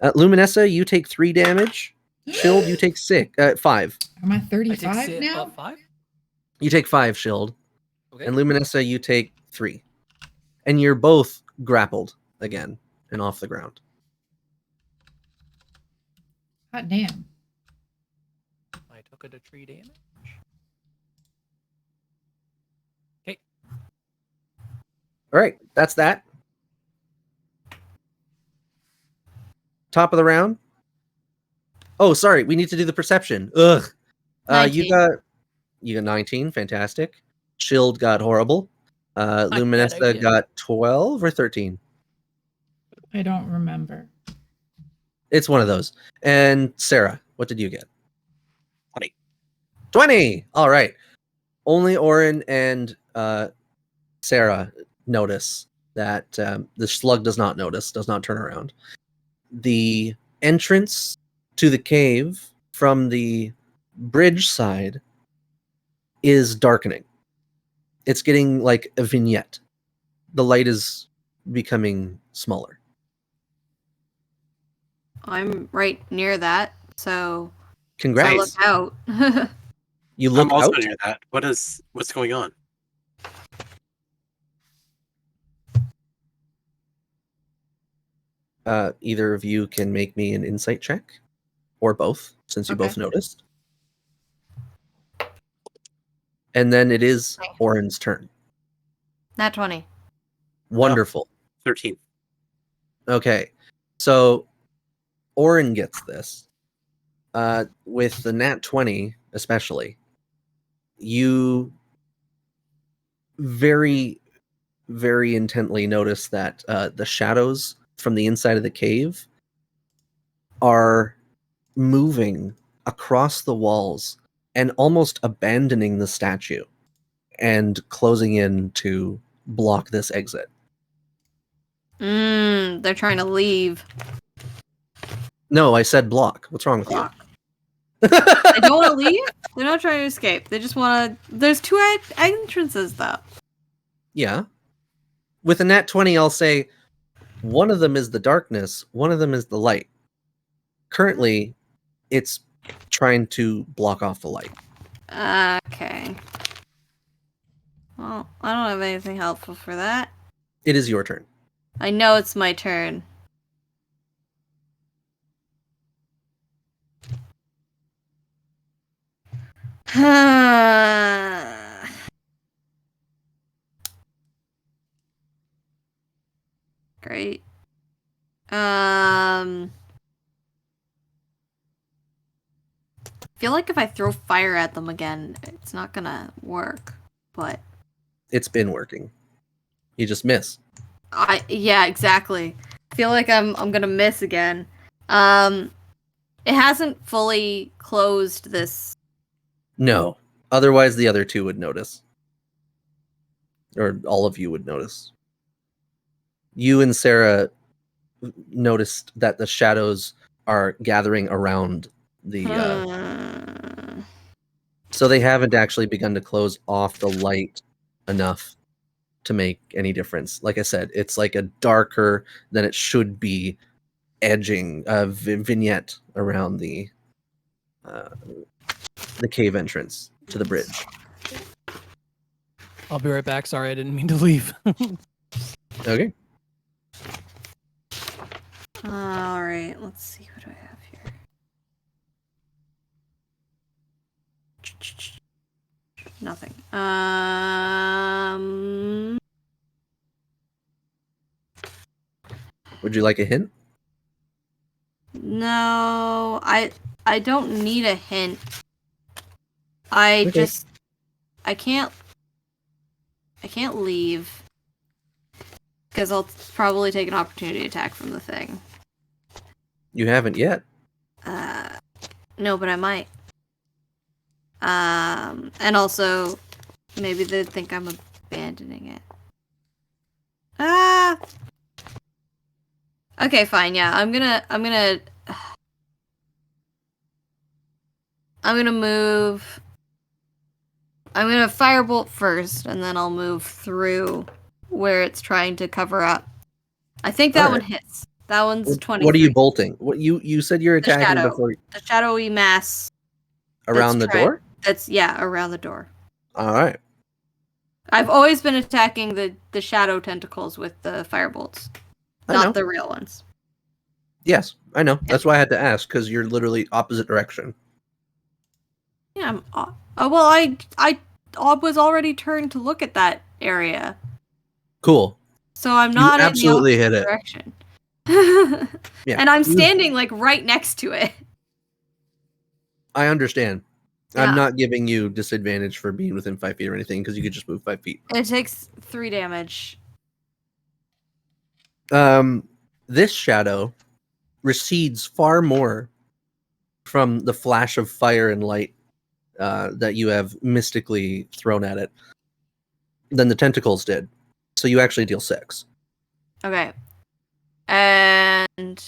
Luminessa, you take 3 damage. Shield, you take 5. Am I I take 35 now? 5? You take 5, Shield. Okay. And Luminessa, you take 3. And you're both grappled again and off the ground. Hot damn. I took a tree damage. All right, that's that. Top of the round. Oh, sorry, we need to do the perception. Ugh. You 19. got 19, fantastic. Shield got horrible. Luminessa did. got 12 or 13. I don't remember. It's one of those. And Sarah, what did you get? 20. 20. All right. Only Orin and Sarah notice that the slug does not turn around. The entrance to the cave from the bridge side is darkening. It's getting like a vignette. The light is becoming smaller. I'm right near that, so I Congrats. look out. You look I'm also out. near that. What's going on? Either of you can make me an insight check, or both, since you Okay. both noticed. And then it is Okay. Orin's turn. Nat 20. Wonderful. 13. Okay, so Orin gets this. With the nat 20, especially, you very, very intently notice that the shadows from the inside of the cave are moving across the walls and almost abandoning the statue and closing in to block this exit. They're trying to leave. No, I said block. What's wrong with Block. you? They don't want to leave? They're not trying to escape. They just want to. There's 2 entrances, though. Yeah. With a nat 20, I'll say one of them is the darkness, one of them is the light. Currently, it's trying to block off the light. Okay. Well, I don't have anything helpful for that. It is your turn. I know it's my turn. Great. Feel like if I throw fire at them again, it's not gonna work. But It's been working. You just miss. yeah, exactly. Feel like I'm gonna miss again. It hasn't fully closed this. No. Otherwise, the other 2 would notice. Or all of you would notice. You and Sarah noticed that the shadows are gathering around the. So they haven't actually begun to close off the light enough to make any difference. Like I said, it's like a darker than it should be edging vignette around the the cave entrance to the bridge. I'll be right back. Sorry, I didn't mean to leave. Okay. All right, let's see. What do I have here? Nothing. Would you like a hint? No, I don't need a hint. I Okay. just I can't leave because I'll probably take an opportunity attack from the thing. You haven't yet. No, but I might. And also maybe they think I'm abandoning it. Ah. Okay, fine. Yeah, I'm gonna move. I'm gonna firebolt first, and then I'll move through where it's trying to cover up. I think that one hits. That one's 23. What are you bolting? What you said you're The attacking shadow. before The shadowy mass around the door? That's around the door. All right. I've always been attacking the shadow tentacles with the firebolts, I know. not the real ones. Yes, I know. That's why I had to ask, because you're literally opposite direction. Yeah, well, I was already turned to look at that area, Cool. so I'm not absolutely in the hit opposite it. direction. Yeah. And I'm standing like right next to it. I understand. Yeah. I'm not giving you disadvantage for being within 5 feet or anything, because you could just move 5 feet. It takes 3 damage. This shadow recedes far more from the flash of fire and light that you have mystically thrown at it than the tentacles did. So you actually deal 6. Okay. And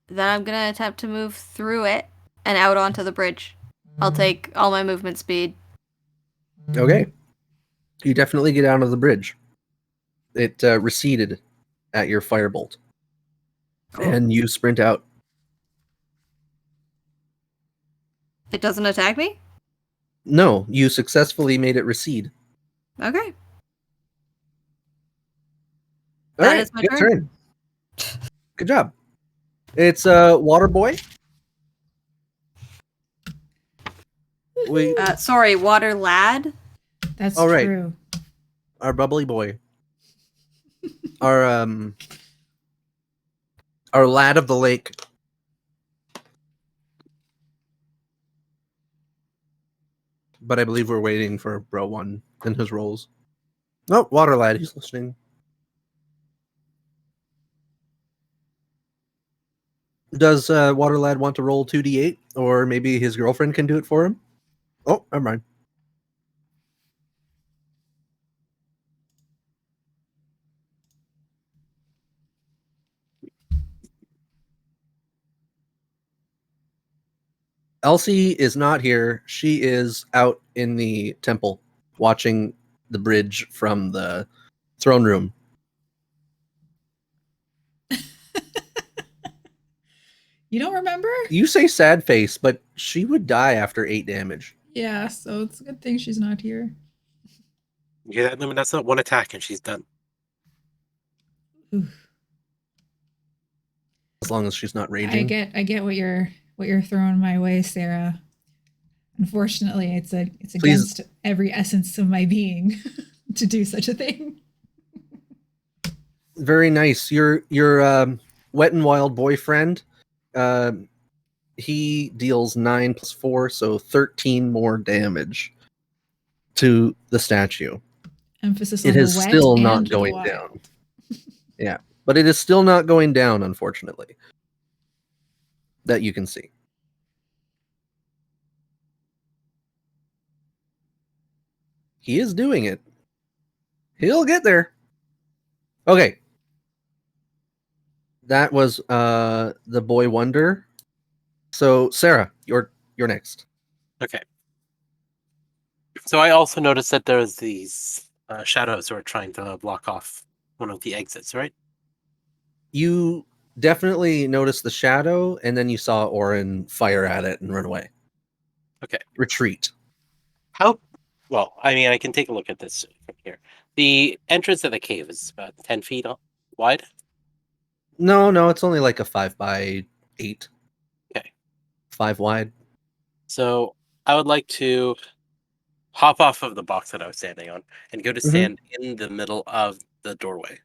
then I'm gonna attempt to move through it and out onto the bridge. I'll take all my movement speed. Okay. You definitely get out of the bridge. It receded at your firebolt. Cool. And you sprint out. It doesn't attack me? No, you successfully made it recede. Okay. All That right, is my good turn. Good job. It's Water Boy. Sorry, Water Lad? That's All right. true. Our bubbly boy. our lad of the lake. But I believe we're waiting for Bro One and his rolls. No, Water Lad, he's listening. Does Water Lad want to roll 2d8? Or maybe his girlfriend can do it for him? Oh, never mind. Elsie is not here. She is out in the temple watching the bridge from the throne room. You don't remember? You say sad face, but she would die after 8 damage. Yeah, so it's a good thing she's not here. You hear that, Lumen? That's not one attack and she's done. Oof. As long as she's not raging. I get what you're throwing my way, Sarah. Unfortunately, it's against every essence of my being to do such a thing. Very nice. Your wet and wild boyfriend, he deals 9 plus 4, so 13 more damage to the statue. Emphasis on It the is wet still and not the going wild. down. Yeah, but it is still not going down, unfortunately. That you can see. He is doing it. He'll get there. Okay. That was the boy wonder. So Sarah, you're next. Okay. So I also noticed that there's these shadows who are trying to block off one of the exits, right? You definitely noticed the shadow, and then you saw Orin fire at it and run away. Okay. retreat. How? Well, I mean, I can take a look at this from here. The entrance of the cave is about 10 feet wide. No, it's only like a 5 by 8. Okay. 5 wide. So I would like to hop off of the box that I was standing on and go to stand in the middle of the doorway.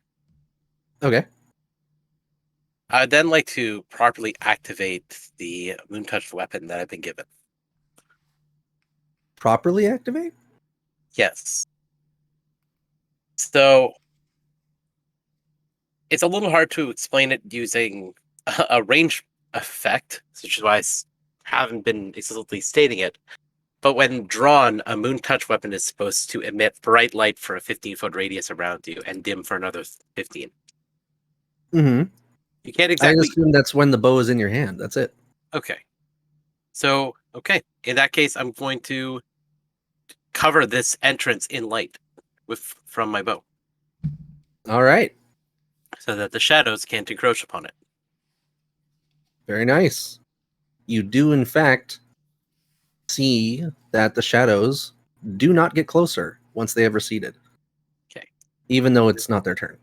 Okay. I'd then like to properly activate the moon-touched weapon that I've been given. Properly activate? Yes. So it's a little hard to explain it using a range effect, which is why haven't been explicitly stating it. But when drawn, a moon touch weapon is supposed to emit bright light for a 15-foot radius around you and dim for another 15. Mm-hmm. You can't I exactly. assume that's when the bow is in your hand. That's it. Okay. So, okay. In that case, I'm going to cover this entrance in light from my bow All right. so that the shadows can't encroach upon it. Very nice. You do, in fact, see that the shadows do not get closer once they have receded. Okay. Even though it's not their turn.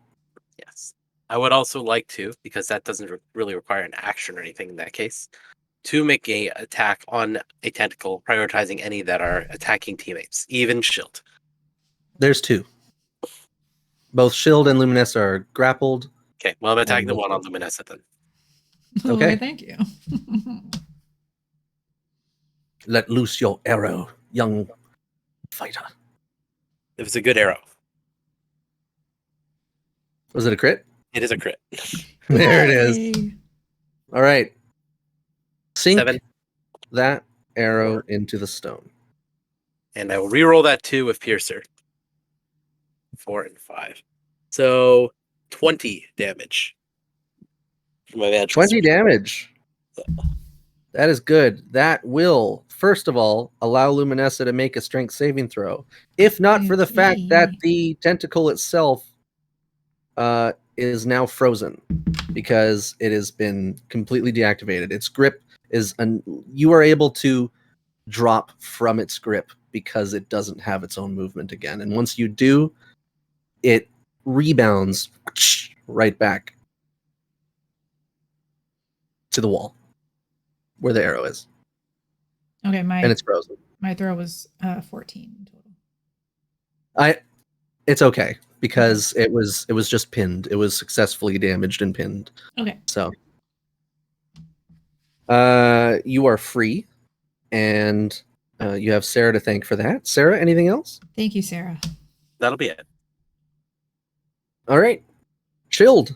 Yes. I would also like to, because that doesn't really require an action or anything in that case, to make a attack on a tentacle, prioritizing any that are attacking teammates, even shield. There's 2. Both Shield and Luminescence are grappled. Okay, well, I'm attacking the one on Luminescent then. Okay. Why, thank you. Let loose your arrow, young fighter. It was a good arrow. Was it a crit? It is a crit. There it is. Yay. All right. Sink 7. that arrow into the stone. And I will reroll that 2 with Piercer. 4 and 5. So 20 damage. For my magical 20 sword. damage. That is good. That will, first of all, allow Luminessa to make a strength saving throw. If not for the fact that the tentacle itself is now frozen because it has been completely deactivated. Its grip is you are able to drop from its grip because it doesn't have its own movement again. And once you do, it rebounds right back to the wall where the arrow is. Okay, And it's frozen. my throw was 14 total. It's okay because it was just pinned. It was successfully damaged and pinned. Okay. So you are free, and you have Sarah to thank for that. Sarah, anything else? Thank you, Sarah. That'll be it. All right. Chilled.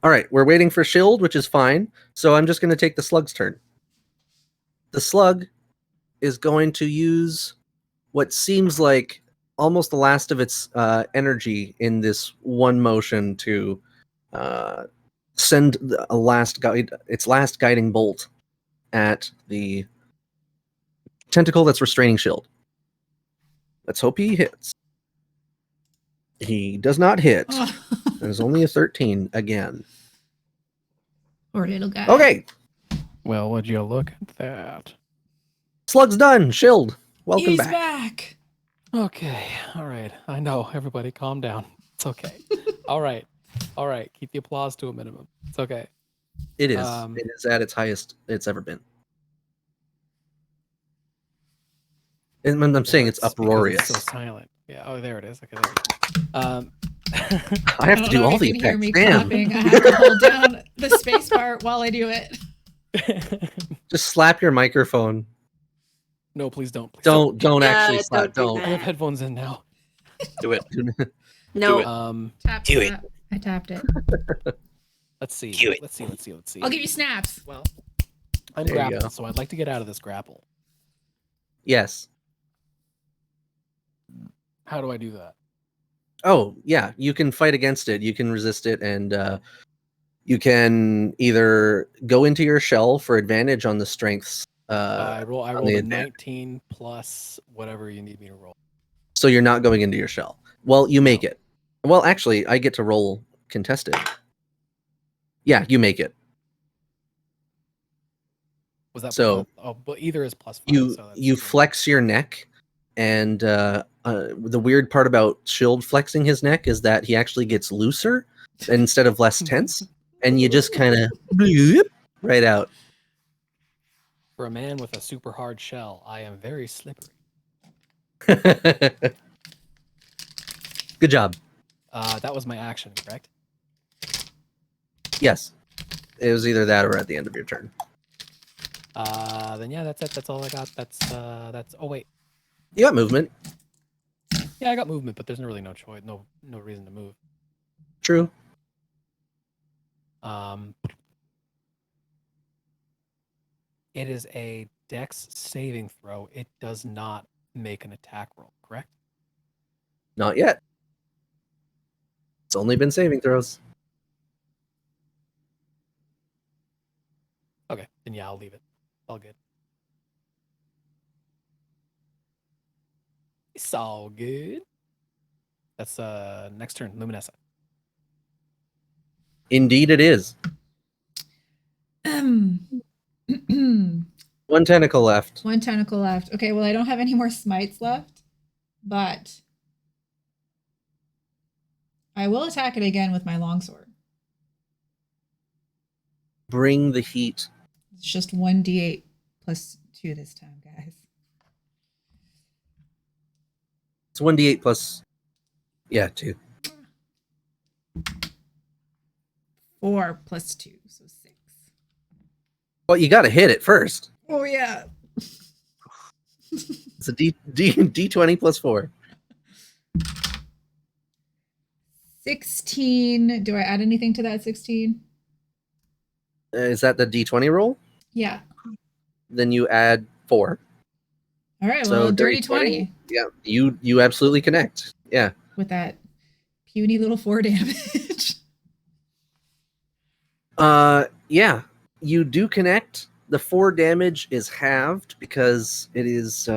All right, we're waiting for Shield, which is fine. So I'm just going to take the slug's turn. The slug is going to use what seems like almost the last of its energy in this one motion to send its last guiding bolt at the tentacle that's restraining Shield. Let's hope he hits. He does not hit. There's only a 13 again. Poor little guy. Okay, Well, would you look at that? slug's done. Shield, welcome He's back. back. Okay. All right. I know. Everybody calm down. It's okay. All right. All right. Keep the applause to a minimum. It's okay. It is. It is at its highest it's ever been. And I'm saying it's Hurts because uproarious. It's so silent. Yeah. Oh, there it is. Okay. There we go. I have to don't do know all if the you can hear effects. me Damn. clapping. I have to hold down the space bar while I do it. Just slap your microphone. No, please don't. Please Don't Yeah, actually slap. don't do Don't. I have headphones in now. Do it. No. Do it. Tap, Do it. tap. I tapped it. Let's see. Do it. Let's see. I'll give you snaps. Well, I'm There you go. grappled, so I'd like to get out of this grapple. Yes. How do I do that? Oh, yeah. You can fight against it. You can resist it, and you can either go into your shell for advantage on the strengths. I rolled the a advantage. 19 plus whatever you need me to roll. So you're not going into your shell. Well, you make it. Well, actually, I get to roll contested. Yeah, you make it. Was that So, but either is +5. You so that's you flex your neck, and the weird part about Shield flexing his neck is that he actually gets looser instead of less tense, and you just kind of right out. For a man with a super hard shell, I am very slippery. Good job. That was my action, correct? Yes, it was either that or at the end of your turn. Then yeah, that's it. That's all I got. That's. Oh wait, You got movement. yeah, I got movement, but there's really no choice, no reason to move. True. It is a Dex saving throw. It does not make an attack roll, correct? Not yet. It's only been saving throws. Okay, then yeah, I'll leave it. All good. It's all good. That's next turn, Luminessa. Indeed, it is. One tentacle left. One tentacle left. Okay, well, I don't have any more smites left, but I will attack it again with my longsword. Bring the heat. It's just 1d8 plus 2 this time, guys. It's 1d8 plus. Yeah, 2. 4 plus 2, so 6. Well, you got to hit it first. Oh, yeah. It's a D20 plus 4. 16. Do I add anything to that 16? Is that the D20 roll? Yeah. Then you add 4. All right, well, dirty 20 Yeah, you absolutely connect. Yeah. with that puny little 4 damage. Yeah, you do connect. The 4 damage is halved because it is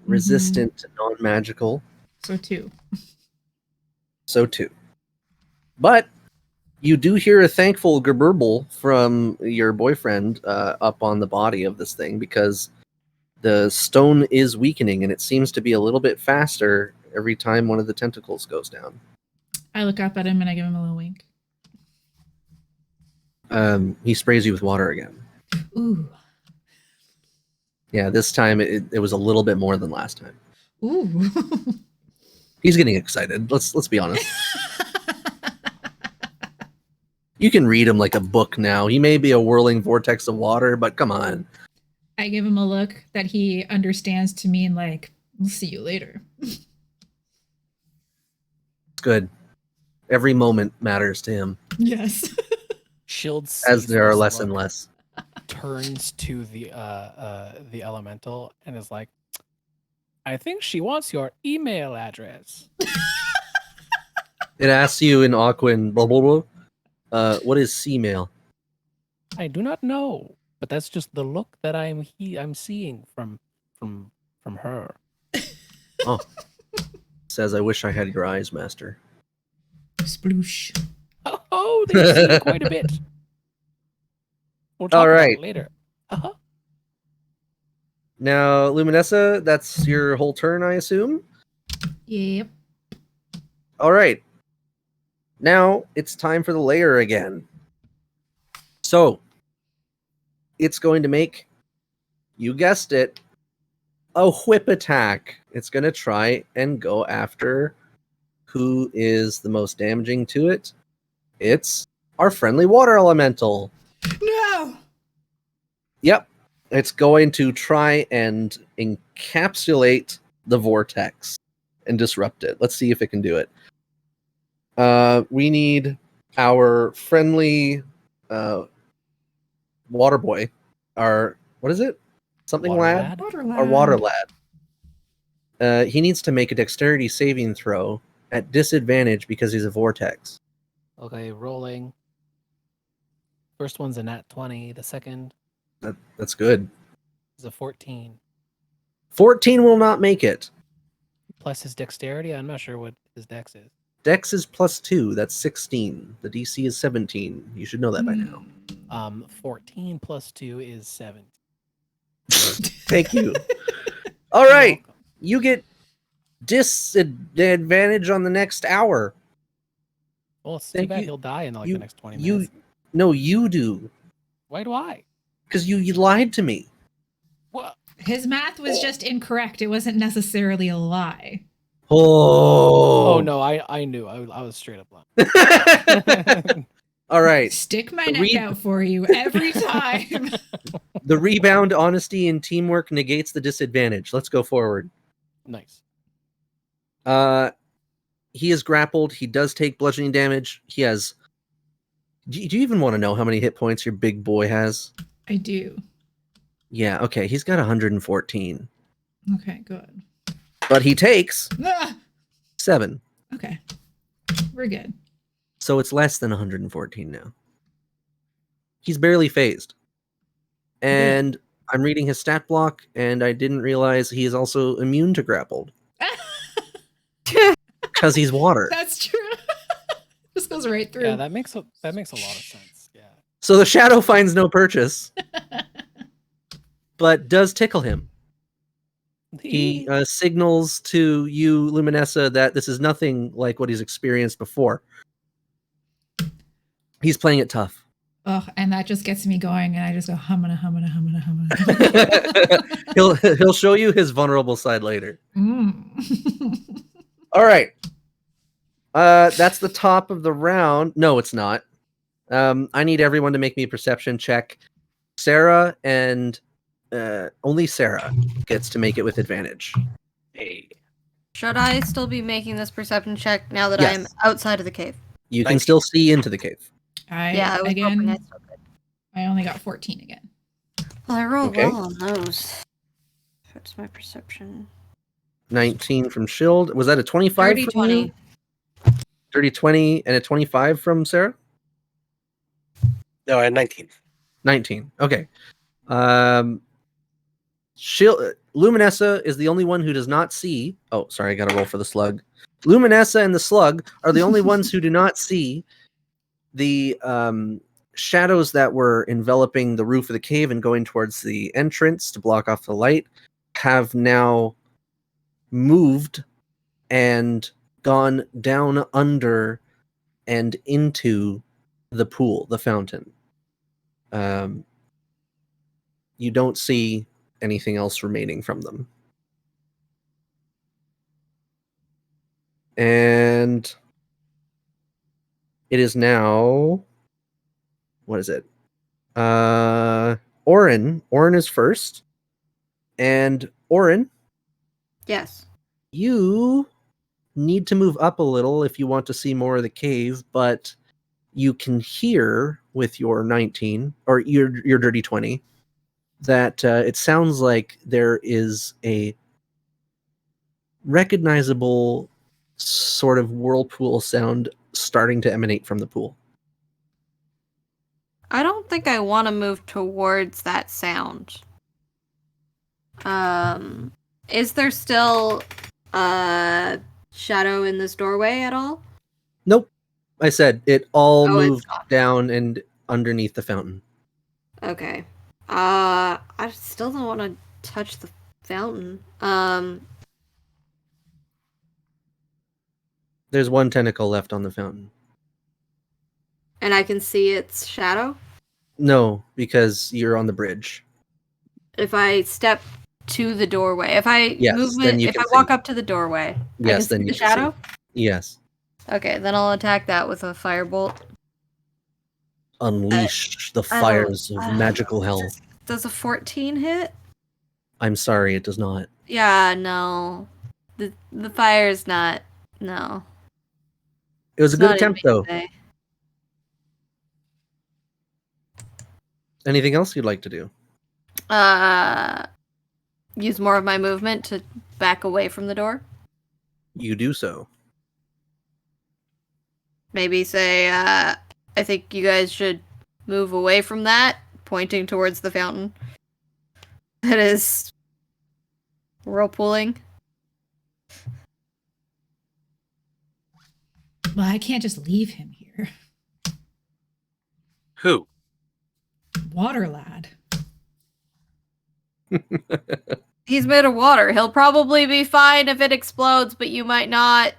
resistant to non-magical. So 2. So 2. But you do hear a thankful gerburble from your boyfriend up on the body of this thing because the stone is weakening and it seems to be a little bit faster every time one of the tentacles goes down. I look up at him and I give him a little wink. He sprays you with water again. Ooh. Yeah, this time it was a little bit more than last time. Ooh. He's getting excited. Let's be honest. You can read him like a book now. He may be a whirling vortex of water, but come on. I give him a look that he understands to mean like, we'll see you later. It's good. Every moment matters to him, Yes. Shield as sees there are this less and look, less. turns to the elemental and is like, I think she wants your email address. It asks you in Aquan, blah, blah, blah. What is C-mail? I do not know, but that's just the look that I'm seeing from her. Oh. Says, I wish I had your eyes, master. Sploosh. Oh, they've seen quite a bit. We'll talk All about right. it later. Uh-huh. Now, Luminessa, that's your whole turn, I assume? Yep. All right. Now it's time for the layer again. So it's going to make, you guessed it, a whip attack. It's going to try and go after who is the most damaging to it. It's our friendly water elemental. No. Yep. It's going to try and encapsulate the vortex and disrupt it. Let's see if it can do it. We need our friendly water boy. What is it? Something Water lad? Water Our water lad. He needs to make a dexterity saving throw at disadvantage because he's a vortex. Okay, rolling. First one's a nat 20. The second That's good. is a 14. 14 will not make it. Plus his dexterity. I'm not sure what his dex is. Dex is +2. That's 16. The DC is 17. You should know that by now. 14 plus 2 is 7. Thank you. All You're right. welcome. You get disadvantage on the next hour. Well, it's too Thank bad you. he'll die in like You- the next 20 You minutes. no, you do. Why do I? Because you lied to me. What? His math was just incorrect. It wasn't necessarily a lie. Oh no, I knew. I was straight up lying. All right. Stick my The neck out for you every time. The rebound, honesty, and teamwork negates the disadvantage. Let's go forward. Nice. He is grappled. He does take bludgeoning damage. He has. Do you even want to know how many hit points your big boy has? I do. Yeah, okay. He's got 114. Okay, good. But he takes Ah! 7. Okay. We're good. So it's less than 114 now. He's barely phased. And I'm reading his stat block, and I didn't realize he is also immune to grappled. Because he's water. That's true. This goes right through. Yeah, that makes a lot of sense. Yeah. So the shadow finds no purchase, but does tickle him. He signals to you, Luminessa, that this is nothing like what he's experienced before. He's playing it tough. Oh, and that just gets me going, and I just go humming. He'll show you his vulnerable side later. Mm. All right. That's the top of the round. No, it's not. I need everyone to make me a perception check. Sarah and only Sarah gets to make it with advantage. Hey. Should I still be making this perception check now that Yes. I'm outside of the cave? You can 19. still see into the cave. Yeah, I was hoping I Again, still could. I only got 14 again. Well, I rolled Okay. well on those. What's my perception? 19 from Shield. Was that a 25 30, from 20. you? 30, 20, and a 25 from Sarah? No, I had 19. 19. Okay. Luminessa is the only one who does not see. Oh, sorry, I got to roll for the slug. Luminessa and the slug are the only ones who do not see the shadows that were enveloping the roof of the cave and going towards the entrance to block off the light have now moved and gone down under and into the pool, the fountain. You don't see anything else remaining from them. And it is now, what is it? Orin. Orin is first. And Orin, Yes. you need to move up a little if you want to see more of the cave, but you can hear with your 19 or your dirty 20 that it sounds like there is a recognizable sort of whirlpool sound starting to emanate from the pool. I don't think I want to move towards that sound. Is there still a shadow in this doorway at all? Nope. I said it all Oh, it's moved gone. down and underneath the fountain. Okay. I still don't want to touch the fountain. There's one tentacle left on the fountain. And I can see its shadow. No, because you're on the bridge. If I step to the doorway, if I Yes, then you if can I walk see. up to the doorway, Yes, I can then see you the can see. shadow. Yes. Okay, then I'll attack that with a firebolt. Unleash the I don't- fires I of don't magical know. hell. Does a 14 hit? I'm sorry, it does not. Yeah, no. The fire's not. No. It was a It's good not in attempt, me though. today. Anything else you'd like to do? Use more of my movement to back away from the door. You do so. Maybe say, I think you guys should move away from that, pointing towards the fountain. That is whirlpooling. Well, I can't just leave him here. Who? Water lad. He's made of water. He'll probably be fine if it explodes, but you might not.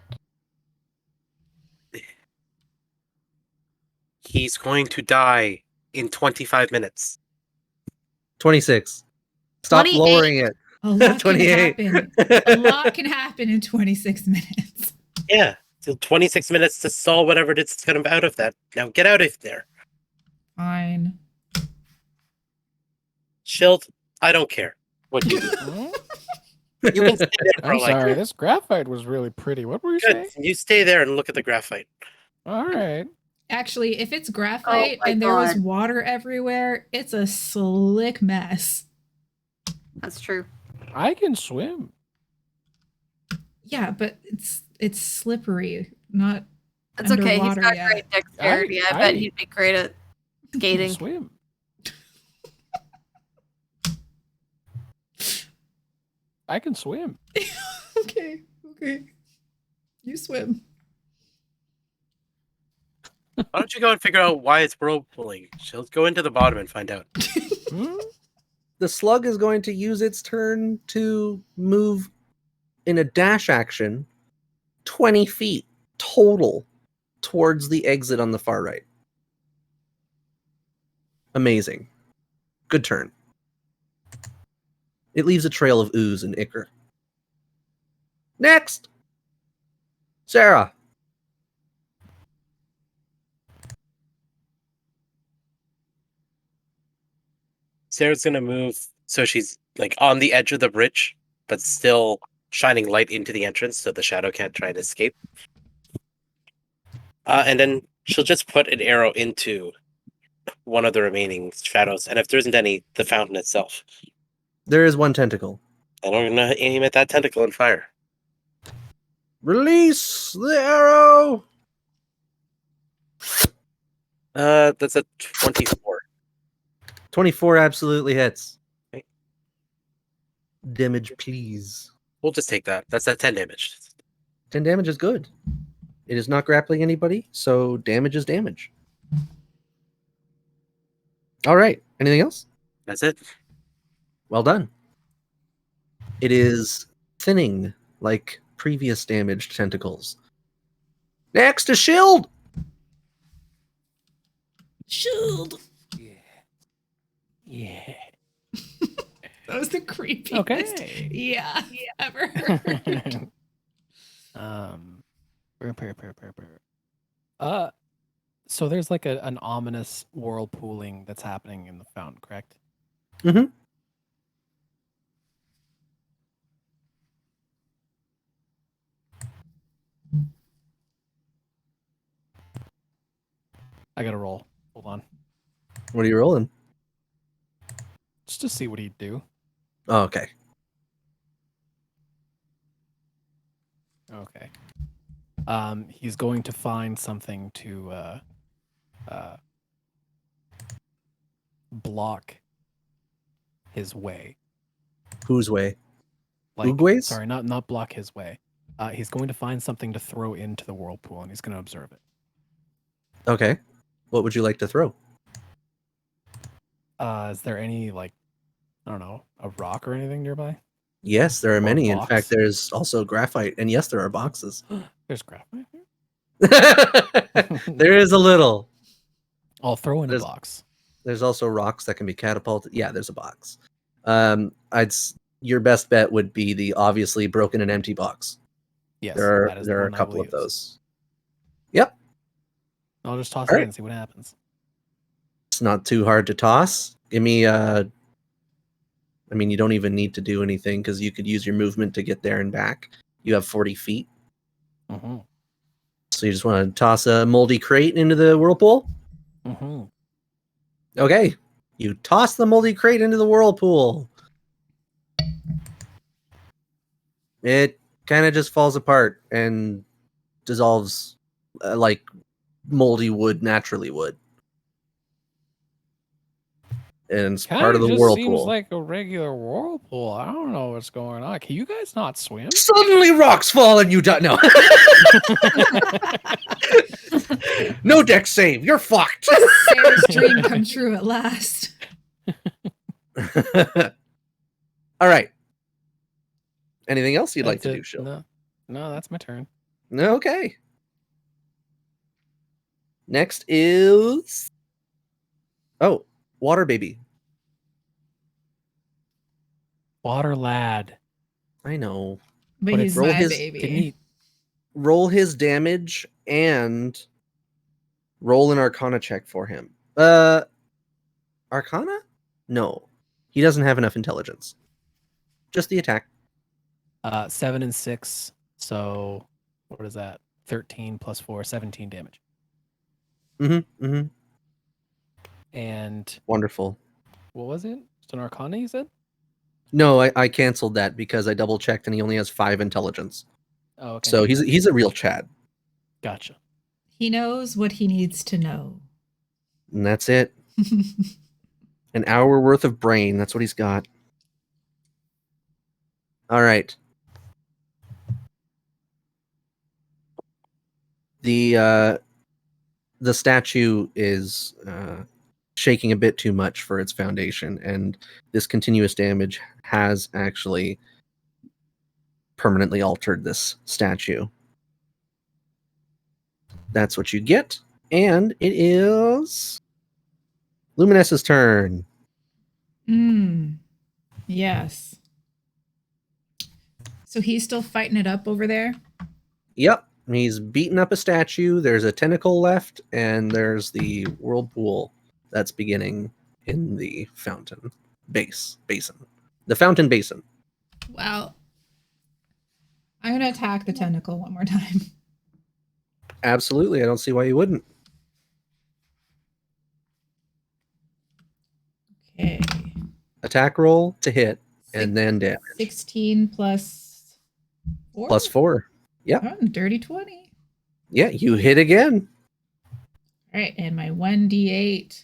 He's going to die in 25 minutes. 26. Stop 28. lowering it. A lot can 28. happen. A lot can happen in 26 minutes. Yeah. So 26 minutes to solve whatever it is that's going to out of that. Now get out of there. Fine. Shield, I don't care what you do. You can stay there for I'm like sorry, this graphite was really pretty. What were you good. saying? You stay there and look at the graphite. All right. Actually, if it's graphite Oh my and there was God. water everywhere, it's a slick mess. That's true. I can swim. Yeah, but it's slippery, not That's okay. He's underwater got yet. great dexterity. I I- bet he'd be great at I can skating. swim. I can swim. Okay. You swim. Why don't you go and figure out why it's whirlpooling? She'll go into the bottom and find out. Hmm? The slug is going to use its turn to move in a dash action 20 feet total towards the exit on the far right. Amazing. Good turn. It leaves a trail of ooze and ichor. Next! Sarah. Sarah's gonna move so she's like on the edge of the bridge, but still shining light into the entrance so the shadow can't try and escape. And then she'll just put an arrow into one of the remaining shadows, and if there isn't any, the fountain itself. There is one tentacle. And we're gonna aim at that tentacle and fire. Release the arrow! That's a 24. 24 absolutely hits. Okay. Damage, please. We'll just take that. That's at 10 damage. 10 damage is good. It is not grappling anybody, so damage is damage. All right. Anything else? That's it. Well done. It is thinning like previous damaged tentacles. Next, a shield! Shield. Yeah. That was the creepiest. Okay. Yeah, ever heard. So there's like an ominous whirlpooling that's happening in the fountain, correct? Mm-hmm. I gotta roll. Hold on. What are you rolling? Just to see what he'd do. Oh, okay. Okay. He's going to find something to block his way. Whose way? Like, Oogways? sorry, not block his way. He's going to find something to throw into the whirlpool, and he's going to observe it. Okay. What would you like to throw? Is there any, like, I don't know, a rock or anything nearby? Yes, there are Or many. In box? fact, there's also graphite, and yes, there are boxes. There's graphite here. There is a little. I'll throw in a There's- box. There's also rocks that can be catapulted. Yeah, there's a box. Your best bet would be the obviously broken and empty box. Yes, There that is the are a one I couple will of use. those. Yep. I'll just toss All it right. in and see what happens. It's not too hard to toss. Give me I mean, you don't even need to do anything because you could use your movement to get there and back. You have 40 feet. Mm-hmm. So you just want to toss a moldy crate into the whirlpool? Mm-hmm. Okay. You toss the moldy crate into the whirlpool. It kind of just falls apart and dissolves like moldy wood naturally would. and it's Kind part of of the just seems whirlpool. like a regular whirlpool. I don't know what's going on. Can you guys not swim? Suddenly rocks fall and you die. No. No deck save. You're fucked. Sarah's dream come true at last. All right. Anything else you'd like That's to do, it. Shill? No, that's my turn. Okay. Next is Water Baby. Water lad. I know. But But he's roll my his- baby. Didn't he? Roll his damage and roll an Arcana check for him. Arcana? No. He doesn't have enough intelligence. Just the attack. 7 and 6. So what is that? 13 plus 4, 17 damage. Mm-hmm. And Wonderful. what was it? Just an Arcana, you said? No, I canceled that because I double checked and he only has 5 intelligence. Oh, okay. So he's a real Chad. Gotcha. He knows what he needs to know. And that's it. An hour worth of brain. That's what he's got. All right. The statue is shaking a bit too much for its foundation, and this continuous damage has actually permanently altered this statue. That's what you get, and it is Luminessa's turn. Yes. So he's still fighting it up over there? Yep, he's beaten up a statue. There's a tentacle left, and there's the whirlpool that's beginning in the fountain basin. The fountain basin. Well, I'm going to attack the tentacle one more time. Absolutely, I don't see why you wouldn't. Okay. Attack roll to hit, and then damage. 16 plus 4? Plus 4. Yep. Oh, dirty 20. Yeah, you hit again. All right, and my 1d8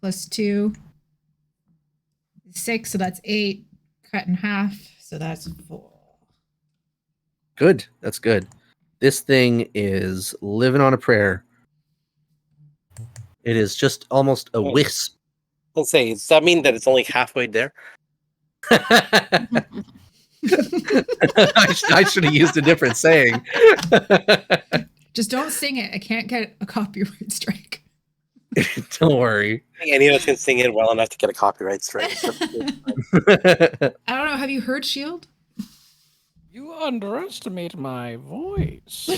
plus 2 6, so that's 8 cut in half, so that's 4. Good. That's good. This thing is living on a prayer. It is just almost a wisp. I'll say, does that mean that it's only halfway there? I should have used a different saying. Just don't sing it. I can't get a copyright strike. Don't worry. I think any of us can sing it well enough to get a copyright strike. I don't know. Have you heard Shield? You underestimate my voice.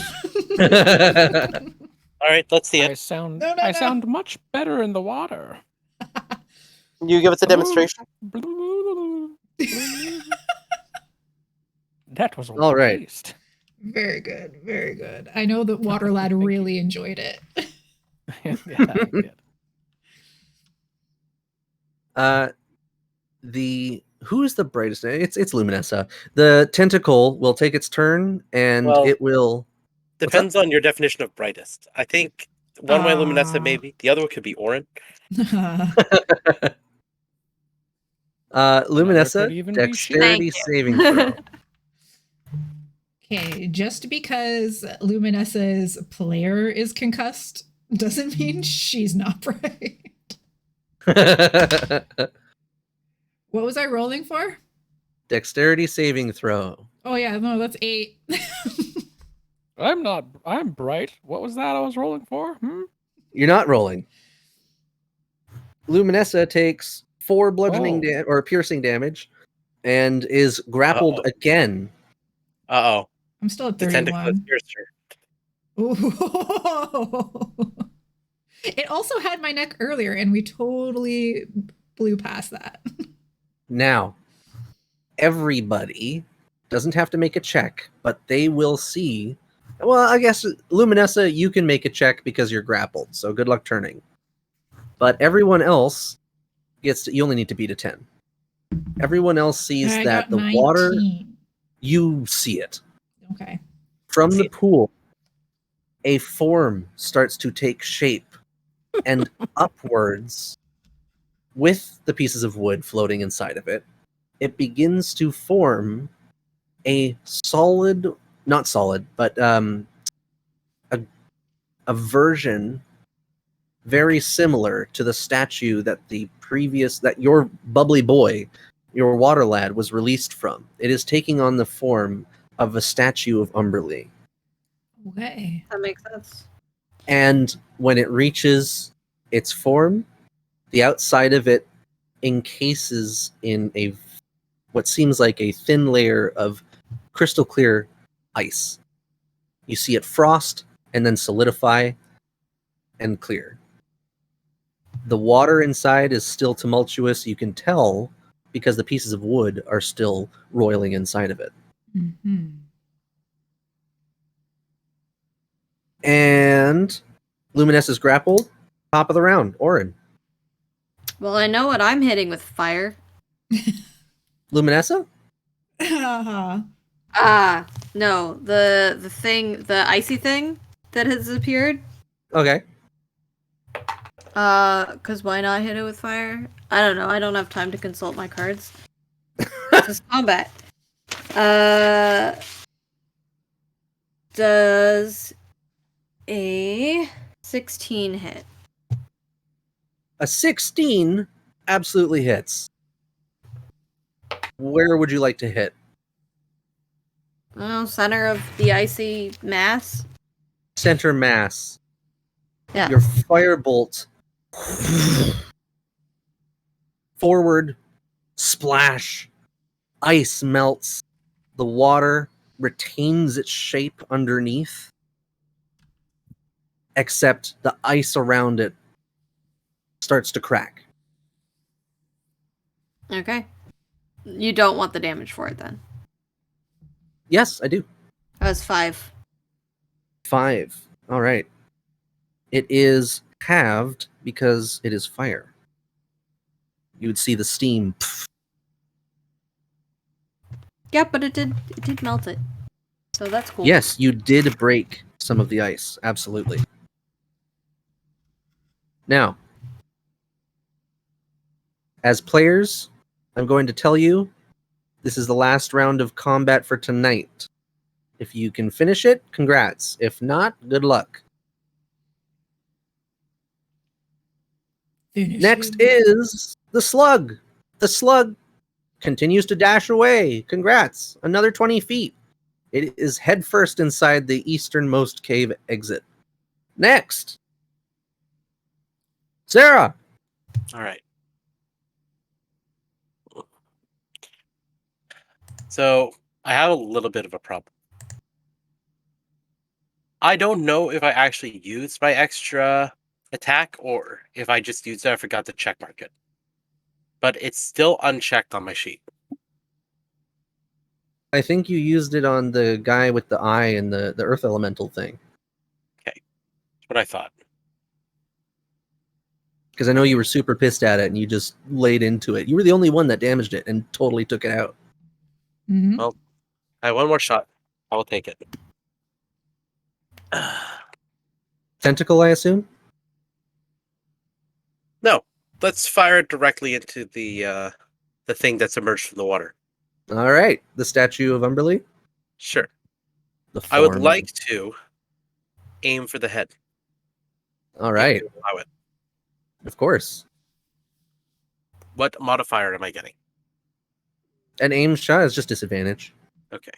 All right, let's see I it. sound No, I sound much better in the water. Can you give us a demonstration? That was a All right. waste. Very good. Very good. I know that Water Lad Thank really enjoyed it. Yeah, I did. Who's the brightest? It's Luminessa. The tentacle will take its turn, and Well, it will. Depends on your definition of brightest. I think one way Luminessa Ah. maybe, the other one could be Orin. Luminessa, could even be dexterity Thank you. saving throw. Okay, just because Luminessa's player is concussed doesn't mean she's not bright. What was I rolling for? Dexterity saving throw. Oh yeah, no, that's 8. I'm bright. What was that I was rolling for? You're not rolling. Luminessa takes 4 bludgeoning Oh. or piercing damage, and is grappled Uh-oh. again. Uh-oh. I'm still at The tentacle has 31. pierced her. Ooh. It also had my neck earlier, and we totally blew past that. Now, everybody doesn't have to make a check, but they will see. Well, I guess Luminessa, you can make a check because you're grappled, so good luck turning. But everyone else gets to, you only need to beat a 10. Everyone else sees I that got the water, 19. you see it. Okay. From See the it. pool, a form starts to take shape, and upwards with the pieces of wood floating inside of it, it begins to form a solid, not solid, but a version very similar to the statue that that your bubbly boy, your water lad, was released from. It is taking on the form of a statue of Umberlee. Okay. That makes sense. And when it reaches its form, the outside of it encases in what seems like a thin layer of crystal clear ice. You see it frost and then solidify and clear. The water inside is still tumultuous. You can tell because the pieces of wood are still roiling inside of it. Mm-hmm. And Luminous is grappled. Top of the round, Orin. Well, I know what I'm hitting with fire. Luminessa? Ah, no, the thing, the icy thing that has appeared. Okay. Cause why not hit it with fire? I don't know. I don't have time to consult my cards. This is combat. Does a 16 hit? A 16 absolutely hits. Where would you like to hit? Oh, center of the icy mass. Center mass. Yeah. Your firebolt forward splash. Ice melts. The water retains its shape underneath, except the ice around it starts to crack. Okay. You don't want the damage for it then. Yes, I do. That was 5. 5. All right. It is halved because it is fire. You would see the steam. Yeah, but it did melt it. So that's cool. Yes, you did break some of the ice. Absolutely. Now, as players, I'm going to tell you this is the last round of combat for tonight. If you can finish it, congrats. If not, good luck. Next is the slug. The slug continues to dash away. Congrats. Another 20 feet. It is headfirst inside the easternmost cave exit. Next, Sarah. All right. So I have a little bit of a problem. I don't know if I actually used my extra attack or if I just used it, I forgot to check mark it. But it's still unchecked on my sheet. I think you used it on the guy with the eye and the earth elemental thing. That's what I thought. Because I know you were super pissed at it and you just laid into it. You were the only one that damaged it and totally took it out. Mm-hmm. Well, I have one more shot. I will take it. Tentacle, I assume? No, let's fire it directly into the thing that's emerged from the water. All right. The statue of Umberlee? Sure. The I would form. like to aim for the head. All right. If you allow it. Of course. What modifier am I getting? An aim shot is just disadvantage. Okay.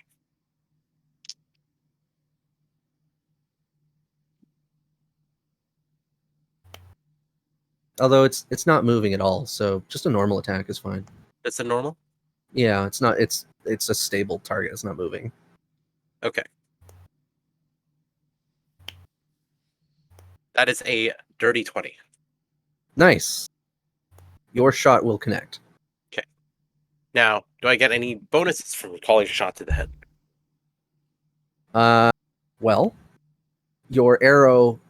Although it's not moving at all, so just a normal attack is fine. That's a normal? Yeah, it's not. It's a stable target. It's not moving. Okay. That is a dirty 20. Nice. Your shot will connect. Now, do I get any bonuses from calling a shot to the head? Well, your arrow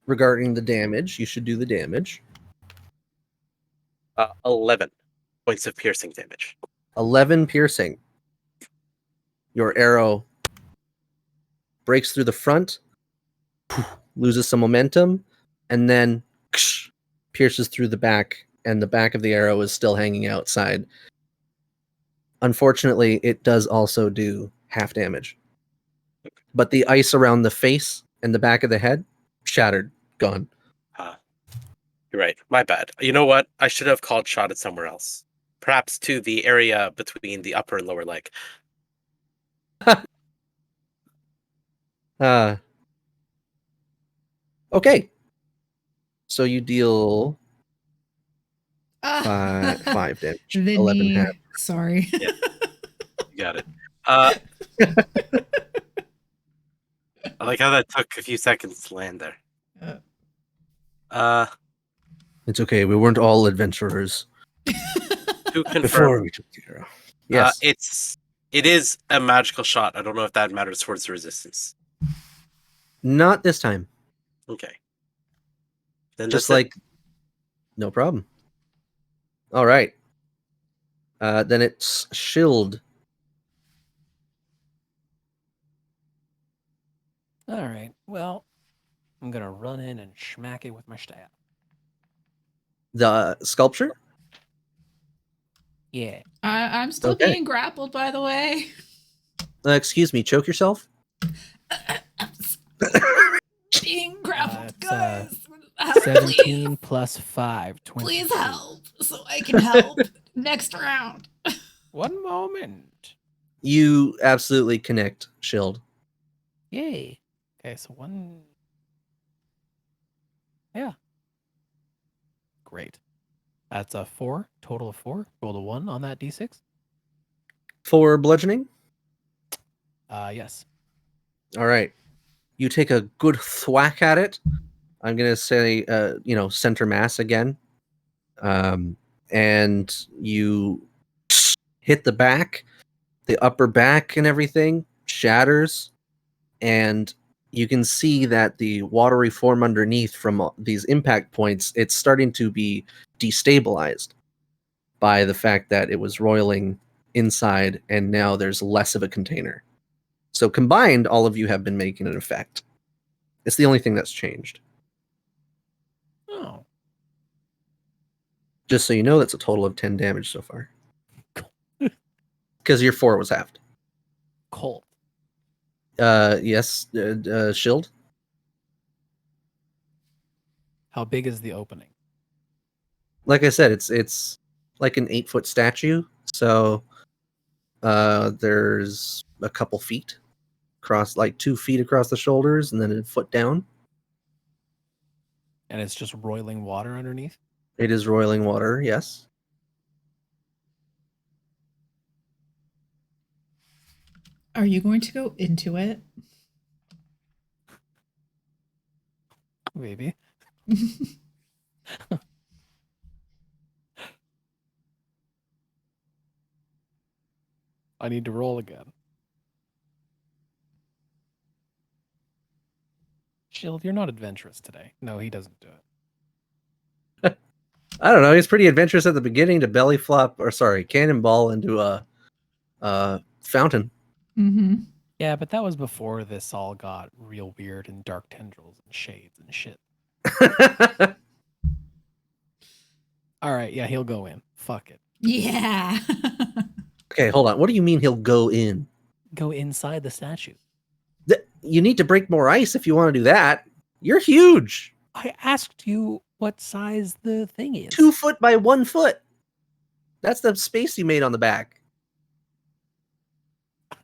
regarding the damage, you should do the damage. 11 points of piercing damage. 11 piercing. Your arrow breaks through the front, loses some momentum, and then pierces through the back and the back of the arrow is still hanging outside. Unfortunately, it does also do half damage. But the ice around the face and the back of the head, shattered, gone. You're right. My bad. You know what? I should have called shot at somewhere else. Perhaps to the area between the upper and lower leg. Okay. So you deal Ah. 5 damage. The 11 knee. half. Sorry. Yeah. You got it. I like how that took a few seconds to land there. It's okay. We weren't all adventurers To confirm, before we took the arrow. Yes. it is a magical shot. I don't know if that matters towards the resistance. Not this time. Okay. Then Just that's it. like, no problem. All right. Then it's Shield. All right. Well, I'm gonna run in and smack it with my staff. The sculpture? Yeah. I'm still Okay. being grappled, by the way. Excuse me, choke yourself? Being grappled, It's, guys. 17 plus 5, 22. Please help so I can help next round. One moment. You absolutely connect, Shield. Yay. Okay, so one. Yeah. Great. That's a 4, total of 4. Roll a 1 on that d6. For bludgeoning? Yes. All right. You take a good thwack at it. I'm going to say, center mass again. And you hit the back, the upper back and everything shatters. And you can see that the watery form underneath from these impact points, it's starting to be destabilized by the fact that it was roiling inside and now there's less of a container. So combined, all of you have been making an effect. It's the only thing that's changed. Oh. Just so you know, that's a total of 10 damage so far. Because your 4 was halved. Colt. Yes, Shield. How big is the opening? Like I said, it's like an 8-foot statue. So there's a couple feet across, like 2 feet across the shoulders, and then a foot down. And it's just roiling water underneath? It is roiling water, yes. Are you going to go into it? Maybe. I need to roll again. Shield, you're not adventurous today. No, he doesn't do it. I don't know. He's pretty adventurous at the beginning to cannonball into a fountain. Mm-hmm. Yeah, but that was before this all got real weird and dark tendrils and shades and shit. All right, yeah, he'll go in. Fuck it. Yeah. Okay, hold on. What do you mean he'll go in? Go inside the statue. You need to break more ice if you want to do that. You're huge. I asked you what size the thing is. 2 foot by 1 foot. That's the space you made on the back.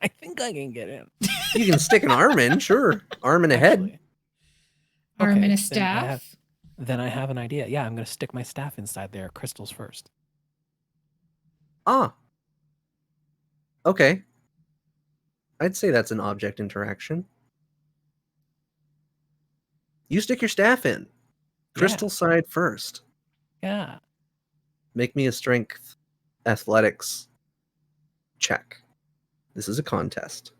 I think I can get in. You can stick an arm in, sure. Arm and a head. Actually. Arm Okay, and a then staff. Then I have an idea. Yeah, I'm going to stick my staff inside there. Crystals first. Ah. Okay. I'd say that's an object interaction. You stick your staff in. Crystal side first. Yeah. Make me a strength athletics check. This is a contest.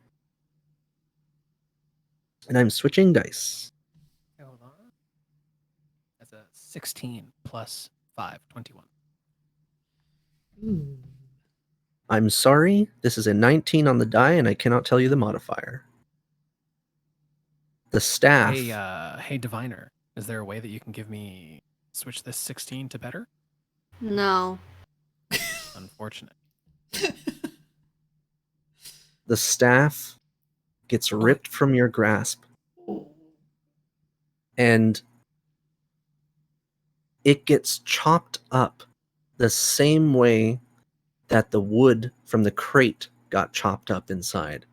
And I'm switching dice. Hold on. That's a 16 plus 5, 21. Ooh. I'm sorry, this is a 19 on the die, and I cannot tell you the modifier. The staff. Hey, Diviner, is there a way that you can switch this 16 to better? No. Unfortunate. The staff gets ripped from your grasp, and it gets chopped up the same way that the wood from the crate got chopped up inside.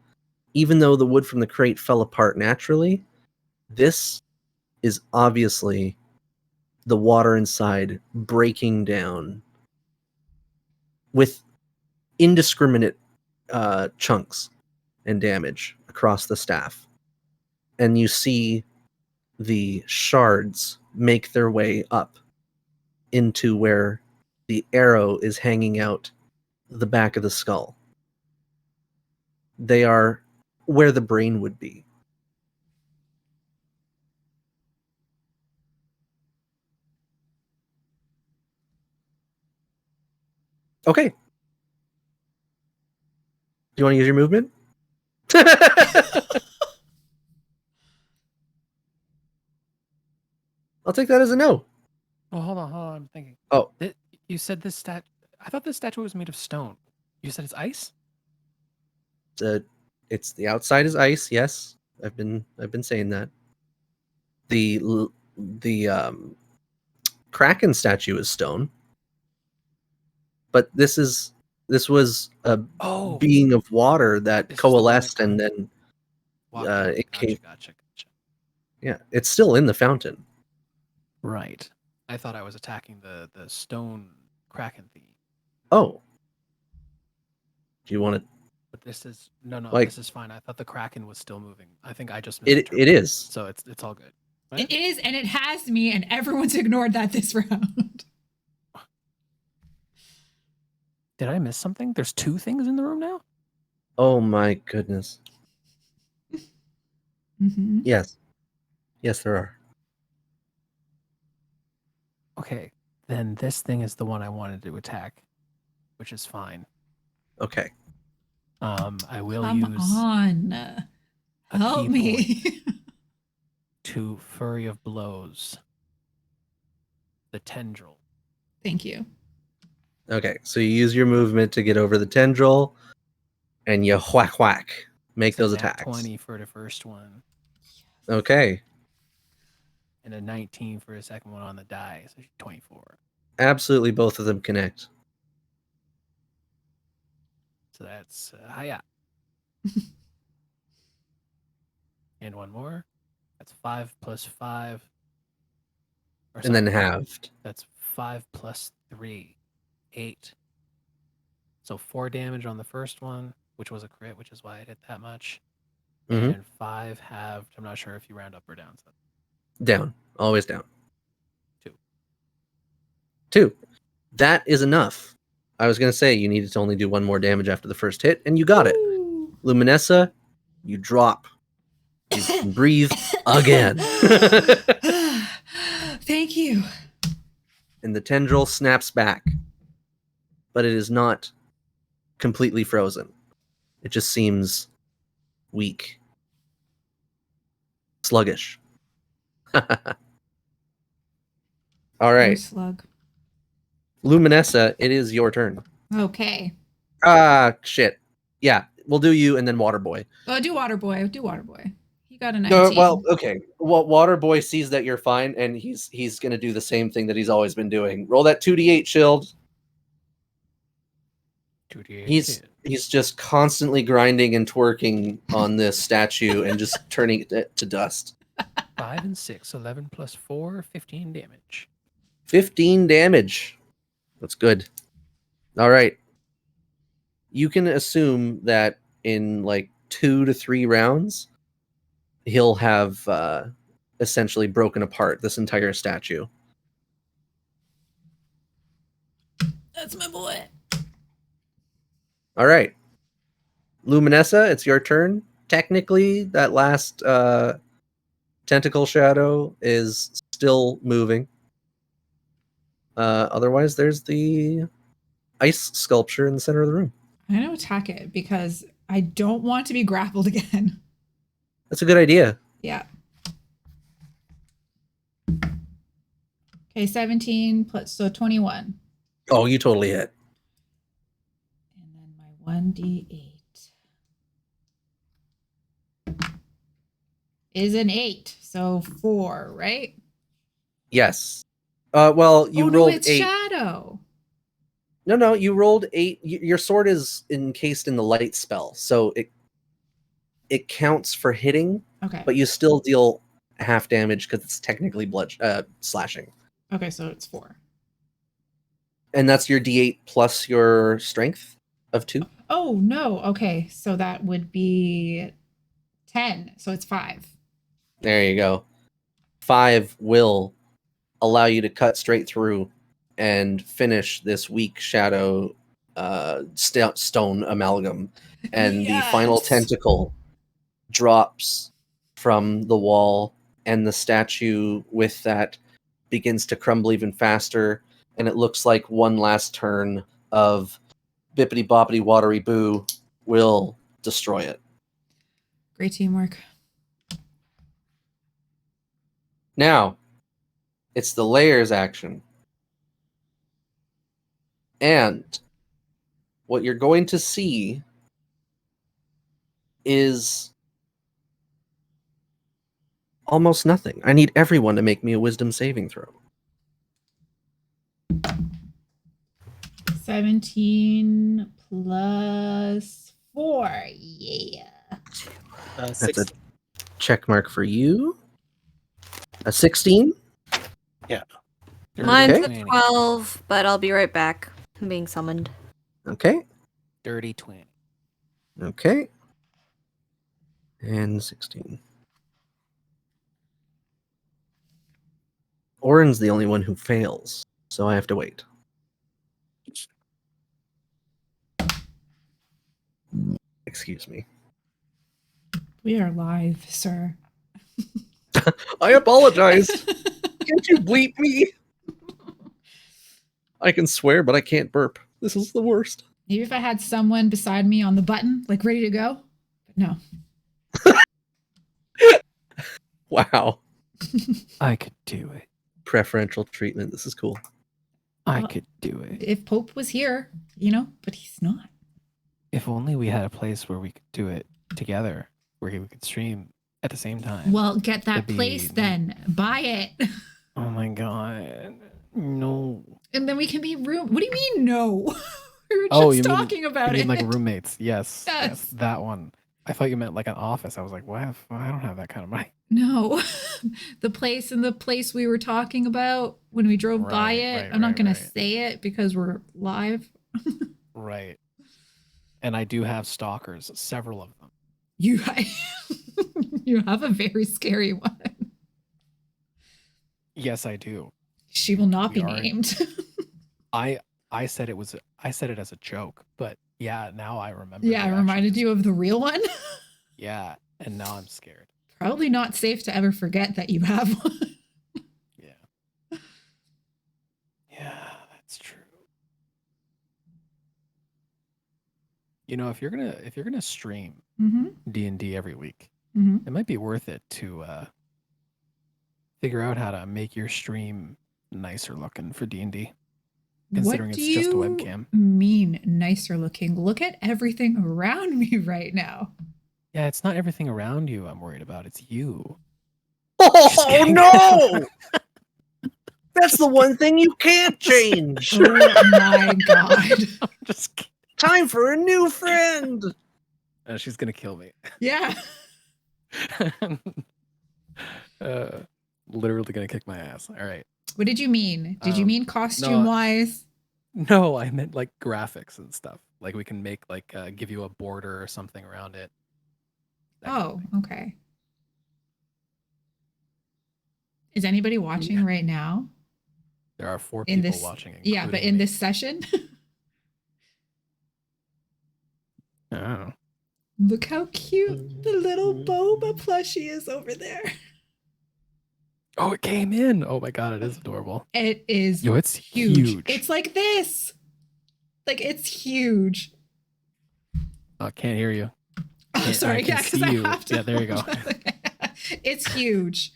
Even though the wood from the crate fell apart naturally, this is obviously the water inside breaking down with indiscriminate chunks and damage across the staff. And you see the shards make their way up into where the arrow is hanging out the back of the skull. They are where the brain would be. Okay. Do you want to use your movement? I'll take that as a no. Oh, hold on. I'm thinking. Oh. You said this I thought this statue was made of stone. You said it's ice? It's the outside is ice. Yes, I've been saying that. The Kraken statue is stone, but this was a being of water that coalesced and then it came. Gotcha. Yeah, it's still in the fountain. Right. I thought I was attacking the stone Kraken thing. Oh. Do you want to? But this is no. Like- This is fine. I thought the Kraken was still moving. I think I just It misinterpreted. is. So it's all good. It is, and it has me, and everyone's ignored that this round. Did I miss something? There's 2 things in the room now? Oh my goodness. Mm-hmm. Yes. Yes, there are. Okay. Then this thing is the one I wanted to attack, which is fine. Okay. I will Come use on. a Help key me. point to Flurry of Blows. The tendril. Thank you. Okay, so you use your movement to get over the tendril, and you whack. Make It's a those nat attacks. 20 for the first one, Okay. and a 19 for the second one on the die, so 24. Absolutely, both of them connect. So that's hiya. And one more. That's 5 plus 5. Or And then sorry, halved. that's 5 plus 3. 8. So 4 damage on the first one, which was a crit, which is why I did that much. Mhm. And 5 halved. I'm not sure if you round up or down. So Down. Always down. 2. 2. That is enough. I was going to say you needed to only do 1 more damage after the first hit, and you got it. Luminessa, you drop. You can breathe again. Thank you. And the tendril snaps back. But it is not completely frozen. It just seems weak. Sluggish. All Poor right. slug. Luminessa, it is your turn. Okay. Shit. Yeah, we'll do you and then Waterboy. Oh, do water boy. He got a 19. Well, okay. Well, Waterboy sees that you're fine, and he's gonna do the same thing that he's always been doing. Roll that 2d8 shield. 2d8 He's just constantly grinding and twerking on this statue and just turning it to dust. 5 and 6. 11 plus 4. 15 damage. 15 damage. That's good. All right. You can assume that in like 2 to 3 rounds, he'll have essentially broken apart this entire statue. That's my boy. All right. Luminessa, it's your turn. Technically, that last tentacle shadow is still moving. Otherwise, there's the ice sculpture in the center of the room. I'm going to attack it because I don't want to be grappled again. That's a good idea. Yeah. Okay, 17 plus, so 21. Oh, you totally hit. And then my 1d8 is an 8. So 4, right? Yes. Well, you oh, no, rolled it's 8. shadow. No, you rolled 8. Your sword is encased in the light spell, so it counts for hitting, Okay. but you still deal half damage because it's technically slashing. Okay, so it's 4. And that's your D8 plus your strength of 2. Oh, no. Okay, so that would be 10. So it's 5. There you go. 5 will allow you to cut straight through and finish this weak shadow stone amalgam. And the final Yes. tentacle drops from the wall, and the statue with that begins to crumble even faster. And it looks like one last turn of bippity boppity watery boo will destroy it. Great teamwork. Now, it's the layers action. And what you're going to see is almost nothing. I need everyone to make me a wisdom saving throw. 17 plus 4. Yeah. That's 6. a check mark for you. A 16? Mine's Okay. a 12, but I'll be right back. I'm being summoned. Okay. Dirty 20. Okay. And 16. Oren's the only one who fails, so I have to wait. Excuse me. We are live, sir. I apologize. Can't you bleep me? I can swear, but I can't burp. This is the worst. Maybe if I had someone beside me on the button, like ready to go. But no. Wow. I could do it. Preferential treatment. This is cool. I Well, could do it. If Pope was here, but he's not. If only we had a place where we could do it together, where we could stream at the same time. Well, get that That'd be place neat. then. Buy it. Oh my god. No. And then we can be room. What do you mean, no? We were Oh, just you mean- talking about You it. mean like roommates? Yes. Yes. That one. I thought you meant like an office. I was like, what? I don't have that kind of money. No. The place we were talking about when we drove by Right, it. right, I'm not right, going right. to say it because we're live. Right. And I do have stalkers, several of them. You you have a very scary one. Yes, I do. She will not We be are- named. I said it as a joke, but yeah, now I remember. Yeah, it reminded you of the real one. Yeah, and now I'm scared. Probably not safe to ever forget that you have one. Yeah. Yeah, that's true. If you're gonna stream Mm-hmm. D&D every week, Mm-hmm. it might be worth it to figure out how to make your stream nicer looking for D&D. Considering What it's do just a you webcam. mean nicer looking? Look at everything around me right now. Yeah, it's not everything around you I'm worried about. It's you. Just Oh kidding. no! That's the one thing you can't change. Oh my god. I'm just kidding. Time for a new friend. She's gonna kill me. Yeah. Literally gonna kick my ass. All right. What did you mean? Did you mean costume wise? No, I meant like graphics and stuff. Like we can make like give you a border or something around it. That kind of Oh, thing. okay. Is anybody watching right now? There are 4 In people this, watching. yeah, but including in me. this session, Oh. look how cute the little boba plushie is over there. Oh, it came in. Oh my god, it is adorable. It is Yo, it's huge. huge. It's like this. Like it's huge. Oh, can't hear you. Oh, Can't- sorry. I can Yeah, because see I you. have to. Yeah, there you go. It's huge.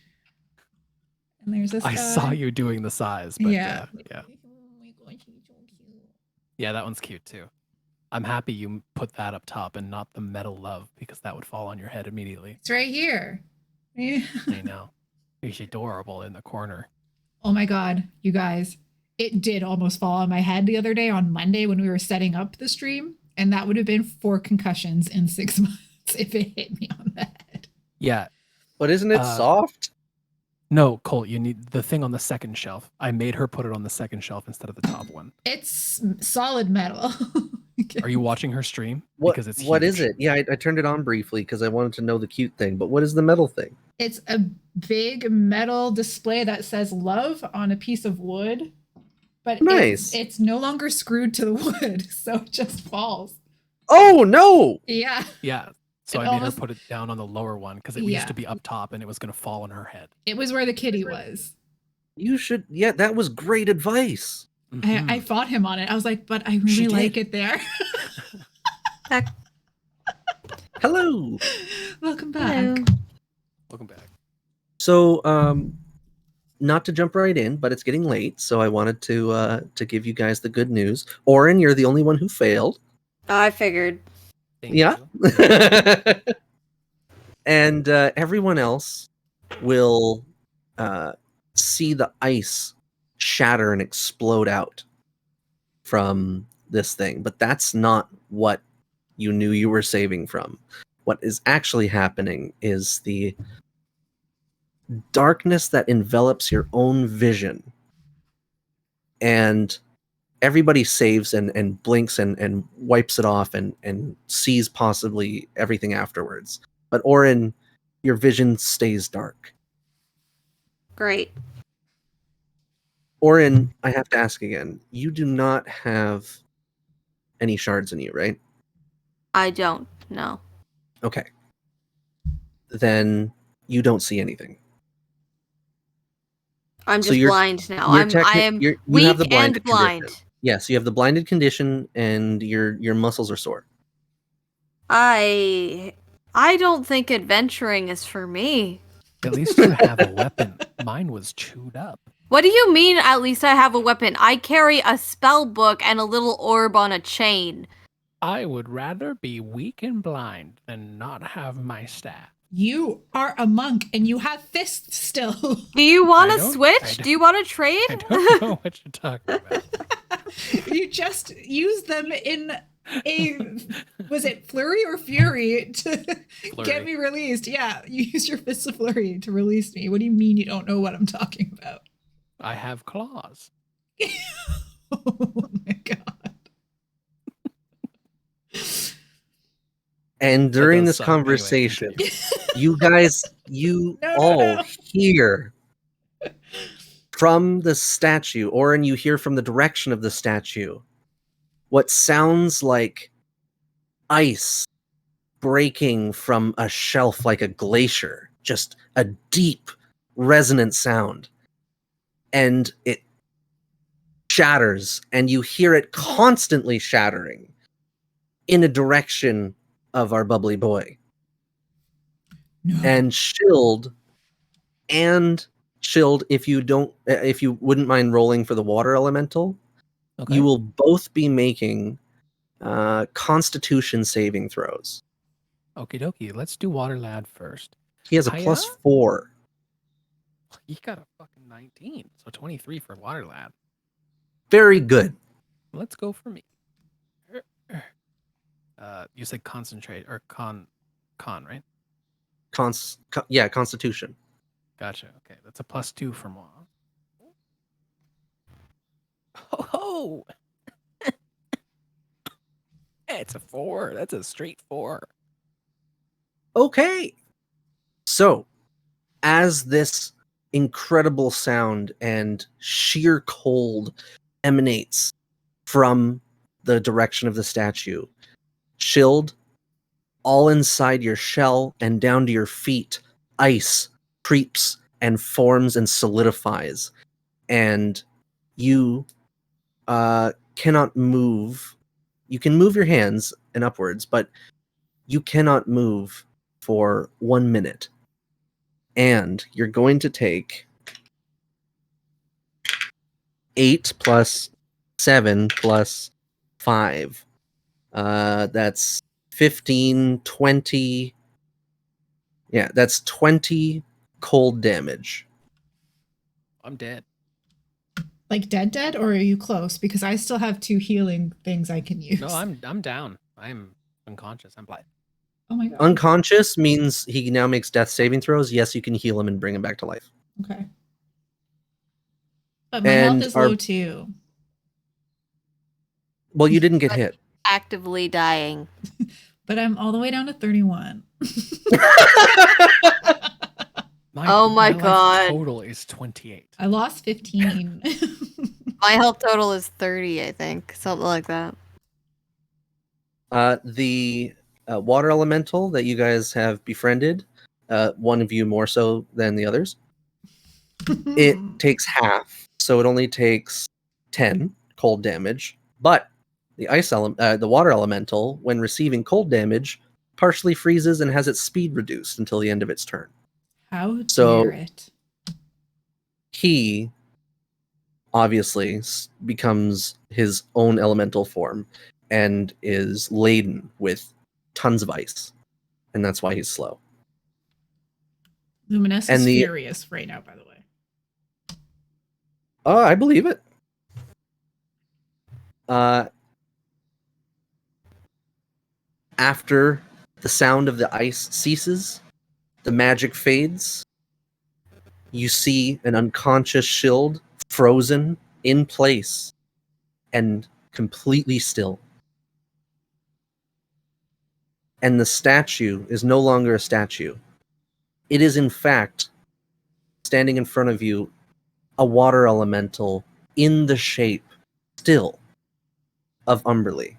And there's this I guy. saw you doing the size, but Yeah. yeah. Oh my gosh, he's so Yeah, that one's cute too. I'm happy you put that up top and not the metal love because that would fall on your head immediately. It's right here. Yeah. I know. He's adorable in the corner. Oh my God, you guys. It did almost fall on my head the other day on Monday when we were setting up the stream. And that would have been 4 concussions in 6 months if it hit me on the head. Yeah. But isn't it soft? No, Colt, you need the thing on the second shelf. I made her put it on the second shelf instead of the top one. It's solid metal. Are you watching her stream? What, Because it's what is huge. it? Yeah, I turned it on briefly because I wanted to know the cute thing. But what is the metal thing? It's a big metal display that says love on a piece of wood. But Nice. it's no longer screwed to the wood, so it just falls. Oh, no! Yeah. Yeah. So It I made almost- her put it down on the lower one because it Yeah. used to be up top and it was going to fall on her head. It was where the kitty was. You should... Yeah, that was great advice. Mhm. I fought him on it. I was like, but I She really did. like it there. Hello! Welcome back. Hello. Welcome back. So, not to jump right in, but it's getting late, so I wanted to give you guys the good news. Oren, you're the only one who failed. I figured. Thank Yeah. you. And everyone else will see the ice shatter and explode out from this thing. But that's not what you knew you were saving from. What is actually happening is the darkness that envelops your own vision. And everybody saves and blinks and wipes it off and sees possibly everything afterwards. But Orin, your vision stays dark. Great. Orin, I have to ask again. You do not have any shards in you, right? I don't know. Okay. Then you don't see anything. I'm So just you're- blind now. you're I techni- am you weak have the and blinded blind. condition. Yes, you have the blinded condition and your muscles are sore. I don't think adventuring is for me. At least you have a weapon. Mine was chewed up. What do you mean at least I have a weapon? I carry a spell book and a little orb on a chain. I would rather be weak and blind than not have my staff. You are a monk and you have fists still. Do you want I to don't- I switch? Do you want to trade? I don't know what you're talking about. You just use them in a was it flurry or fury to Flurry. get me released? Yeah, you use your fists of flurry to release me. What do you mean you don't know what I'm talking about? I have claws. Oh my god. And during does this suck. Anyway, conversation, continue. you guys, you No, all no. hear from the statue, or and you hear from the direction of the statue, what sounds like ice breaking from a shelf like a glacier, just a deep, resonant sound. And it shatters, and you hear it constantly shattering in a direction of our bubbly boy. No. And Shield, if you wouldn't mind rolling for the water elemental, Okay. you will both be making Constitution saving throws. Okie dokie. Let's do Water Lad first. He has a Hiya? +4. He got a fucking 19, so 23 for Water Lad. Very good. Let's go for me. You said concentrate or con, right? Constitution. Gotcha. Okay, that's a +2 for moi. Ho ho! It's a 4. That's a straight 4. Okay. So, as this incredible sound and sheer cold emanates from the direction of the statue, Shield, all inside your shell and down to your feet, ice creeps and forms and solidifies. And you cannot move. You can move your hands and upwards, but you cannot move for 1 minute. And you're going to take 8 plus 7 plus 5. That's 15, 20. Yeah, that's 20 cold damage. I'm dead. Like dead, or are you close? Because I still have 2 healing things I can use. No, I'm down. I'm unconscious. I'm blind. Oh my god. Unconscious means he now makes death saving throws. Yes, you can heal him and bring him back to life. Okay. But my health And is low too. Well, you didn't get hit. Actively dying. But I'm all the way down to 31. Oh my life God. Total is 28. I lost 15. My health total is 30, I think. Something like that. The water elemental that you guys have befriended, one of you more so than the others, it takes half. So it only takes 10 cold damage. But the water elemental, when receiving cold damage, partially freezes and has its speed reduced until the end of its turn. How So- dare it? He obviously becomes his own elemental form and is laden with tons of ice. And that's why he's slow. Luminous And is the- furious right now, by the way. Oh, I believe it. After the sound of the ice ceases, the magic fades. You see an unconscious Shield frozen in place and completely still. And the statue is no longer a statue. It is, in fact, standing in front of you, a water elemental in the shape, still, of Umberly.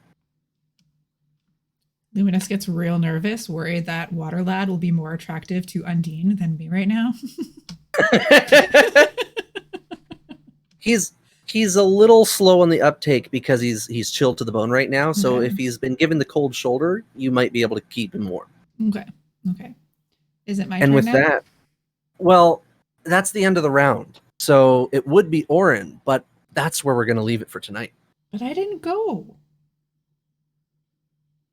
Luminous gets real nervous, worried that Water Lad will be more attractive to Undine than me right now. He's a little slow on the uptake because he's chilled to the bone right now. So Okay. if he's been given the cold shoulder, you might be able to keep him warm. Okay. Is it my And turn with now? that, well, that's the end of the round. So it would be Orin, but that's where we're going to leave it for tonight. But I didn't go.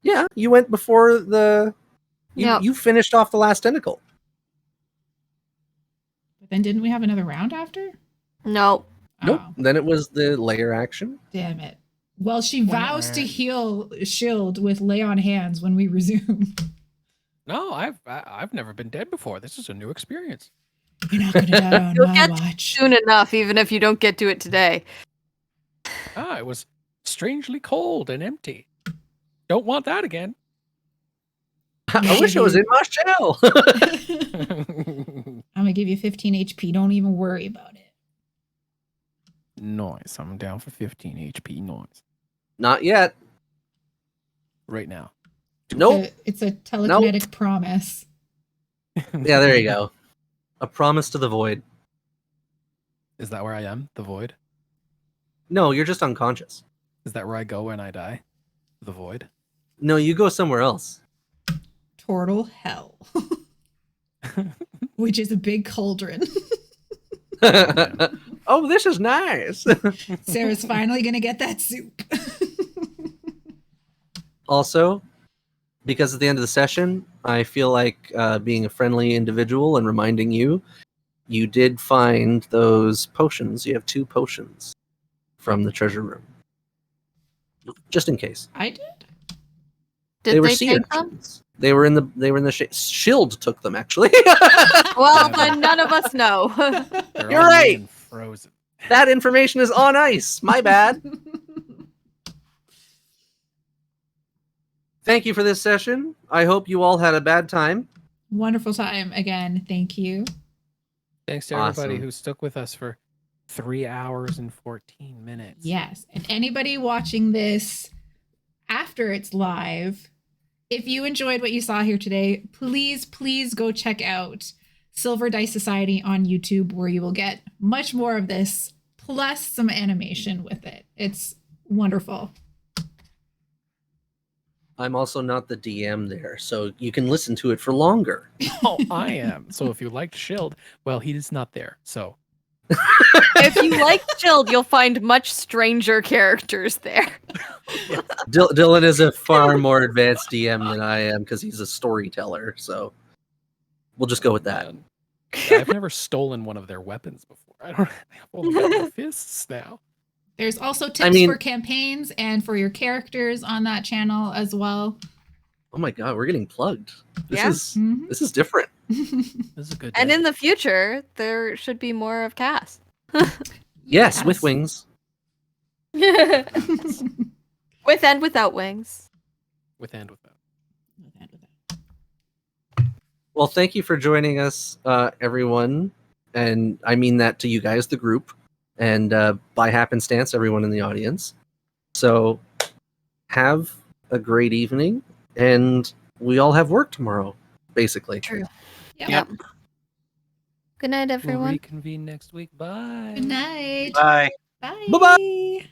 Yeah, you went before the. Yep. You finished off the last tentacle. But then didn't we have another round after? Nope. Nope. Oh, Then it was the layer action. damn it. Well, she vows to heal Shield with lay on hands when we resume. No, I've never been dead before. This is a new experience. You're not gonna die on You'll my get watch. Soon enough, even if you don't get to it today. It was strangely cold and empty. Don't want that again. I wish I was in my shell. I'm gonna give you 15 HP. Don't even worry about it. Nice. I'm down for 15 HP. Nice. Not yet. Right now. Nope. It's a telekinetic promise. Yeah, there you go. A promise to the void. Is that where I am? The void? No, you're just unconscious. Is that where I go when I die? The void? No, you go somewhere else. Turtle hell. Which is a big cauldron. Oh, this is nice. Sarah's finally gonna get that soup. Also, because at the end of the session, I feel like being a friendly individual and reminding you, you did find those potions. You have 2 potions from the treasure room. Just in case. I did? Did they were they sea take them? urchins. They were in the Shield took them actually. Well, then none of us know. They're You're all right. being Frozen. That information is on ice. My bad. Thank you for this session. I hope you all had a bad time. Wonderful time again. Thank you. Thanks to everybody Awesome. who stuck with us for 3 hours and 14 minutes. Yes. And anybody watching this after it's live, if you enjoyed what you saw here today, please go check out Silver Dice Society on YouTube, where you will get much more of this, plus some animation with it. It's wonderful. I'm also not the DM there, so you can listen to it for longer. Oh, I am. So if you liked Shield, well, he is not there. So If you like chilled, you'll find much stranger characters there. Dylan is a far more advanced DM than I am because he's a storyteller. So we'll just go with that. Man. Yeah, I've never stolen one of their weapons before. I don't. I've only got my fists now. There's also tips for campaigns and for your characters on that channel as well. Oh my god, we're getting plugged. This Yeah. is this is different. This is a good. And day. in the future, there should be more of Cass. Yes, with wings. With and without wings. with and without. Well, thank you for joining us, everyone. And I mean that to you guys, the group, and by happenstance, everyone in the audience. So have a great evening, and we all have work tomorrow, basically. True. Yep. Good night, We'll everyone. reconvene next week. Bye. Good night. Bye. Bye. Bye-bye.